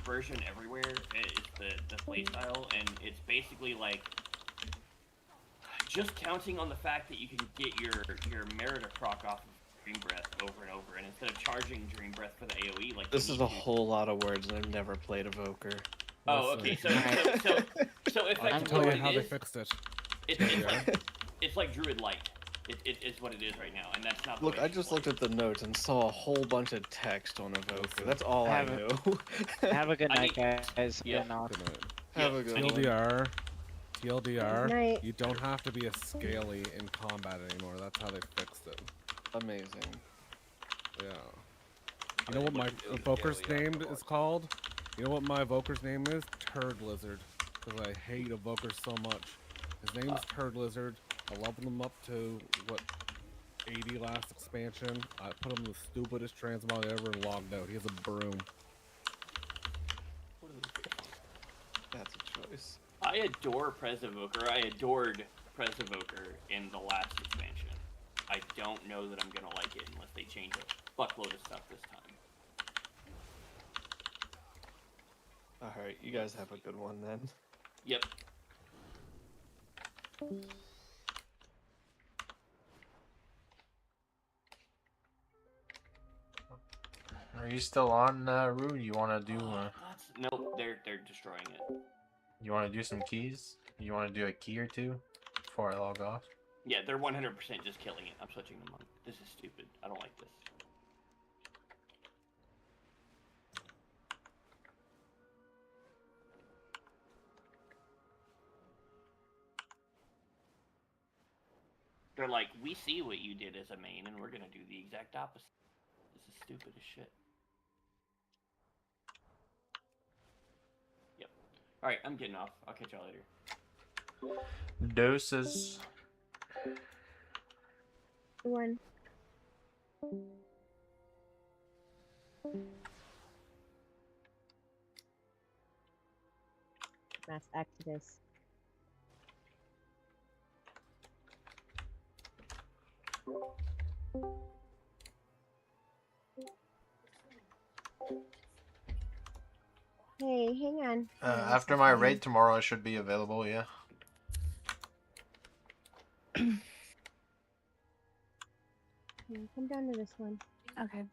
version everywhere. It's the playstyle, and it's basically like just counting on the fact that you can get your Merida-Croc off of Dream Breath over and over, and instead of charging Dream Breath for the AoE, like This is a whole lot of words, and I've never played Evoker. Oh, okay. So effectively, I'll tell you how they fixed it. It's like Druid Light. It's what it is right now, and that's not. Look, I just looked at the notes and saw a whole bunch of text on Evoker. That's all I know. Have a good night, guys. Yeah. Have a good one. TLDR. TLDR. Night. You don't have to be a scaly in combat anymore. That's how they fixed it. Amazing. Yeah. You know what my evoker's name is called? You know what my evoker's name is? Turd Lizard. Because I hate evokers so much. His name is Turd Lizard. I leveled him up to, 80 last expansion. I put him in the stupidest transmog ever and logged out. He has a broom. That's a choice. I adore Prez Evoker. I adored Prez Evoker in the last expansion. I don't know that I'm gonna like it unless they change a buttload of stuff this time. Alright, you guys have a good one then. Yep. Are you still on, Rude? You want to do? Nope, they're destroying it. You want to do some keys? You want to do a key or two before I log off? Yeah, they're 100% just killing it. I'm switching them on. This is stupid. I don't like this. They're like, we see what you did as a main, and we're gonna do the exact opposite. This is stupid as shit. Yep. All right, I'm getting off. I'll catch y'all later. Doses. One. Mass Exodus. Hey, hang on. After my raid tomorrow, I should be available. Yeah. Yeah, come down to this one. Okay.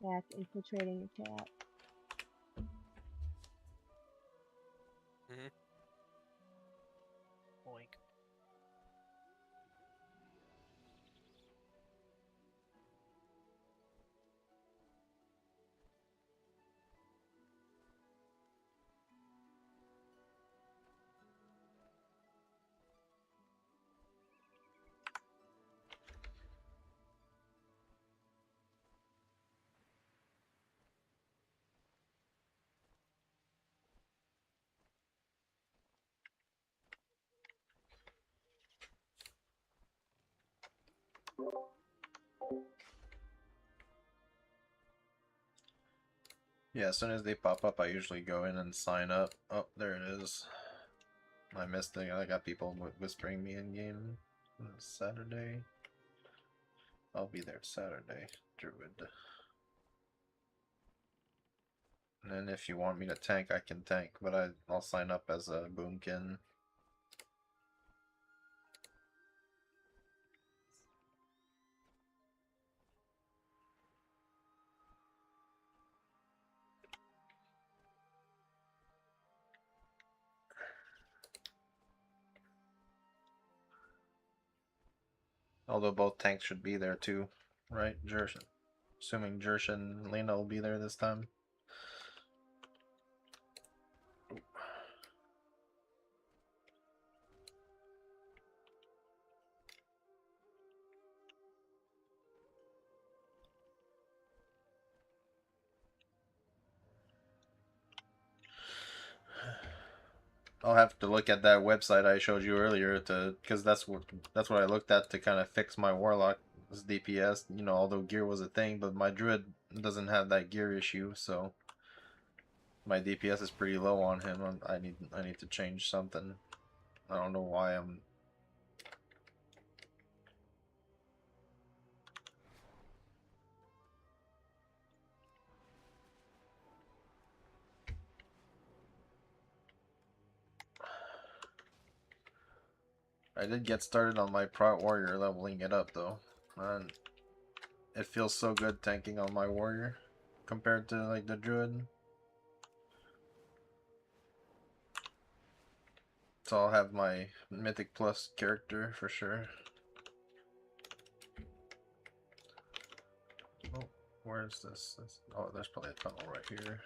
back infiltrating the chat. Mhm. Boink. Yeah, as soon as they pop up, I usually go in and sign up. Oh, there it is. I missed it. I got people whispering me in game. Saturday. I'll be there Saturday, Druid. And then if you want me to tank, I can tank, but I'll sign up as a boomkin. Although both tanks should be there too, right? Jersh, assuming Jersh and Lena will be there this time. I'll have to look at that website I showed you earlier because that's what I looked at to kind of fix my Warlock's DPS. You know, although gear was a thing, but my Druid doesn't have that gear issue, so my DPS is pretty low on him. I need to change something. I don't know why I'm. I did get started on my Prot Warrior, leveling it up though, and it feels so good tanking on my Warrior compared to like the Druid. So I'll have my Mythic Plus character for sure. Oh, where is this? Oh, there's probably a tunnel right here.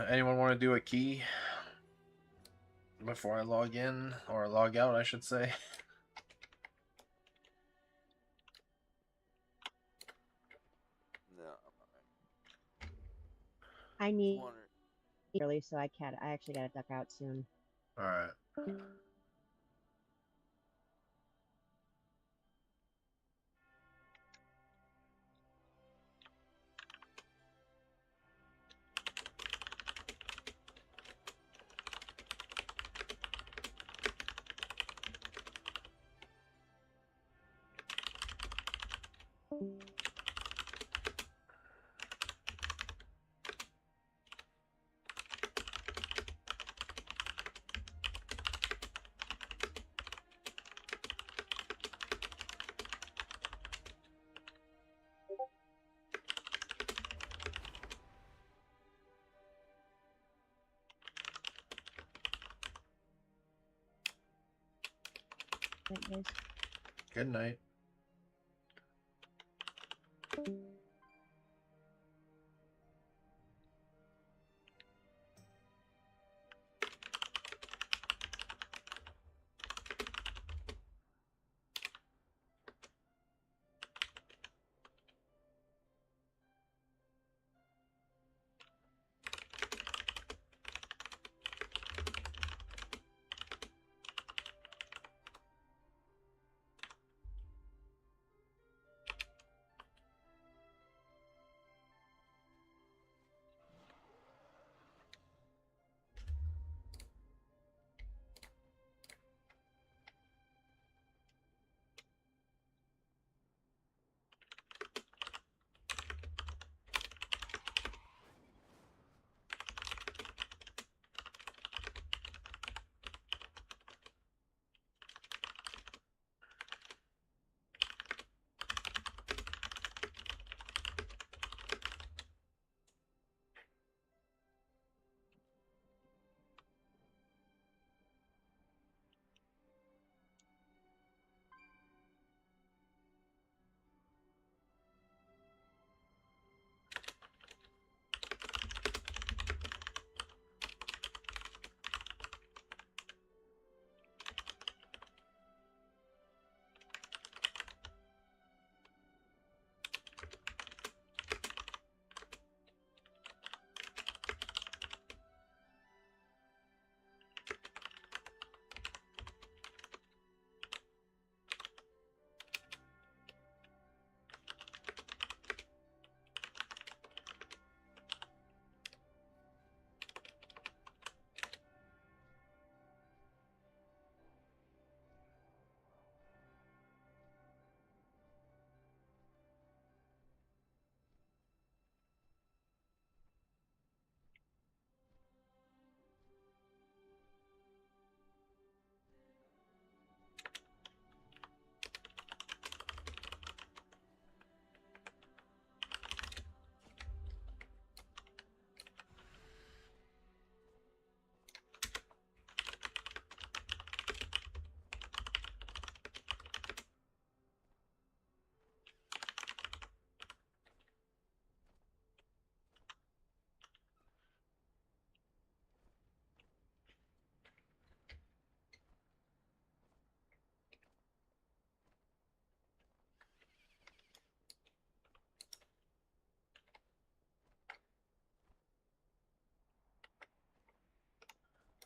Anyone want to do a key before I log in, or log out, I should say? No. I need early, so I can't. I actually gotta duck out soon. All right. Night, guys. Good night.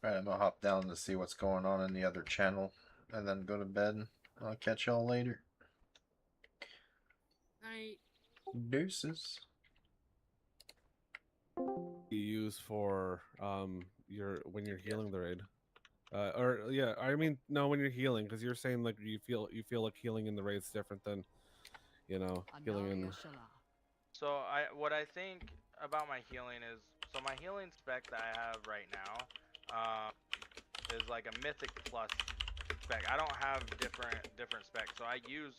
Alright, I'm gonna hop down to see what's going on in the other channel and then go to bed. I'll catch y'all later. Night. Deuces. You use for your when you're healing the raid. Or yeah, I mean no, when you're healing, because you're saying like you feel like healing in the raid's different than, you know, healing in. So what I think about my healing is, so my healing spec that I have right now is like a mythic plus spec. I don't have different specs, so I use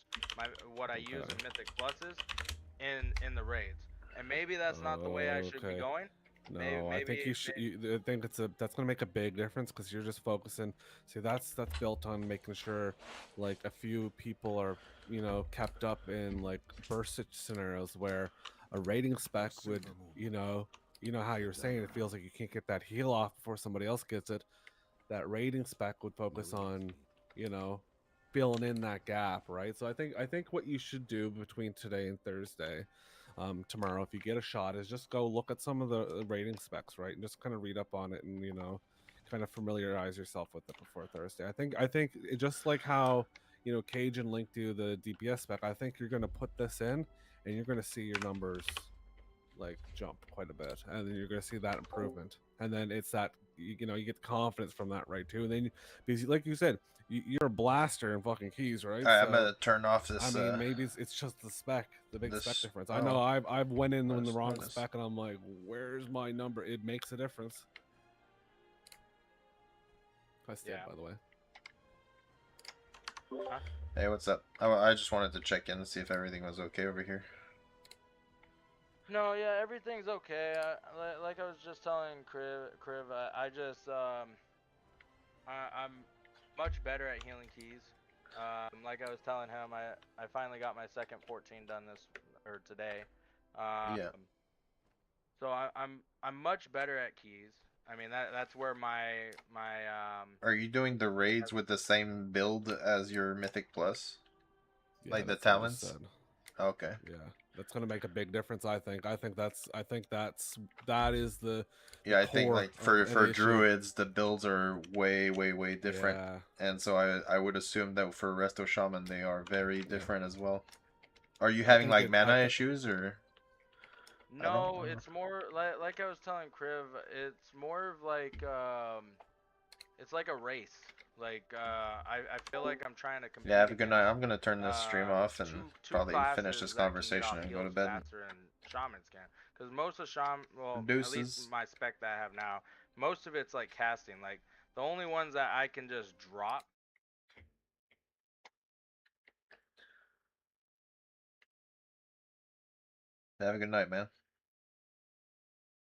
what I use in mythic pluses in the raids, and maybe that's not the way I should be going. No, maybe, I think you should. I think that's gonna make a big difference because you're just focusing. See, that's built on making sure, like, a few people are, you know, kept up in like burst scenarios where a rating spec would, you know how you're saying it feels like you can't get that heal off before somebody else gets it. That rating spec would focus on, you know, filling in that gap, right? So I think what you should do between today and Thursday, tomorrow, if you get a shot, is just go look at some of the rating specs, right, and just kind of read up on it, and you know, kind of familiarize yourself with it before Thursday. I think it, just like how, you know, Cage and Link do the DPS spec, I think you're gonna put this in, and you're gonna see your numbers like jump quite a bit, and then you're going to see that improvement, and then it's that, you know, you get confidence from that, right, too. And then because like you said, you're a blaster in fucking keys, right? Alright, I'm gonna turn off this. I mean, maybe it's just the spec, the big spec difference. I oh, know I've went in the wrong minus. spec, and I'm like, where's my number? It makes a difference. I stayed, by the way. Huh? Hey, what's up? I just wanted to check in and see if everything was okay over here. No, yeah, everything's okay. Like I was just telling Kriv, I just I'm much better at healing keys. Like I was telling him, I finally got my second 14 done today. Yeah. So I'm much better at keys. I mean that's where my Are you doing the raids with the same build as your Mythic Plus? Yeah, Like the that's what I just talents? said. Okay. Yeah, that's gonna make a big difference. I think that is the Yeah, I think core like of for any issue. druids the builds are way different. Yeah. And so I would assume that for Resto Shaman they are very different as well. Are you I having think like it- mana I thi- issues or No, it's more like I was telling Kriv, it's more of like it's like a race. Like I feel like I'm trying to compete Yeah, have a good against night. I'm gonna turn this stream off and two probably finish classes this that can get conversation off and go to heals bed. faster than shamans can. Because most of well, at least Deuces. my spec that I have now, most of it's like casting. Like the only ones that I can just drop. Have a good night, man.